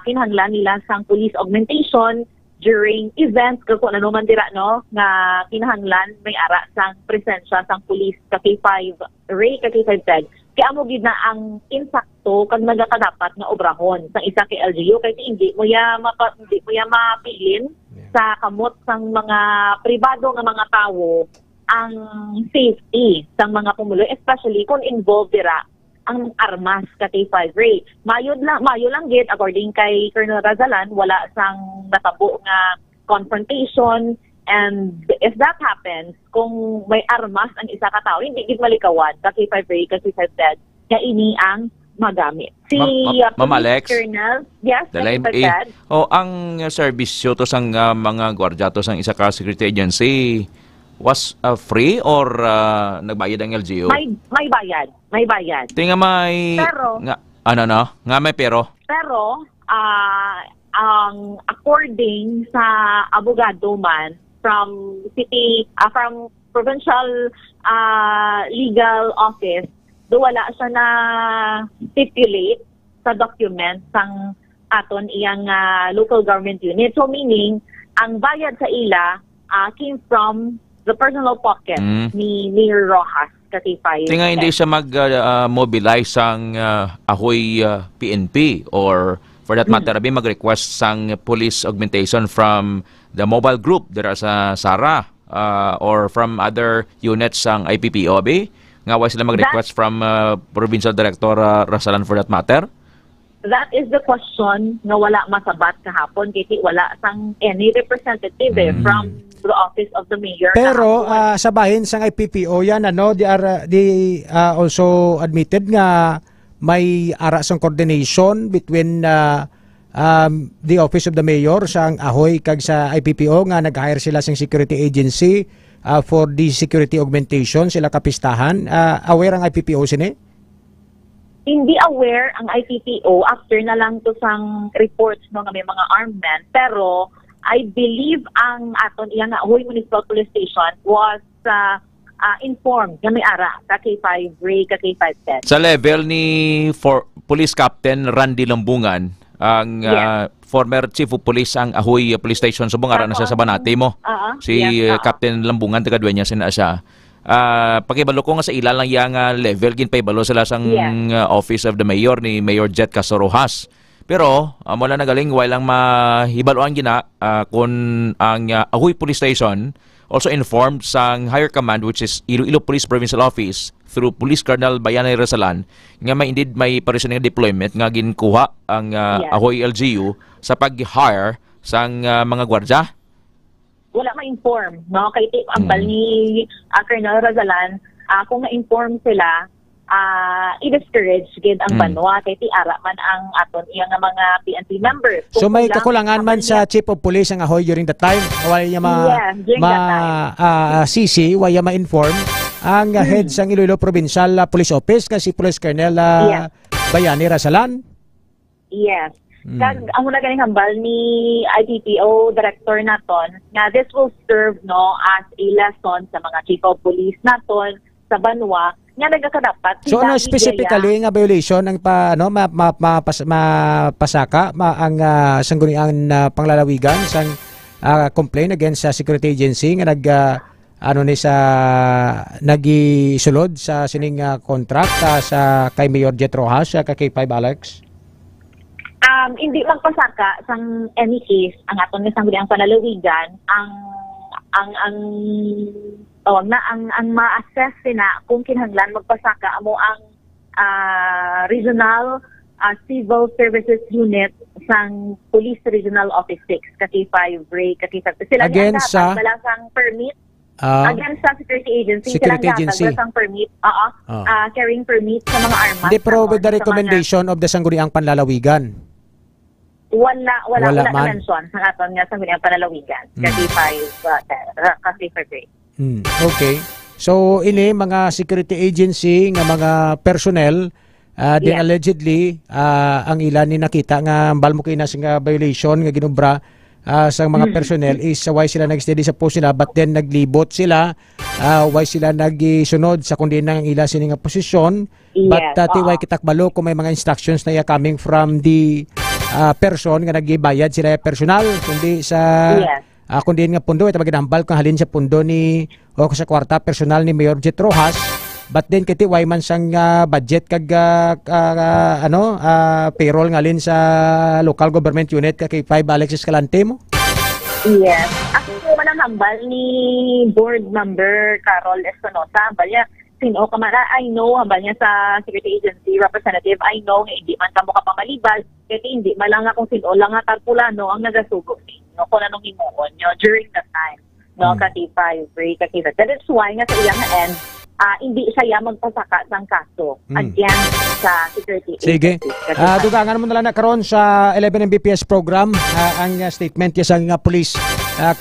kinahanglan nila sang police augmentation during events kung ano man dira, no, nga kinahanglan may ara sang presensya sang police ka K5 Ray, ka K5 TED. Kaya mo gid na ang insakto kag nagakadapat nga obrahon sang isa kay LGU kay hindi mo ya mapilin sa kamot sang mga pribado nga mga tawo ang safety sang mga pumuloy, especially kung involved dira ang armas ka K5 Ray. Mayo lang gid according kay Colonel Razalan, wala sang natabo nga confrontation, and if that happens, kung may armas ang isa ka tawo, hindi gid malikawan ka K5 Ray, ka K5 TED nga ini ang magamit. Si Ma'am Alex, Colonel, yes, ang serbisyo to sang mga gwardya to sang isa ka security agency was free or nagbayad ang LGU? May bayad. Tinga may pero may pero. Pero ang according sa abogado man from provincial legal office, do wala siya na stipulate sa document sang aton iyang local government unit. So meaning ang bayad sa ila came from the personal pocket ni Mayor Rojas K5. Tinga hindi siya mag-mobilize sang Ahoy PNP or for that matter mag-request sang police augmentation from the mobile group dira sa Sara or from other units sang IPPO nga wa sila mag-request from Provincial Director Razalan for that matter? That is the question nga wala masabat kahapon kiti wala sang any representative from the office of the mayor. Pero sa bahin sang IPPO yan they also admitted nga may ara sang coordination between the office of the mayor sang Ahoy kag sa IPPO nga nag-hire sila sang security agency for the security augmentation sila kapistahan. Aware ang IPPO sini? Hindi aware ang IPPO after na lang to sang reports nga may mga armed men, pero I believe ang aton iyang Ahoy Municipal Police Station was informed nga may ara ka K5 Ray, ka K5 TED. Sa level ni Police Captain Randy Lambungan, ang former Chief of Police ang Ahoy Police Station, subong ara na siya sa Banati mo. Captain Lambungan, taga Dueñas na siya. Pakibalo ko nga sa ila lang yang level ginpaibalo sila sang office of the mayor ni Mayor Jet Casorojas. Pero mula nagaling walang mahibaloan gina kung ang Ahoy Police Station also informed sang higher command which is Iloilo Police Provincial Office through Police Colonel Bayani Razalan nga may parison nga deployment nga ginkuha ang Ahoy LGU sa pag-hire sang mga gwardya. Wala ma-inform, no? Kay ambal ni Colonel Razalan, kung na-inform sila, i-discourage gid ang banwa kay ti ara man ang aton iya nga mga PNP members. So may kakulangan man sa Chief of Police ang Ahoy during that time, wala niya CC, wala ma-inform ang head sang Iloilo Provincial Police Office kasi Police Colonel Bayani Rasalan. Yes. Kag ang una ganing hambal ni IPPO director naton nga this will serve as a lesson sa mga chief of police naton sa banwa nga nagakadapat. So ano specifically nga violation ang mapasaka ang sangguniang panglalawigan sang complaint against sa security agency nga nagisulod sa sining contract sa kay Mayor Jet Rojas sa kay 5 Alex? Hindi magpasaka sang any case ang aton nga sangguniang panlalawigan ang ma-assess na kung kinahanglan magpasaka amo ang regional civil services unit sang Police Regional Office 6 K5 Ray K5 sila against sa balasang permit against sa security agency balasang permit carrying permit sa mga armas. They provide the recommendation of the sangguniang panlalawigan. Wala na-mention sa aton nga sangguniang panlalawigan K5 Ray. Okay. So ini mga security agency nga mga personnel din allegedly ang ilan ni nakita nga balmo kay nas nga violation nga ginubra sa mga personnel is why sila nagsteady sa post nila but then naglibot sila why sila nagisunod sa kundi nang ila sini nga posisyon but tiway kitakbalo kung may mga instructions na coming from the person nga nagbayad sila personal kundi sa kundi nga pundo ito maginambal kung halin sa pundo ni o sa kwarta personal ni Mayor Jet Rojas but then kiti why man sang budget kag payroll nga halin sa local government unit kay 5 Alex Escalante mo? Yes. Ako man ang hambal ni board member Carol Espinosa balya sino ka man I know hambal niya sa security agency representative I know nga hindi man kamo ka pamalibal kaya hindi malanga kung sino lang nga tarpulano ang nagasugo no kung anong himuon nyo during that time no K5 Ray K5 that is why nga sa iyang end hindi siya magpasaka ng kaso against sa security sige dugangan mo na lang na karon sa 11 Mbps program ang statement niya sa police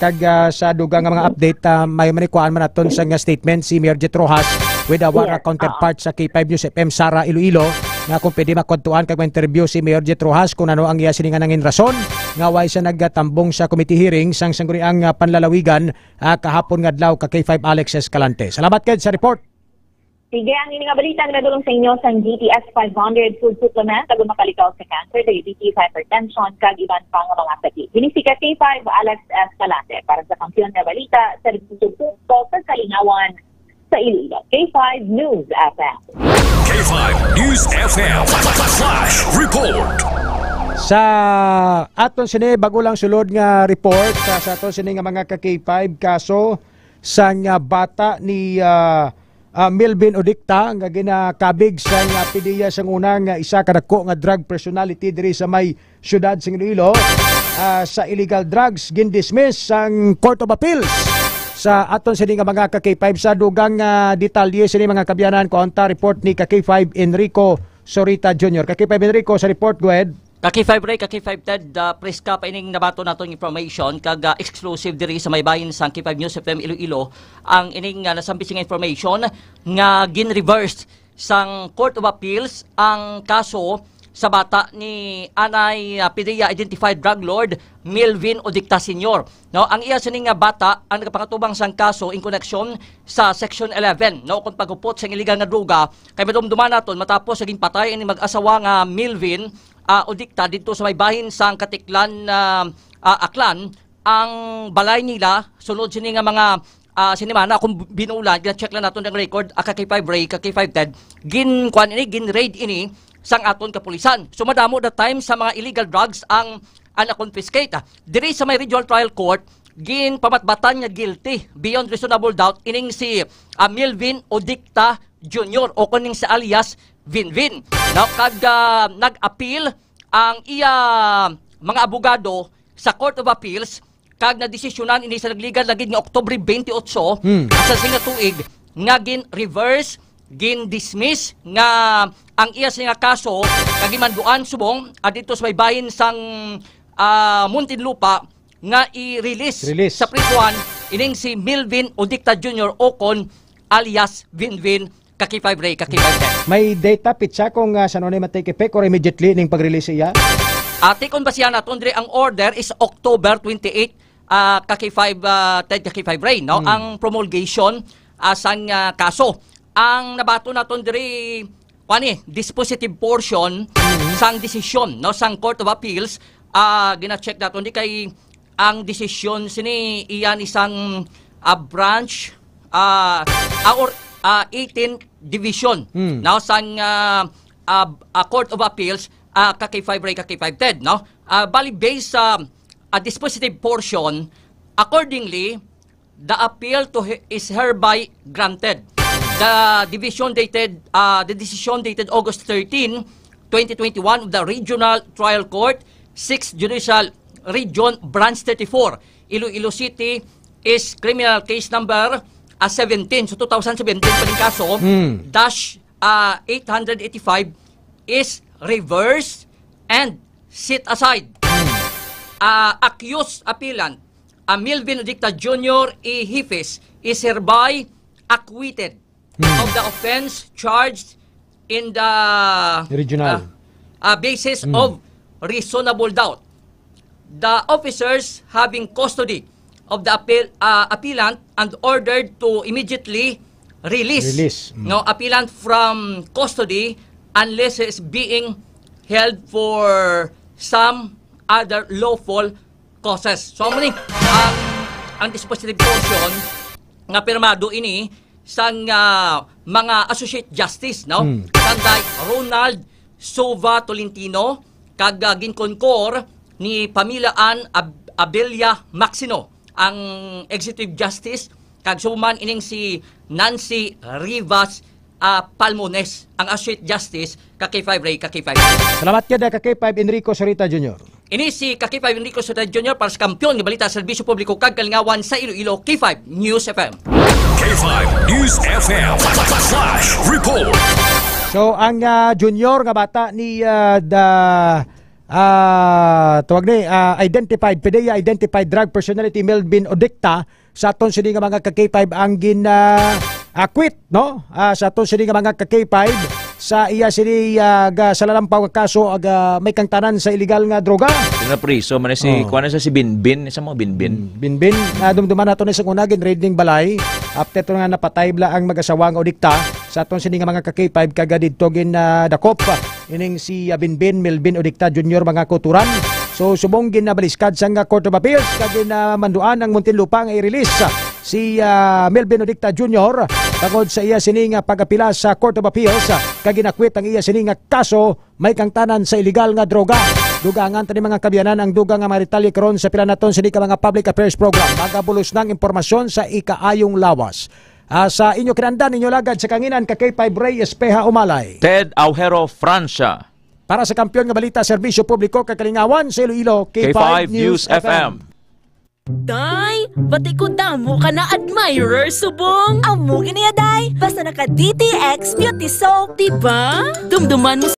kag sa dugang nga mga update may manikuan man naton sa statement si Mayor Jet Rojas with our counterpart sa K5 News FM Sara Iloilo nga kung pwede makwentuhan kag interview si Mayor Jet Rojas kung ano ang iya siningan nangin rason nga why siya nagtambong sa committee hearing sang sangguniang panlalawigan kahapon nga adlaw ka K5 Alex Escalante. Salamat ked sa report. Sige, ang ining balita nga nadulong sa inyo sang GTS 500 food supplement kag makalikaw sa cancer, diabetes, hypertension kag iban pang mga sakit. Binisika K5 Alex Escalante para sa kampiyon nga balita sa punto sa kalingawan sa Iloilo. K5 News FM. K5 News FM Flash Report. Sa aton sini bago lang sulod nga report sa aton sini nga mga ka-K5 kaso sang bata ni Melvin Odicta nga ginakabig sa PDEA sang unang isa kadako nga drug personality diri sa may syudad sa Iloilo sa illegal drugs gindismiss sang Court of Appeals sa aton sini nga mga ka-K5 sa dugang detalye sini mga kabyanan ko ang report ni ka-K5 Enrico Sorita Jr. Ka-K5 Enrico sa report, go ahead. Kaki-5 Ray, Kaki-5 Ted, press ka pa ining nabato natong information kag exclusive diri sa may bahin sa K5 News FM Iloilo ang ining nasambising information nga gin-reverse sang Court of Appeals ang kaso sa bata ni Anay PDEA Identified Drug Lord Melvin Odicta Sr. No, ang iya sining bata ang nagapangatubang sang kaso in connection sa Section 11 no kung pagupot sa illegal nga droga kay madumduman naton matapos naging patay ini mag-asawa nga Melvin Odicta dito sa may bahin sang Katiklan Aklan ang balay nila sunod sini nga mga sinimana kung binulan gina-check lang naton ang record Kaki-5 Ray Kaki-5 Ted gin raid ini sang aton kapulisan. So madamo that time sa mga illegal drugs ang confiscate. Diri sa may regional trial court gin pamatbatan nga guilty beyond reasonable doubt ining si Melvin Odicta Jr. o kuning si alias Vinvin. Now kag nag-appeal ang iya mga abogado sa Court of Appeals kag nadesisyonan ini sa nagligal lagid nga Oktubre 28 sa singa tuig nga gin reverse gin-dismiss nga ang iya nga kaso kagimanduan subong dito sa may bahin sang Muntinlupa nga i-release sa prisuan ining si Melvin Odicta Jr. Ocon alias Vinvin Kaki 5 Ray, Kaki 5 May data pitsa kung saan ano matake effect or immediately ning pag-release iya? Tikon ba siya naton ang order is October 28 Kaki 5 Ted Kaki 5 Ray, no? Ang promulgation sang kaso. Ang nabato naton diri dispositive portion sang desisyon, no, sang Court of Appeals. Gina-check naton di kay ang desisyon sini iyan isang branch or 18 division now sang Court of Appeals Kaki 5 Ray, Kaki 5 Ted, no? Bali based sa dispositive portion, accordingly the appeal is hereby granted. The decision dated August 13, 2021 of the Regional Trial Court 6th Judicial Region Branch 34 Iloilo City is criminal case number 17. So 2017 pa rin kaso, dash 885 is reversed and set aside. Accused appellant Melvin Odicta Jr. E. Hifes is hereby acquitted of the offense charged in the original basis of reasonable doubt. The officers having custody of the appellant and ordered to immediately release no appellant from custody unless he is being held for some other lawful causes. So ang dispositive portion nga pirmado ini sang mga associate justice, no? Sanday Ronald Sova Tolentino kag ginkonkor ni Pamilaan Abelia Maxino ang executive justice kag suman ining si Nancy Rivas Palmones ang associate justice Kaki 5 Ray, Kaki 5. Salamat kada Kaki 5 Enrico Sorita Jr. Ini si Kaki 5 Enrico Sorita Jr. para sa kampiyon ng balita sa serbisyo publiko kag kalingawan sa Iloilo, K5 News FM. K5 News FM Flash Report. So ang junior nga bata ni identified PDEA identified drug personality Melvin Odicta sa aton sini nga mga K5 ang quit, no? Sa aton sini nga mga K5 sa iya sini sa lalampaw nga kaso may kang tanan sa illegal nga droga. Na priso man si kuan sa si Binbin, sa mga Binbin. Binbin dumduman nato ni sa unagin raiding balay after to nga napatay bla ang mag-asawa nga Odicta sa aton sini nga mga K5 kaga didto gin dakop ining si Binbin Melvin Odicta Jr. mga kuturan. So subong ginabaliskad sa nga Court of Appeals kag manduan ang Muntinlupa nga i-release si Melvin Odicta Jr. tungod sa iya sini nga pag-apila sa Court of Appeals kag ginakwit ang iya sini nga kaso may kang tanan sa illegal nga droga. Dugangan tani mga kabyanan ang dugang nga maritalye karon sa pila naton sini ka mga public affairs program magabulos ng impormasyon sa ikaayong lawas. Sa inyo kinandan ninyo lagad sa kanginan Kaki 5 Ray Espeja Umalay. Ted Aujero Francia. Para sa kampiyon nga balita serbisyo publiko kakalingawan sa Iloilo, K5 News FM. Day, pati ko damo ka na admirer, subong. Amo gini day, basta naka DTX Beauty Soap, diba? Dumduman mo